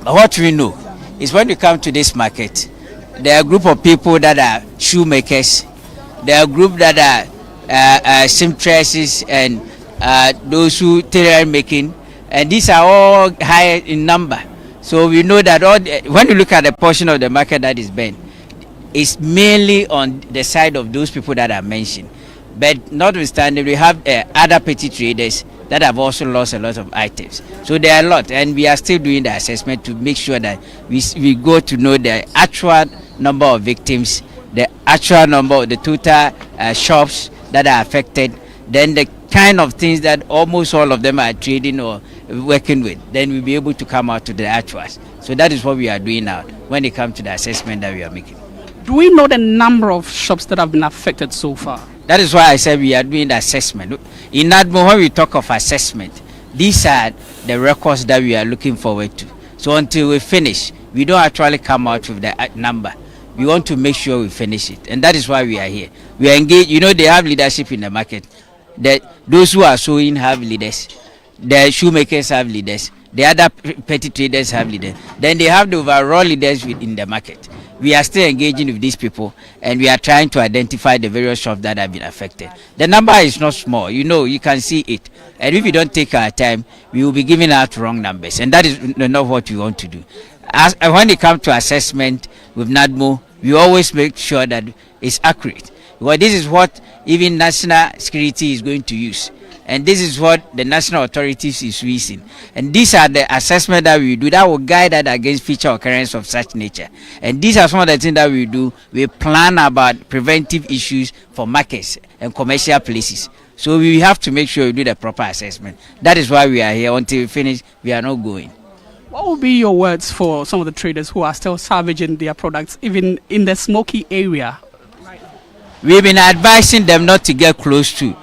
But what we know is when you come to this market, there are a group of people that are shoemakers, there are a group that are seamstresses and those who tailor making, and these are all high in number. So we know that when you look at the portion of the market that is burned, it's mainly on the side of those people that are mentioned. But notwithstanding, we have other petty traders that have also lost a lot of items. So there are a lot, and we are still doing the assessment to make sure that we go to know the actual number of victims, the actual number of the total shops that are affected, then the kind of things that almost all of them are trading or working with, then we'll be able to come out to the actuals. So that is what we are doing now when it comes to the assessment that we are making. Do we know the number of shops that have been affected so far? That is why I said we are doing the assessment. In NADMO, when we talk of assessment, these are the records that we are looking forward to. So until we finish, we don't actually come out with the number. We want to make sure we finish it. And that is why we are here. We are engaged. You know, they have leadership in the market. Those who are sewing have leaders. The shoemakers have leaders. The other petty traders have leaders. Then they have the overall leaders in the market. We are still engaging with these people, and we are trying to identify the various shops that have been affected. The number is not small. You know, you can see it. And if we don't take our time, we will be giving out wrong numbers. And that is not what we want to do. When it comes to assessment with NADMO, we always make sure that it's accurate. Because this is what even national security is going to use. And this is what the national authorities is using. And these are the assessment that we do that will guide us against future occurrence of such nature. And these are some of the things that we do. We plan about preventive issues for markets and commercial places. So we have to make sure we do the proper assessment. That is why we are here. Until we finish, we are not going. What would be your words for some of the traders who are still salvaging their products, even in the smoky area? We've been advising them not to get close to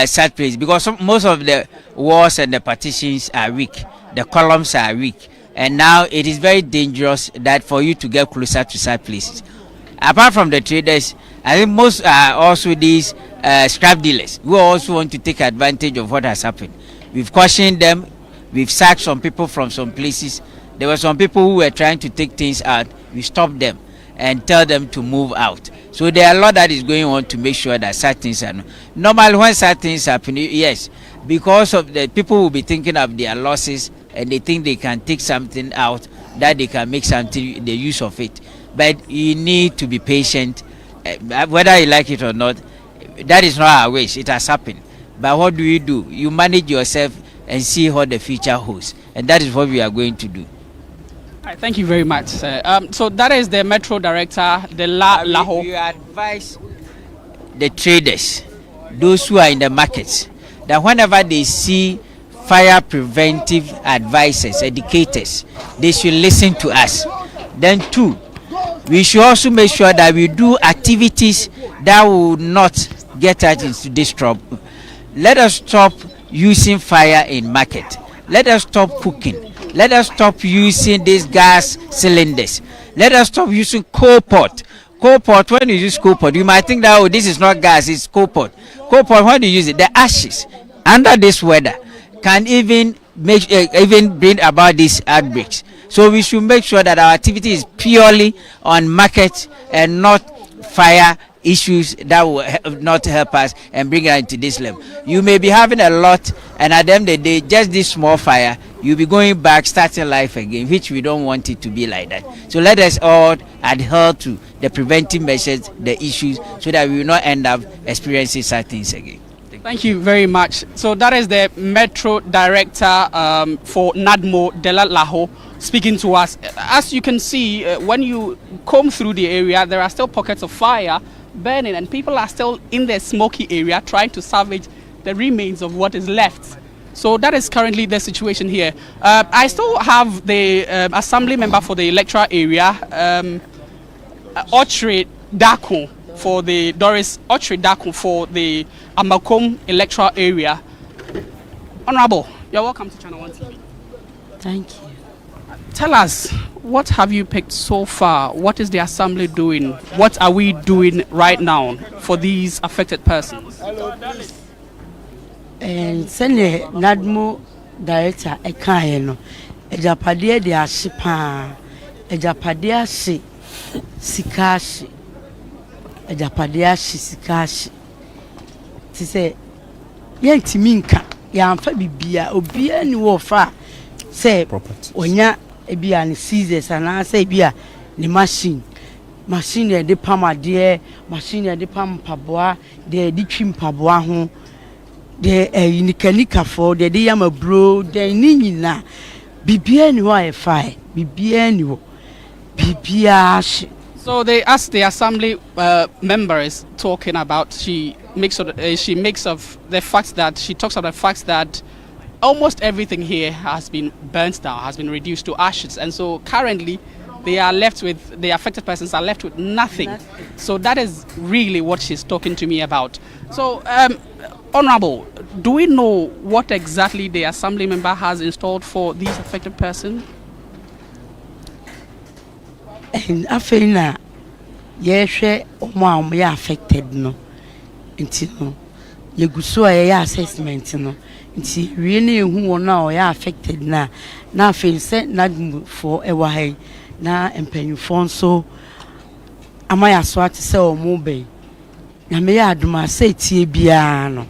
such places because most of the walls and the partitions are weak. The columns are weak. And now it is very dangerous that for you to get closer to such places. Apart from the traders, I think most are also these scrap dealers who also want to take advantage of what has happened. We've cautioned them. We've sacked some people from some places. There were some people who were trying to take things out. We stopped them and tell them to move out. So there are a lot that is going on to make sure that such things are not. Normally when such things happen, yes, because of the people will be thinking of their losses and they think they can take something out, that they can make something, the use of it. But you need to be patient, whether you like it or not. That is not our wish. It has happened. But what do? You manage yourself and see what the future holds. And that is what we are going to do. All right, thank you very much, sir. So that is the Metro Director, the Laho. We advise the traders, those who are in the markets, that whenever they see fire preventive advisors, educators, they should listen to us. Then two, we should also make sure that we do activities that will not get us into this trouble. Let us stop using fire in market. Let us stop cooking. Let us stop using these gas cylinders. Let us stop using coal pot. Coal pot, when you use coal pot, you might think that, oh, this is not gas, it's coal pot. Coal pot, when you use it, the ashes under this weather can even bring about these outbreaks. So we should make sure that our activity is purely on market and not fire issues that will not help us and bring us into this level. You may be having a lot, and at the end of the day, just this small fire, you'll be going back, starting life again, which we don't want it to be like that. So let us all adhere to the preventive measures, the issues, so that we will not end up experiencing such things again. Thank you very much. So that is the Metro Director for NADMO, Dela Laho, speaking to us. As you can see, when you comb through the area, there are still pockets of fire burning, and people are still in the smoky area trying to salvage the remains of what is left. So that is currently the situation here. I still have the assembly member for the electoral area, Ochre Daku, for the Doris Ochre Daku for the Amakom electoral area. Honorable, you're welcome to Channel 1 TV. Thank you. Tell us, what have you picked so far? What is the assembly doing? What are we doing right now for these affected persons? And send NADMO Director Ekayeno. Ejapadia de Ashipa. Ejapadia shi sikashi. Ejapadia shi sikashi. Tise yenti minka yamfa bibia obia ni wo fa say onya ebia ni scissors ana say ebia ni machine e de pamade machine e de pam paboa de twi mpaboa ho de nikanika for de yama bro de ni nyina bibia ni wo e fa bibia ni wo bibia. So they asked the assembly member is talking about, she makes of the fact that she talks about the fact that almost everything here has been burnt down, has been reduced to ashes, and so currently the affected persons are left with nothing. So that is really what she's talking to me about. So, Honorable, do we know what exactly the assembly member has installed for these affected persons? And after yes, mom, we are affected, no. Until you go so a assessment, no. Until really who now are affected now. Now, feel sent not for a while. Na mpanyinfo so amaya so ate se o mo be na me ya aduma se tie bia no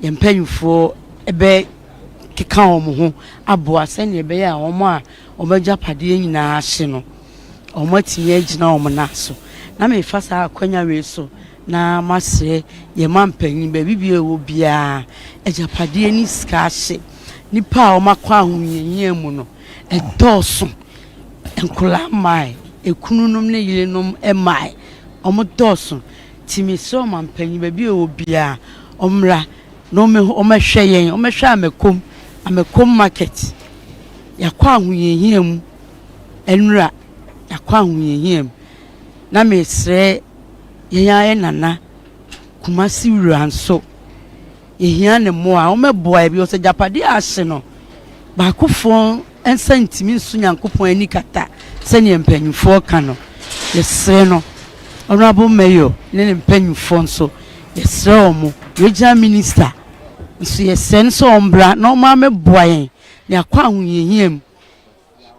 ye mpanyinfo ebe keka o mo ho aboa se ne be ya o mo a o beja pade nyina ahye no o mo tie agina o mo na so na me fa sa akwanya we so na masre ye mampanyin be bibie wo bia eja pade ni ska ahye nipa o makwa ahunyenye mu no e doso enkula mai ekununum ne yirenum emai omodoso timiso mampanyi ba bi obia omra no me omehwe yen omehwe amekom market yakwa ahuyehiam enura yakwa ahuyehiam na mesre yeyaye nana kumasi wuranso yehia ne mo a omeboa bi o se japade ahye no ba kufon ensantimi nso nyankopon ani kata se ne mpanyimfo ka no yesre no honorable mayor ne mpanyimfo nso yesre omo regional minister nso yesre nso ombra na omo ameboayen ne akwa ahoyehiam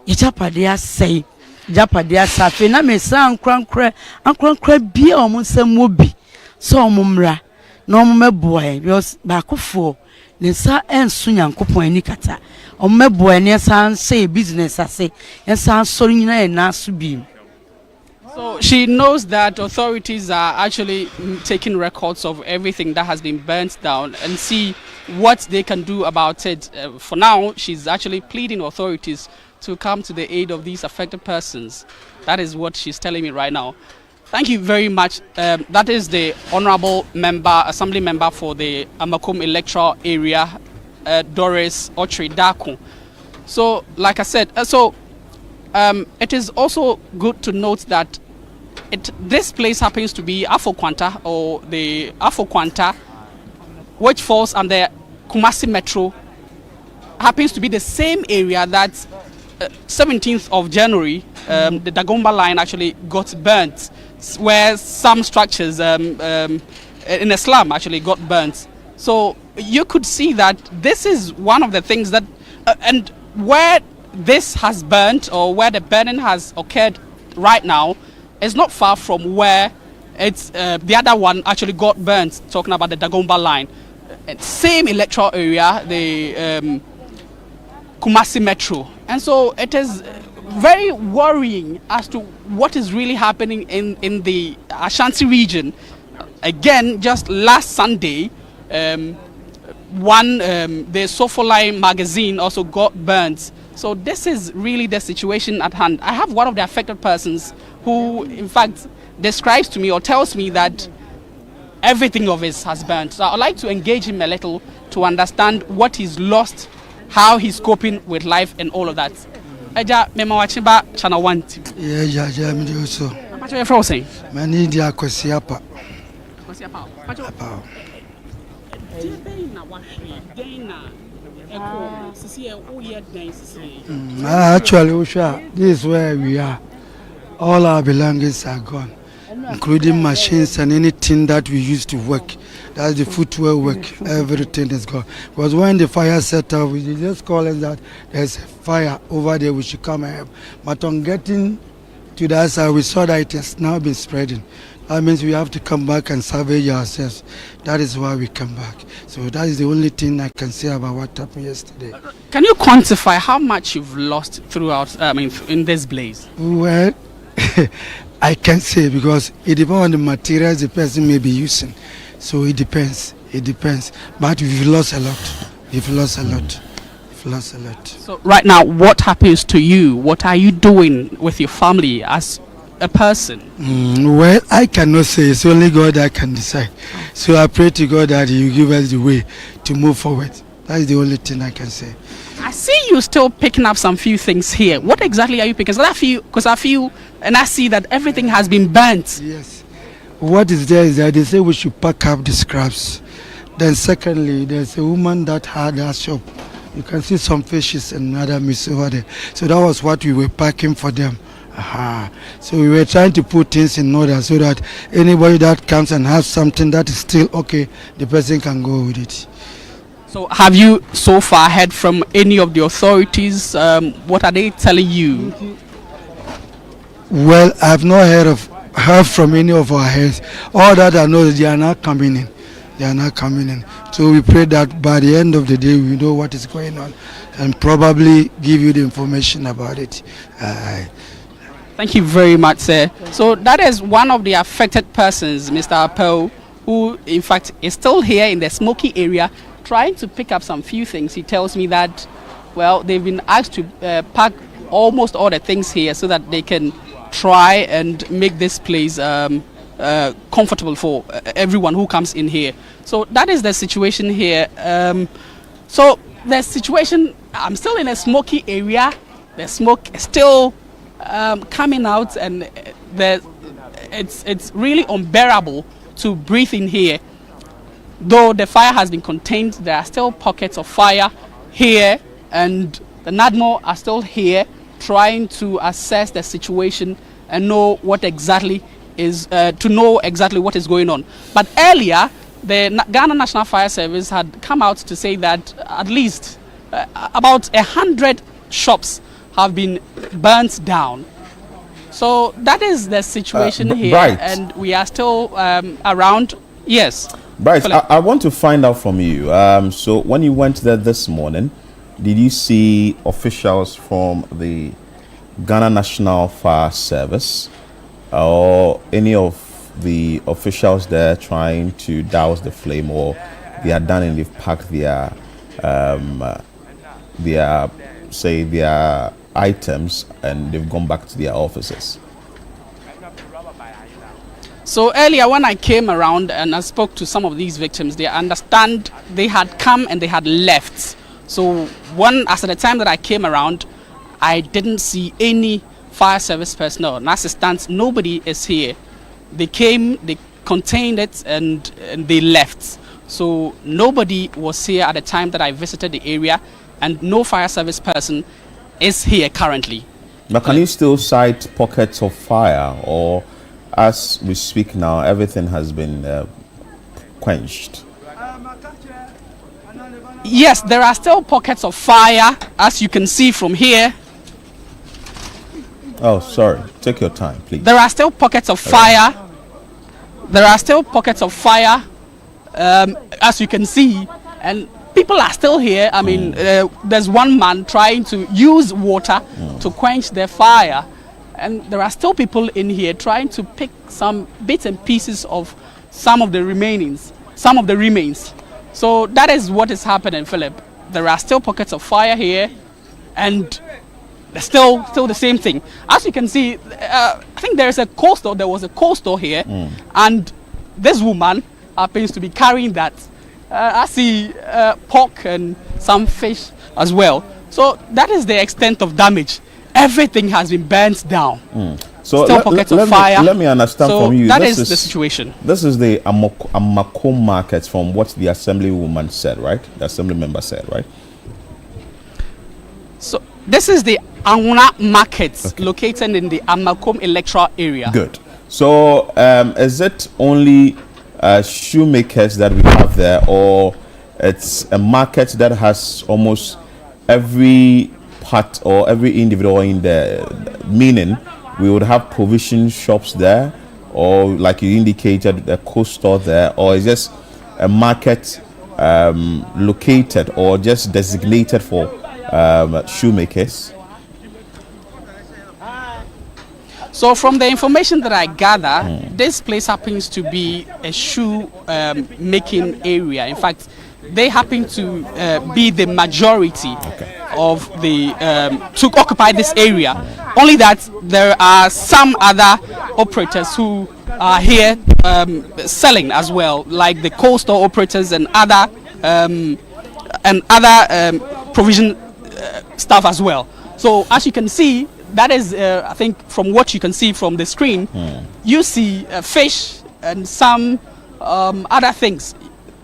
yechapade asai japade asafe na mesa ankrankra bia omo nsam obi so omo mra na omo meboayen ba kofo ne sa enso nyankopon ani kata omebo ene san say business ase ensan sori nyina na so bi. So she knows that authorities are actually taking records of everything that has been burnt down and see what they can do about it. For now, she's actually pleading authorities to come to the aid of these affected persons. That is what she's telling me right now. Thank you very much. That is the honorable member, assembly member for the Amakum electoral area, Doris Ochri Daku. So, like I said, it is also good to note that this place happens to be Afo-Kwanta, or the Afo-Kwanta, which falls under Kumasi Metro, happens to be the same area that 17th of January, the Dagomba line actually got burnt, where some structures in a slum actually got burnt. So you could see that this is one of the things that, and where this has burnt, or where the burning has occurred right now, is not far from where it's the other one actually got burnt, talking about the Dagomba line. Same electoral area, the Kumasi Metro. And so it is very worrying as to what is really happening in the Ashanti region. Again, just last Sunday, the Sofoline magazine also got burnt. So this is really the situation at hand. I have one of the affected persons who, in fact, describes to me or tells me that everything of his has burnt. So I'd like to engage him a little to understand what he's lost, how he's coping with life and all of that. Eja mema wachiba Channel 1 TV. Yeah, me do so. What are you frozen? Mani dia kwesiapa. Kwesiapa. Apa. Actually, this is where we are. All our belongings are gone, including machines and anything that we used to work. That's the footwear work. Everything is gone. Because when the fire set up, we just call us that there's a fire over there, we should come and help. But on getting to that side, we saw that it has now been spreading. That means we have to come back and salvage ourselves. That is why we come back. So that is the only thing I can say about what happened yesterday. Can you quantify how much you've lost throughout, in this blaze? Well, I can't say, because it depends on the materials the person may be using. So it depends. It depends. But we've lost a lot. We've lost a lot. We've lost a lot. So right now, what happens to you? What are you doing with your family as a person? Well, I cannot say. It's only God that can decide. So I pray to God that He will give us the way to move forward. That's the only thing I can say. I see you still picking up some few things here. What exactly are you picking? Because I feel and I see that everything has been burnt. Yes. What is there is that they say we should pack up the scraps. Then secondly, there's a woman that had her shop. You can see some fishes and other meats over there. So that was what we were packing for them. So we were trying to put things in order so that anybody that comes and has something that is still okay, the person can go with it. So have you so far heard from any of the authorities? What are they telling you? Well, I've not heard from any of our heads. All that I know is they are not coming in. They are not coming in. So we pray that by the end of the day we know what is going on and probably give you the information about it. Thank you very much, sir. So that is one of the affected persons, Mr. Apel, who in fact is still here in the smoky area trying to pick up some few things. He tells me that, well, they've been asked to pack almost all the things here so that they can try and make this place comfortable for everyone who comes in here. So that is the situation here. So the situation, I'm still in a smoky area. The smoke is still coming out, and it's really unbearable to breathe in here. Though the fire has been contained, there are still pockets of fire here, and the NADMO are still here trying to assess the situation and know what exactly is what is going on. But earlier, the Ghana National Fire Service had come out to say that at least about 100 shops have been burnt down. So that is the situation here, Bright. and we are still around. Yes. Bryce, I want to find out from you. So when you went there this morning, did you see officials from the Ghana National Fire Service or any of the officials there trying to douse the flame, or they are done and they've packed their items and they've gone back to their offices? So earlier when I came around and I spoke to some of these victims, they understand they had come and they had left. So as at the time that I came around, I didn't see any fire service personnel. And as it stands, nobody is here. They came, they contained it, and they left. So nobody was here at the time that I visited the area, and no fire service person is here currently. Now, can you still cite pockets of fire, or as we speak now, everything has been quenched? Yes, there are still pockets of fire, as you can see from here. Oh, sorry. Take your time, please. There are still pockets of fire. There are still pockets of fire, as you can see, and people are still here. I mean, there's one man trying to use water to quench their fire. And there are still people in here trying to pick some bits and pieces of some of the remains. So that is what is happening, Philip. There are still pockets of fire here, and still the same thing. As you can see, I think there was a cold store here, and this woman happens to be carrying that. I see pork and some fish as well. So that is the extent of damage. Everything has been burnt down. So still pockets of fire. Let me understand from you. That is the situation. This is the Amako market, from what the assemblywoman said, right? The assembly member said, right? So this is the Anguna market, located in the Amakom electoral area. Good. So is it only shoemakers that we have there, or it's a market that has almost every part or every individual in there? Meaning we would have provision shops there, or like you indicated, a coast store there, or is just a market located or just designated for shoemakers? So from the information that I gather, this place happens to be a shoe making area. In fact, they happen to be the majority. of the to occupy this area. Only that there are some other operators who are here selling as well, like the cold store operators and other provision staff as well. So as you can see, that is I think from what you can see from the screen, you see fish and some other things.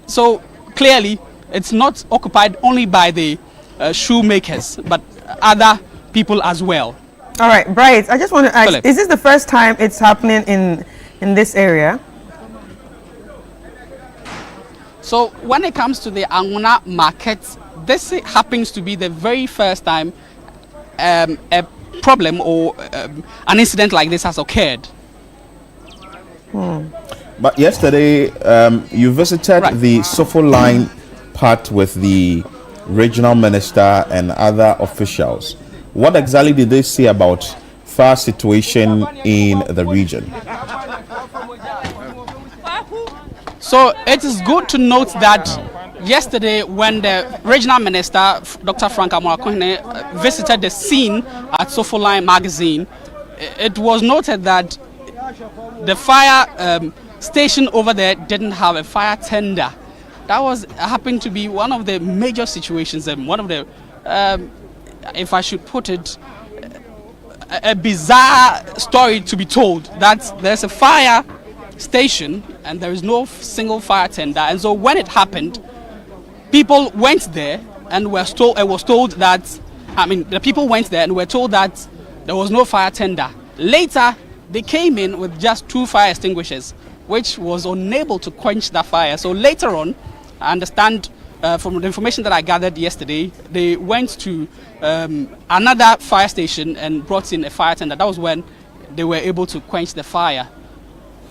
So clearly it's not occupied only by the shoemakers, but other people as well. All right, Bright, I just want to ask, Philip. is this the first time it's happening in this area? So when it comes to the Angona market, this happens to be the very first time a problem or an incident like this has occurred. But yesterday, you visited the Sofo line part with the regional minister and other officials. What exactly did they say about fire situation in the region? So it is good to note that yesterday when the regional minister, Dr. Frank Amorakone, visited the scene at Sofo Line magazine, it was noted that the fire station over there didn't have a fire tender. That happened to be one of the major situations and one of the, if I should put it, a bizarre story to be told, that there's a fire station and there is no single fire tender. And so when it happened, people went there and was told that, the people went there and were told that there was no fire tender. Later, they came in with just 2 fire extinguishers, which was unable to quench that fire. So later on, I understand from the information that I gathered yesterday, they went to another fire station and brought in a fire tender. That was when they were able to quench the fire.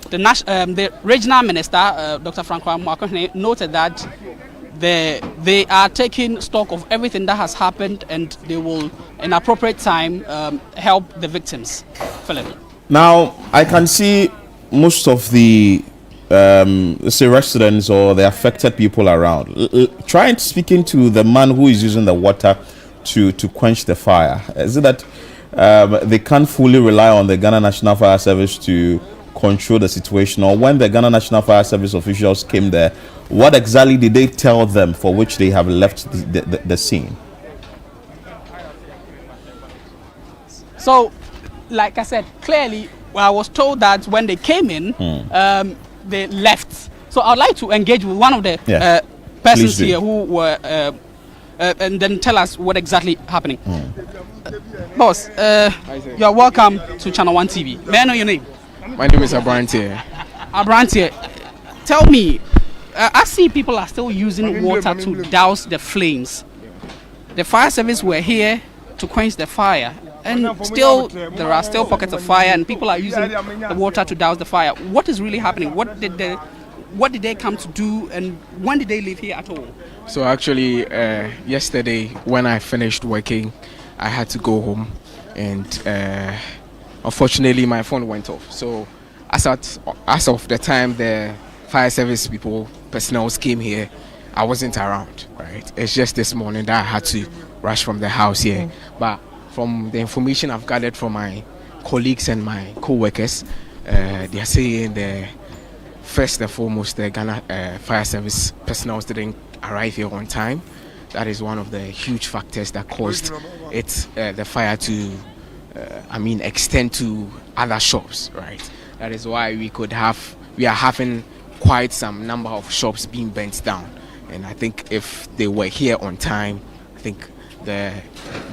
The regional minister, Dr. Francois Mwakone, noted that they are taking stock of everything that has happened and they will, in appropriate time, help the victims. Philip. Now, I can see most of the say residents or the affected people around. Try speaking to the man who is using the water to quench the fire. Is it that they can't fully rely on the Ghana National Fire Service to control the situation, or when the Ghana National Fire Service officials came there, what exactly did they tell them for which they have left the scene? So, like I said, clearly, I was told that when they came in, they left. So I'd like to engage with one of the persons here who were, and then tell us what exactly happening. Boss, you're welcome to Channel 1 TV. May I know your name? My name is Abrantier. Abrantier, tell me, I see people are still using water to douse the flames. The fire service were here to quench the fire, and still there are still pockets of fire and people are using the water to douse the fire. What is really happening? What did they come to do, and when did they leave here at all? So actually yesterday when I finished working, I had to go home, and unfortunately my phone went off. So as of the time the fire service personnel came here, I wasn't around, right? It's just this morning that I had to rush from the house here. But from the information I've gathered from my colleagues and my co-workers, they are saying first and foremost the Ghana Fire Service personnel didn't arrive here on time. That is one of the huge factors that caused the fire to extend to other shops, right? That is why we are having quite some number of shops being burnt down. And I think if they were here on time, I think the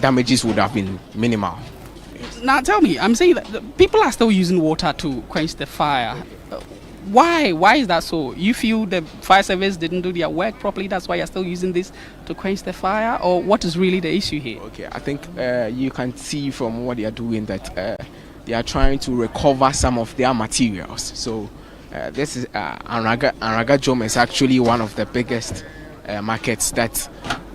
damages would have been minimal. Now tell me, I'm saying that the people are still using water to quench the fire. Why? Why is that so? You feel the fire service didn't do their work properly, that's why you're still using this to quench the fire? Or what is really the issue here? Okay, I think you can see from what they are doing that they are trying to recover some of their materials. So this is Anraga Jom is actually one of the biggest markets that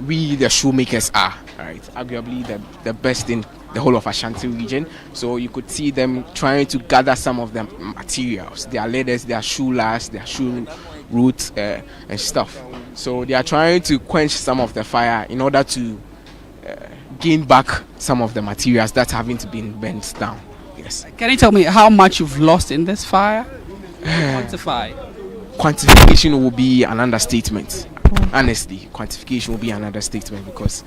we the shoemakers are, right? Arguably the best in the whole of Ashanti region. So you could see them trying to gather some of the materials, their leathers, their shoe lasts, their shoe roots and stuff. So they are trying to quench some of the fire in order to gain back some of the materials that haven't been burnt down. Yes. Can you tell me how much you've lost in this fire? Quantify. Quantification will be an understatement. Honestly, quantification will be an understatement because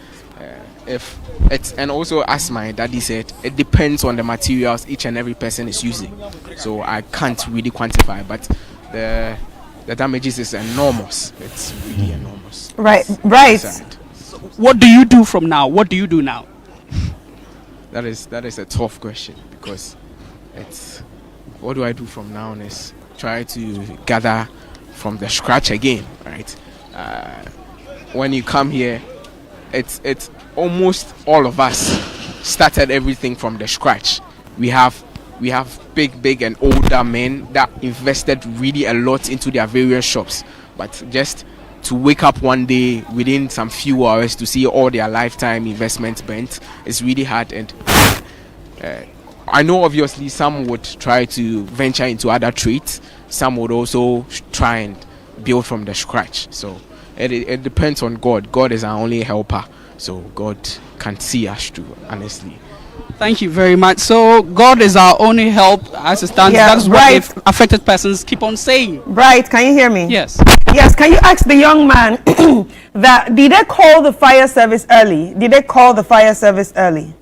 if it's, and also as my daddy said, it depends on the materials each and every person is using. So I can't really quantify, but the damages is enormous. It's really enormous. Right. So what do you do from now? What do you do now? That is a tough question because it's what do I do from now on is try to gather from the scratch again, right? When you come here, it's almost all of us started everything from the scratch. We have big and older men that invested really a lot into their various shops, but just to wake up one day within some few hours to see all their lifetime investments burnt is really hard. And I know obviously some would try to venture into other trades, some would also try and build from the scratch. So it depends on God. God is our only helper, so God can see us through, honestly. Thank you very much. So God is our only help as it stands. Yeah, That's right. what the affected persons keep on saying. Right, can you hear me? Yes. Yes, can you ask the young man that did they call the fire service early? Did they call the fire service early?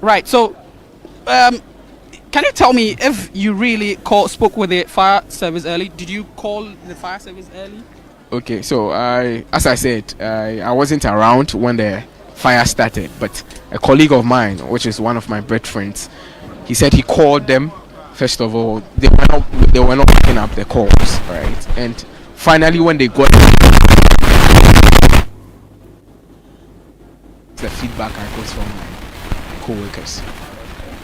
Right. So can you tell me if you really spoke with the fire service early? Did you call the fire service early? Okay, so as I said, I wasn't around when the fire started, but a colleague of mine, which is one of my best friends, he said he called them. First of all, they were not picking up the calls, right? And finally, when they got the feedback I got from my co-workers.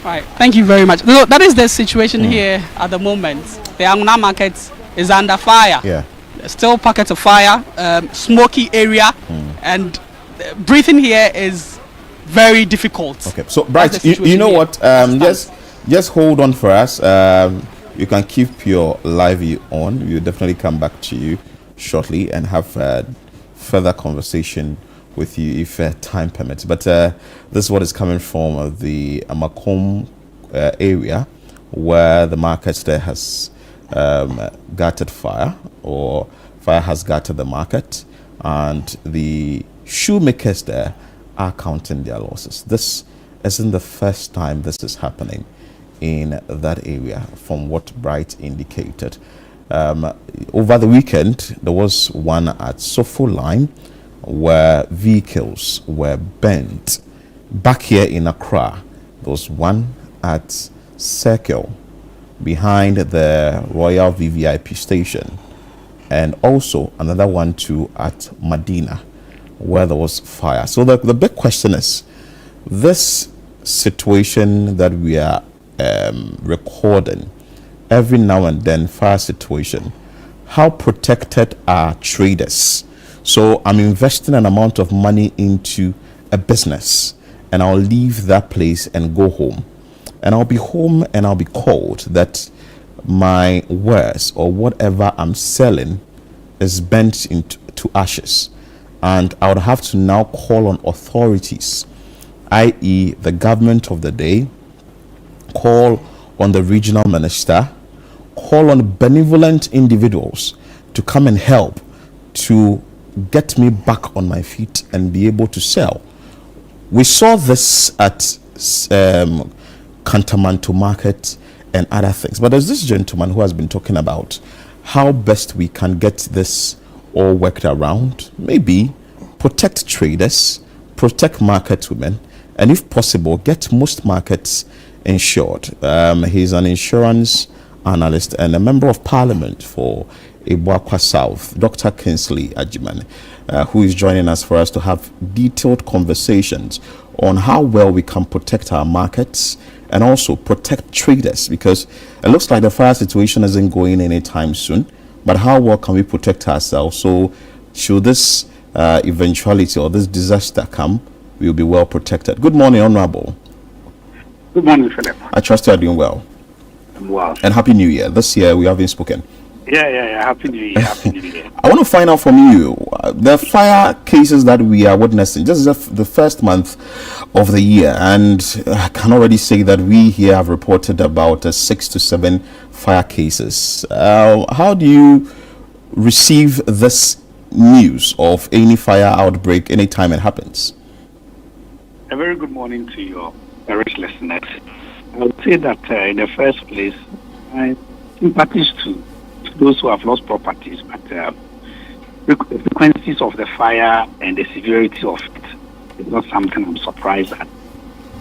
Right. Thank you very much. So that is the situation here at the moment. The Anguna market is under fire. Yeah. There's still pockets of fire, smoky area, and breathing here is very difficult. Okay. So, Bright, you know what? Just hold on for us. You can keep your live view on. We'll definitely come back to you shortly and have further conversation with you if time permits. But this is what is coming from the Amakom area, where the market there has gutted fire, or fire has gutted the market, and the shoemakers there are counting their losses. This isn't the first time this is happening in that area, from what Bright indicated. Over the weekend, there was one at Sofo Line where vehicles were burnt. Back here in Accra, there was one at Circle behind the Royal VVIP station, and also another one too at Medina where there was fire. So the big question is, this situation that we are recording every now and then, fire situation, how protected are traders? So I'm investing an amount of money into a business, and I'll leave that place and go home, and I'll be home and I'll be called that my wares or whatever I'm selling is burnt into ashes, and I would have to now call on authorities, i.e. the government of the day, call on the regional minister, call on benevolent individuals to come and help to get me back on my feet and be able to sell. We saw this at Kantamanto Market and other things, but there's this gentleman who has been talking about how best we can get this all worked around. Maybe protect traders, protect market women, and if possible, get most markets insured. He's an insurance analyst and a member of parliament for Ibuakwa South, Dr. Kingsley Ajiman, who is joining us for us to have detailed conversations on how well we can protect our markets and also protect traders, because it looks like the fire situation isn't going anytime soon, but how well can we protect ourselves so should this eventuality or this disaster come, we'll be well protected. Good morning, Honorable. Good morning, Philip. I trust you are doing well. I'm well. And Happy New Year. This year we haven't spoken. Yeah. Happy New Year. Happy New Year. I want to find out from you the fire cases that we are witnessing. This is the first month of the year, and I can already say that we here have reported about 6 to 7 fire cases. How do you receive this news of any fire outbreak anytime it happens? A very good morning to your various listeners. I would say that in the first place, I sympathize to those who have lost properties, but the frequencies of the fire and the severity of it is not something I'm surprised at.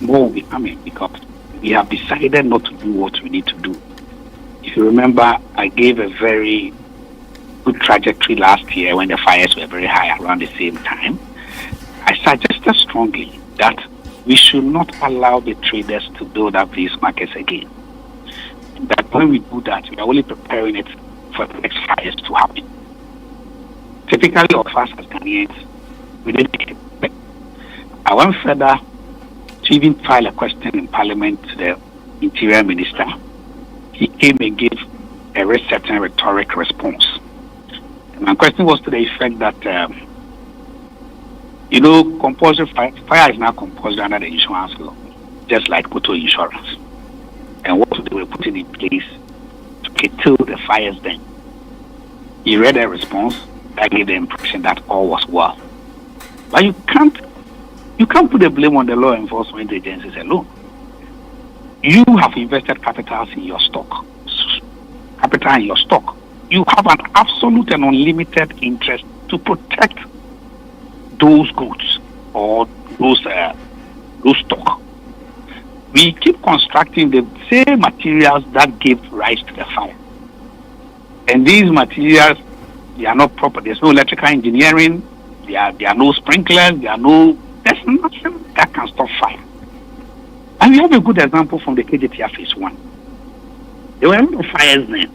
More will be coming because we have decided not to do what we need to do. If you remember, I gave a very good trajectory last year when the fires were very high around the same time. I suggested strongly that we should not allow the traders to build up these markets again. That when we do that, we are only preparing it for the next fires to happen. Typically of us as Ghanaians, we didn't expect. I went further to even file a question in Parliament to the Interior Minister. He came and gave a very certain rhetoric response. And my question was to the effect that, compulsory fire is now compulsory under the insurance law, just like auto insurance. And what they were putting in place to curtail the fires then. He read a response that gave the impression that all was well. But you can't put the blame on the law enforcement agencies alone. You have invested capital in your stock. You have an absolute and unlimited interest to protect those goods or those stock. We keep constructing the same materials that gave rise to the fire. And these materials, they are not proper. There's no electrical engineering. There are no sprinklers. There's nothing that can stop fire. And we have a good example from the KJTR Phase 1. There were a lot of fires then.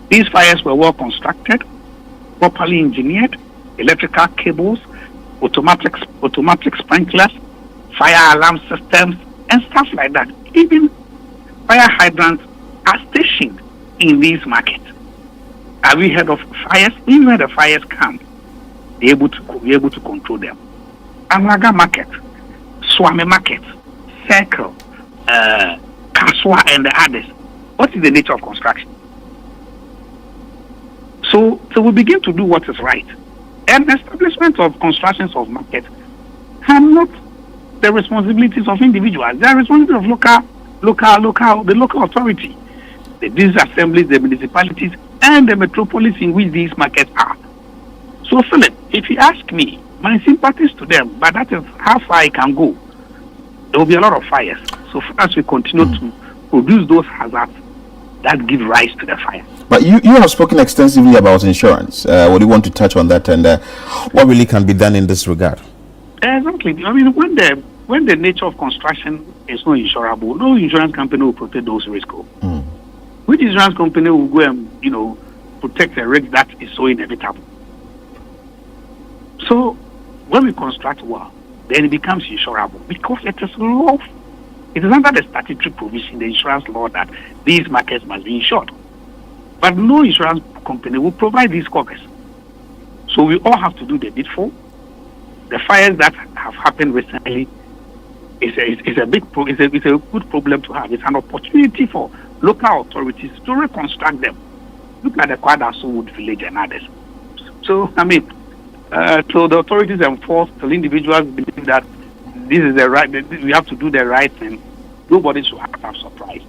These fires were well constructed, properly engineered, electrical cables, automatic sprinklers, fire alarm systems, and stuff like that. Even fire hydrants are stationed in these markets. Have we heard of fires? Even when the fires come, they're able to control them. Amaga Market, Swami Market, Circle, Kaswa, and the others. What is the nature of construction? So we begin to do what is right. And the establishment of constructions of markets are not the responsibilities of individuals. They are responsibility of the local authority, these assemblies, the municipalities, and the metropolis in which these markets are. So, Philip, if you ask me, my sympathies to them, but that is how far I can go. There will be a lot of fires. So as we continue to produce those hazards that give rise to the fire. But you have spoken extensively about insurance. What do you want to touch on that, and what really can be done in this regard? Exactly. I mean, when the nature of construction is not insurable, no insurance company will protect those risks. Which insurance company will go and protect a risk that is so inevitable? So when we construct well, then it becomes insurable because it is law. It is under the statutory provision, the insurance law, that these markets must be insured. But no insurance company will provide these covers. So we all have to do the needful. The fires that have happened recently is a good problem to have. It's an opportunity for local authorities to reconstruct them. Look at the Kwadaso village and others. So I mean, so the authorities enforce till individuals believe that this is the right. We have to do the right thing. Nobody should have surprise.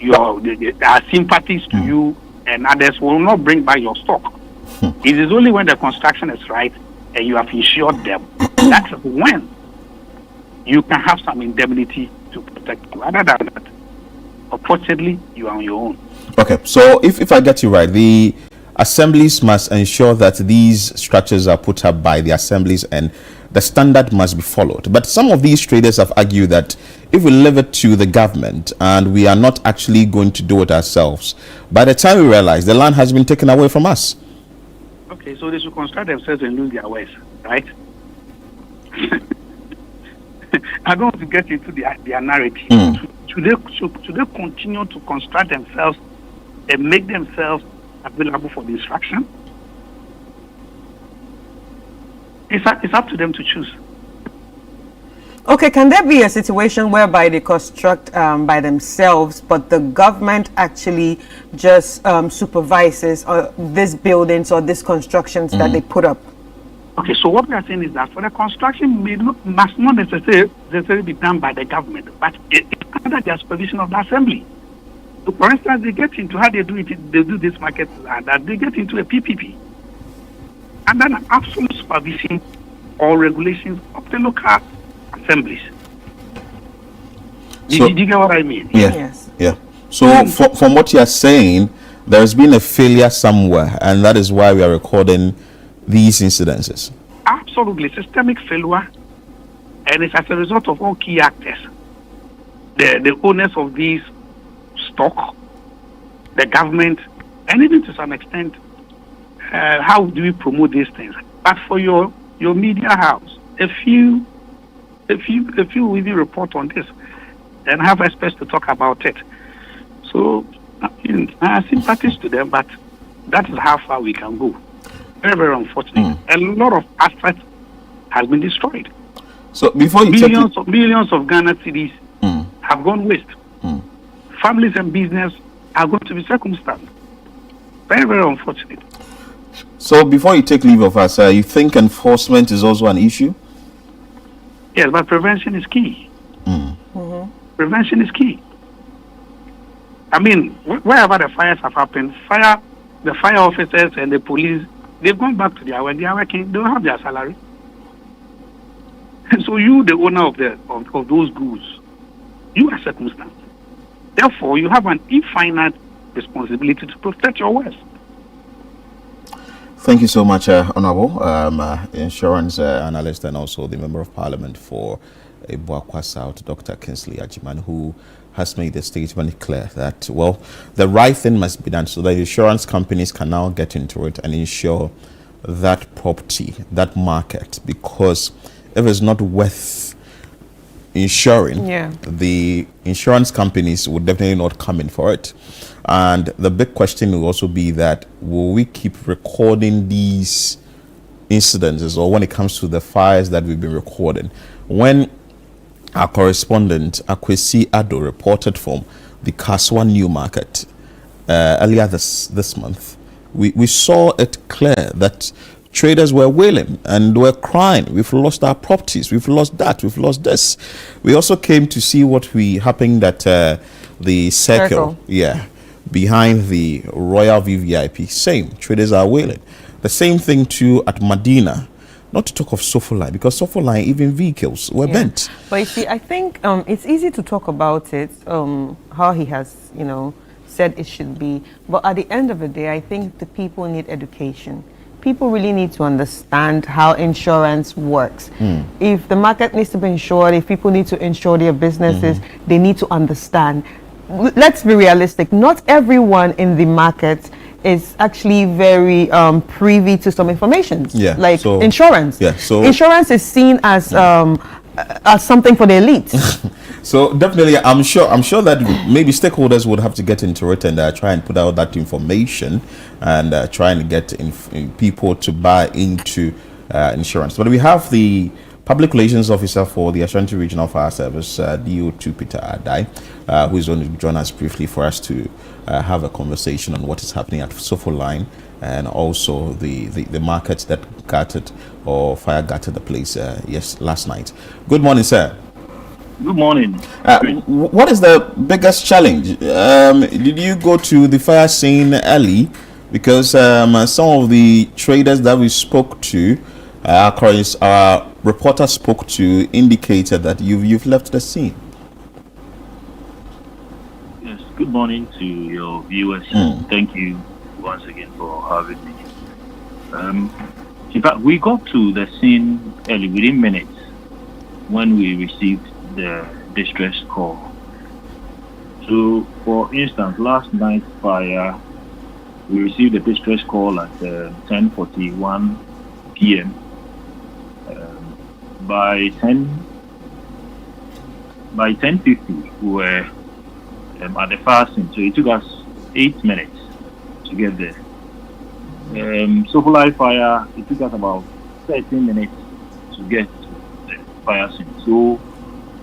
Our sympathies to you and others will not bring back your stock. It is only when the construction is right and you have insured them, that's when you can have some indemnity to protect you. Other than that, unfortunately, you are on your own. Okay, so if I get you right, the assemblies must ensure that these structures are put up by the assemblies and the standard must be followed. But some of these traders have argued that if we leave it to the government and we are not actually going to do it ourselves, by the time we realize the land has been taken away from us. Okay, so they should construct themselves and lose their ways, right? I don't want to get into their narrative. Should they continue to construct themselves and make themselves available for destruction? It's up to them to choose. Okay, can there be a situation whereby they construct by themselves, but the government actually just supervises these buildings or these constructions that they put up? Okay, so what we are saying is that for the construction must not necessarily be done by the government, but it's under the supervision of the assembly. So for instance, they get into how they do it, they do this market, that they get into a PPP. And then absolute supervision or regulations of the local assemblies. So, did you get what I mean? Yeah. Yes. Yeah. So from what you are saying, there has been a failure somewhere, and that is why we are recording these incidences. Absolutely systemic failure, and it's as a result of all key actors, the owners of these stock, the government, and even to some extent, how do we promote these things? But for your media house, if you really report on this and have experts to talk about it, so I sympathize to them, but that is how far we can go. Very, very unfortunate. A lot of assets has been destroyed. So before you millions of Ghana cedis have gone waste. Families and business are going to be circumstanced. Very, very unfortunate. So before you take leave of us, you think enforcement is also an issue? Yes, but prevention is key. Prevention is key. I mean, wherever the fires have happened, the fire officers and the police, they've gone back to when they are working, they don't have their salary. So you, the owner of those goods, you are circumstanced. Therefore, you have an infinite responsibility to protect your wealth. Thank you so much, Honorable Insurance Analyst and also the Member of Parliament for Boakwa South, Dr. Kingsley Agyeman, who has made the statement clear that, well, the right thing must be done so that insurance companies can now get into it and insure that property, that market, because if it's not worth insuring, the insurance companies would definitely not come in for it. And the big question will also be that, will we keep recording these incidences, or when it comes to the fires that we've been recording? When our correspondent Akwesi Ado reported from the Kaswa New Market earlier this month, we saw it clear that traders were wailing and were crying. We've lost our properties. We've lost that. We've lost this. We also came to see what happened at the circle. Yeah, behind the Royal VVIP. Same. Traders are wailing. The same thing too at Medina. Not to talk of Sofoline, because Sofoline, even vehicles were bent. But you see, I think it's easy to talk about it, how he has, said it should be. But at the end of the day, I think the people need education. People really need to understand how insurance works. If the market needs to be insured, if people need to insure their businesses, they need to understand. Let's be realistic. Not everyone in the market is actually very privy to some information, like insurance. So insurance is seen as something for the elites. So definitely, I'm sure that maybe stakeholders would have to get into it and try and put out that information and try and get people to buy into insurance. But we have the Public Relations Officer for the Ashanti Regional Fire Service, DO2 Peter Adai, who is going to join us briefly for us to have a conversation on what is happening at Sofoline and also the market that fire gutted the place last night. Good morning, sir. Good morning. What is the biggest challenge? Did you go to the fire scene early? Because some of the traders that we spoke to, our reporter spoke to, indicated that you've left the scene. Yes. Good morning to your viewers. Thank you once again for having me. In fact, we got to the scene early, within minutes, when we received the distress call. So, for instance, last night's fire, we received a distress call at 10:41 p.m. By 10:50, we were at the fire scene. So it took us 8 minutes to get there. Sofoline fire, it took us about 13 minutes to get to the fire scene. So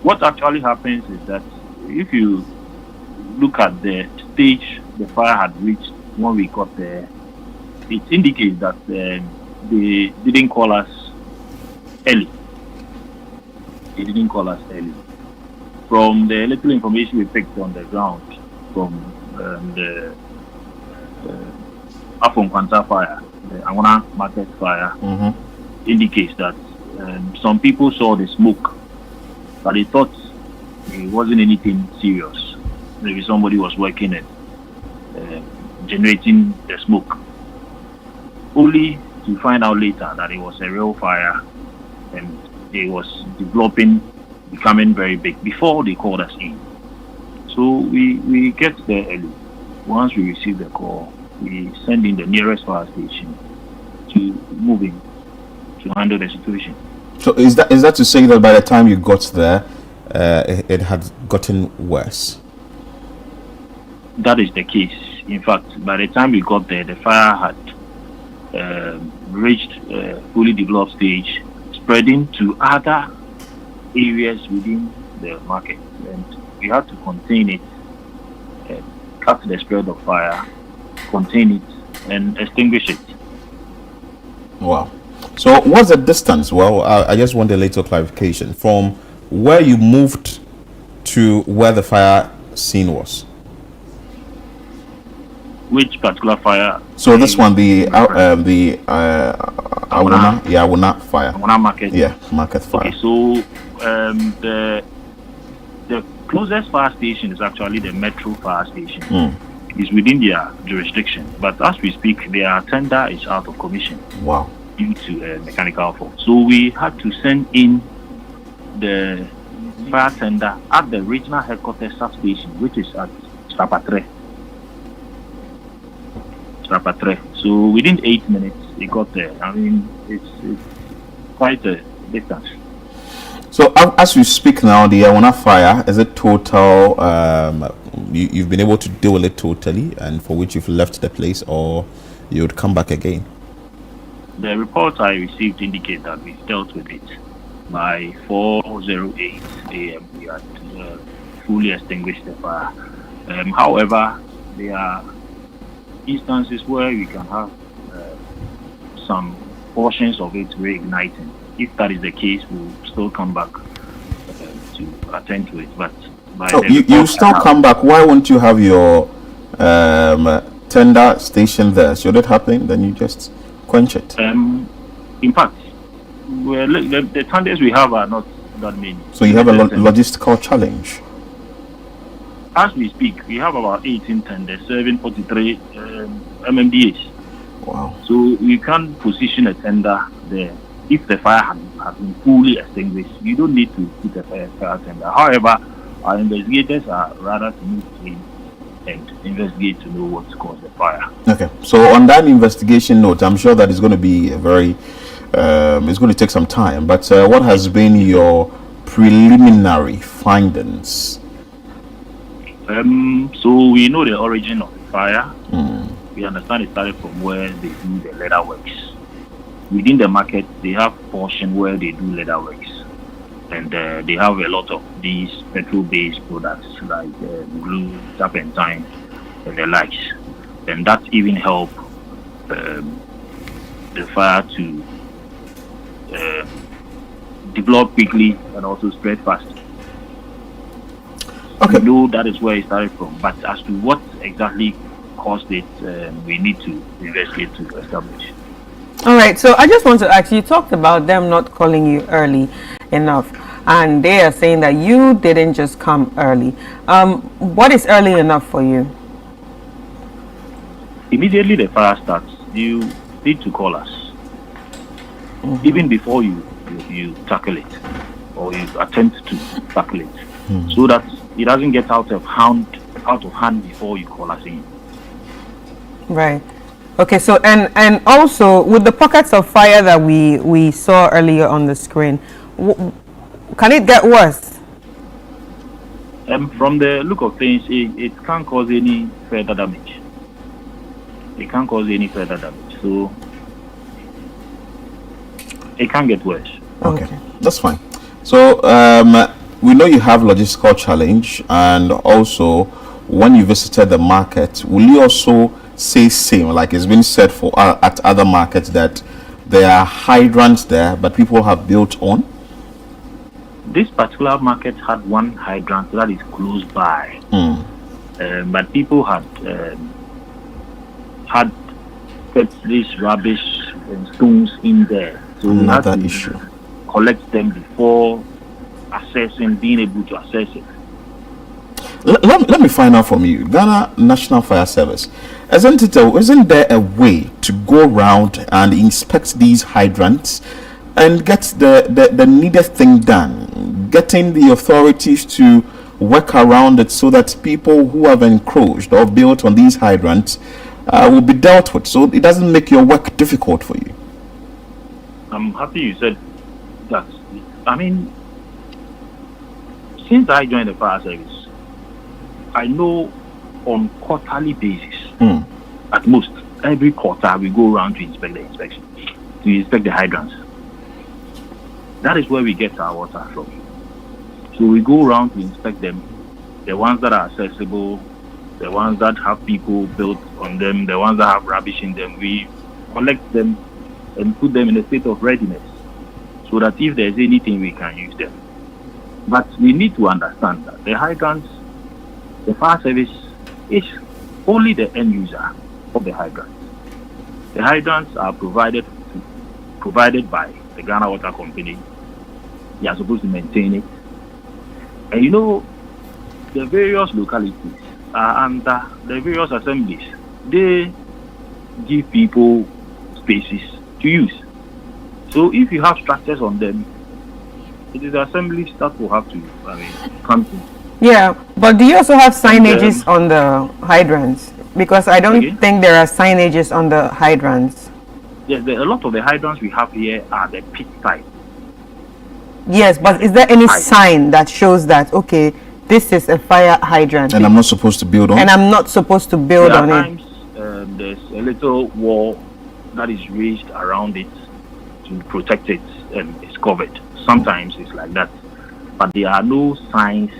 what actually happens is that if you look at the stage the fire had reached when we got there, it indicates that they didn't call us early. They didn't call us early. From the little information we picked on the ground from the Afon Kwanta fire, the Angona Market fire, indicates that some people saw the smoke, but they thought it wasn't anything serious. Maybe somebody was working and generating the smoke. Only to find out later that it was a real fire and it was becoming very big before they called us in. So we get there early. Once we receive the call, we send in the nearest fire station to move in to handle the situation. So is that to say that by the time you got there, it had gotten worse? That is the case. In fact, by the time we got there, the fire had reached a fully developed stage, spreading to other areas within the market, and we had to contain it, cut the spread of fire, contain it, and extinguish it. Wow. So what's the distance? Well, I just want a little clarification from where you moved to where the fire scene was. Which particular fire? So this one, the Awuna fire. Awuna market. Yeah, market fire. Okay, so the closest fire station is actually the Metro fire station. It's within their jurisdiction, but as we speak, their tender is out of commission. Wow. Due to mechanical fault. So we had to send in the fire tender at the regional headquarters substation, which is at Strapatre. So within 8 minutes, it got there. I mean, it's quite a distance. So as we speak now, the Awuna fire, is it total? You've been able to deal with it totally, and for which you've left the place, or you would come back again? The reports I received indicate that we've dealt with it. By 4:08 a.m., we had fully extinguished the fire. However, there are instances where we can have some portions of it reigniting. If that is the case, we'll still come back to attend to it. But you still come back. Why won't you have your tender station there? Should it happen, then you just quench it. In fact, the tenders we have are not that many. So you have a logistical challenge. As we speak, we have about 18 tenders serving 43 MMDAs. Wow. So we can't position a tender there. If the fire has been fully extinguished, you don't need to put a fire tender. However, our investigators are rather to move in and investigate to know what caused the fire. Okay, so on that investigation note, I'm sure that it's going to be a very, it's going to take some time, but what has been your preliminary findings? So we know the origin of the fire. We understand it started from where they do the leather works. Within the market, they have portion where they do leather works. And they have a lot of these petrol-based products like glue, turpentine, and the likes. And that even help the fire to develop quickly and also spread fast. Okay. We know that is where it started from, but as to what exactly caused it, we need to investigate to establish. All right, so I just want to ask you, talked about them not calling you early enough, and they are saying that you didn't just come early. What is early enough for you? Immediately the fire starts, you need to call us. Even before you tackle it, or you attempt to tackle it, so that it doesn't get out of hand before you call us in. Right. Okay, so and also with the pockets of fire that we saw earlier on the screen, can it get worse? From the look of things, it can't cause any further damage. It can't cause any further damage. So it can't get worse. Okay, that's fine. So we know you have logistical challenge, and also when you visited the market, will you also say same, like it's been said for at other markets, that there are hydrants there, but people have built on? This particular market had one hydrant that is close by, but people had put this rubbish and stones in there, so another we had issue. to collect them before being able to assess it. Let me find out from you, Ghana National Fire Service. Isn't there a way to go around and inspect these hydrants and get the needed thing done, getting the authorities to work around it so that people who have encroached or built on these hydrants will be dealt with, so it doesn't make your work difficult for you? I'm happy you said that. I mean, since I joined the fire service, I know on quarterly basis, at most every quarter, we go around to inspect the hydrants. That is where we get our water from. So we go around to inspect them, the ones that are accessible, the ones that have people built on them, the ones that have rubbish in them. We collect them and put them in a state of readiness, so that if there's anything, we can use them. But we need to understand that the hydrants, the fire service is only the end user of the hydrants. The hydrants are provided by the Ghana Water Company. They are supposed to maintain it. And you know, the various localities and the various assemblies, they give people spaces to use. So if you have structures on them, it is the assemblies that will have to come to. Yeah, but do you also have signages on the hydrants? Because I don't think there are signages on the hydrants. Yes, a lot of the hydrants we have here are the pit type. Yes, but is there any sign that shows that, okay, this is a fire hydrant and I'm not supposed to build on it? And I'm not supposed to build on it. There's a little wall that is raised around it to protect it, and it's covered. Sometimes it's like that, but there are no signs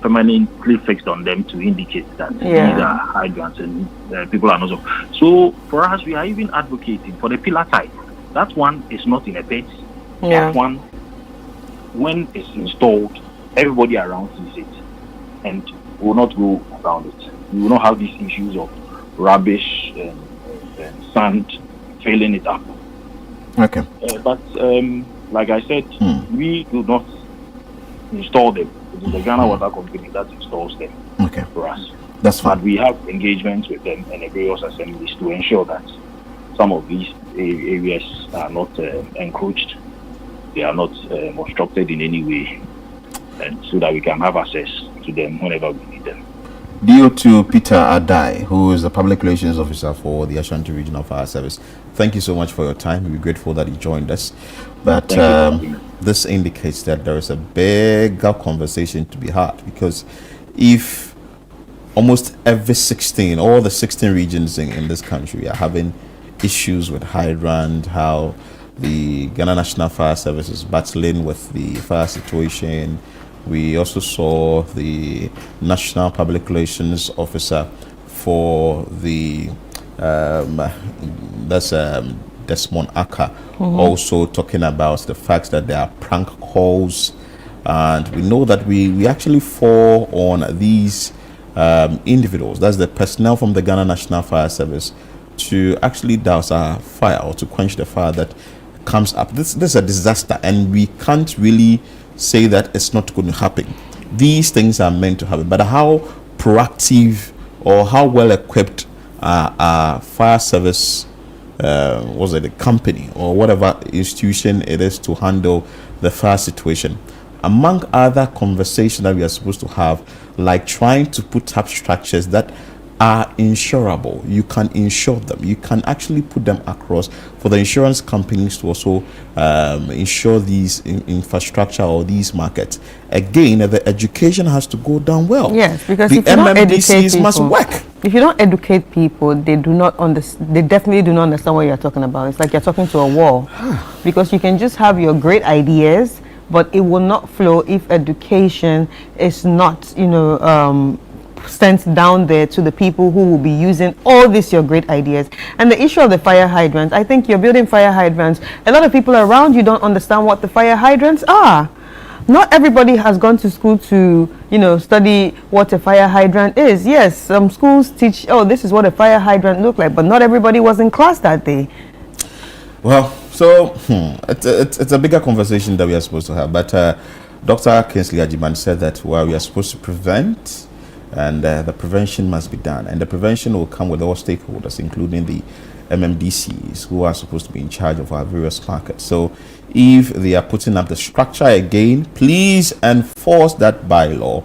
permanently fixed on them to indicate that these are hydrants and people are not so. For us, we are even advocating for the pillar type. That one is not in a pit. That one, when it's installed, everybody around sees it and will not go around it. You will not have these issues of rubbish and sand filling it up. Okay. But like I said, we do not install them. It is the Ghana Water Company that installs them for us. That's fine. But we have engagements with them and the various assemblies to ensure that some of these areas are not encroached, they are not obstructed in any way, and so that we can have access to them whenever we need them. Due to Peter Adai, who is the Public Relations Officer for the Ashanti Regional Fire Service, thank you so much for your time. We're grateful that you joined us. But this indicates that there is a bigger conversation to be had, because if almost every all the 16 regions in this country are having issues with hydrant, how the Ghana National Fire Service is battling with the fire situation. We also saw the National Public Relations Officer for the Desmond Aka, also talking about the fact that there are prank calls, and we know that we actually fall on these individuals, that's the personnel from the Ghana National Fire Service, to actually douse a fire or to quench the fire that comes up. This is a disaster, and we can't really say that it's not going to happen. These things are meant to happen, but how proactive or how well equipped our fire service, was it a company or whatever institution it is to handle the fire situation, among other conversations that we are supposed to have, like trying to put up structures that are insurable. You can insure them. You can actually put them across for the insurance companies to also insure these infrastructure or these markets. Again, the education has to go down well. Yes, because the if you don't educate MMDCs must people, work. If you don't educate people, they do not understand. They definitely do not understand what you're talking about. It's like you're talking to a wall, because you can just have your great ideas, but it will not flow if education is not, sent down there to the people who will be using all these your great ideas. And the issue of the fire hydrants, I think you're building fire hydrants. A lot of people around you don't understand what the fire hydrants are. Not everybody has gone to school to, study what a fire hydrant is. Yes, some schools teach, this is what a fire hydrant look like, but not everybody was in class that day. Well, so it's a bigger conversation that we are supposed to have. But Dr. Kingsley Agyemang said that we are supposed to prevent, and the prevention must be done. And the prevention will come with all stakeholders, including the MMDCs, who are supposed to be in charge of our various markets. So if they are putting up the structure again, please enforce that bylaw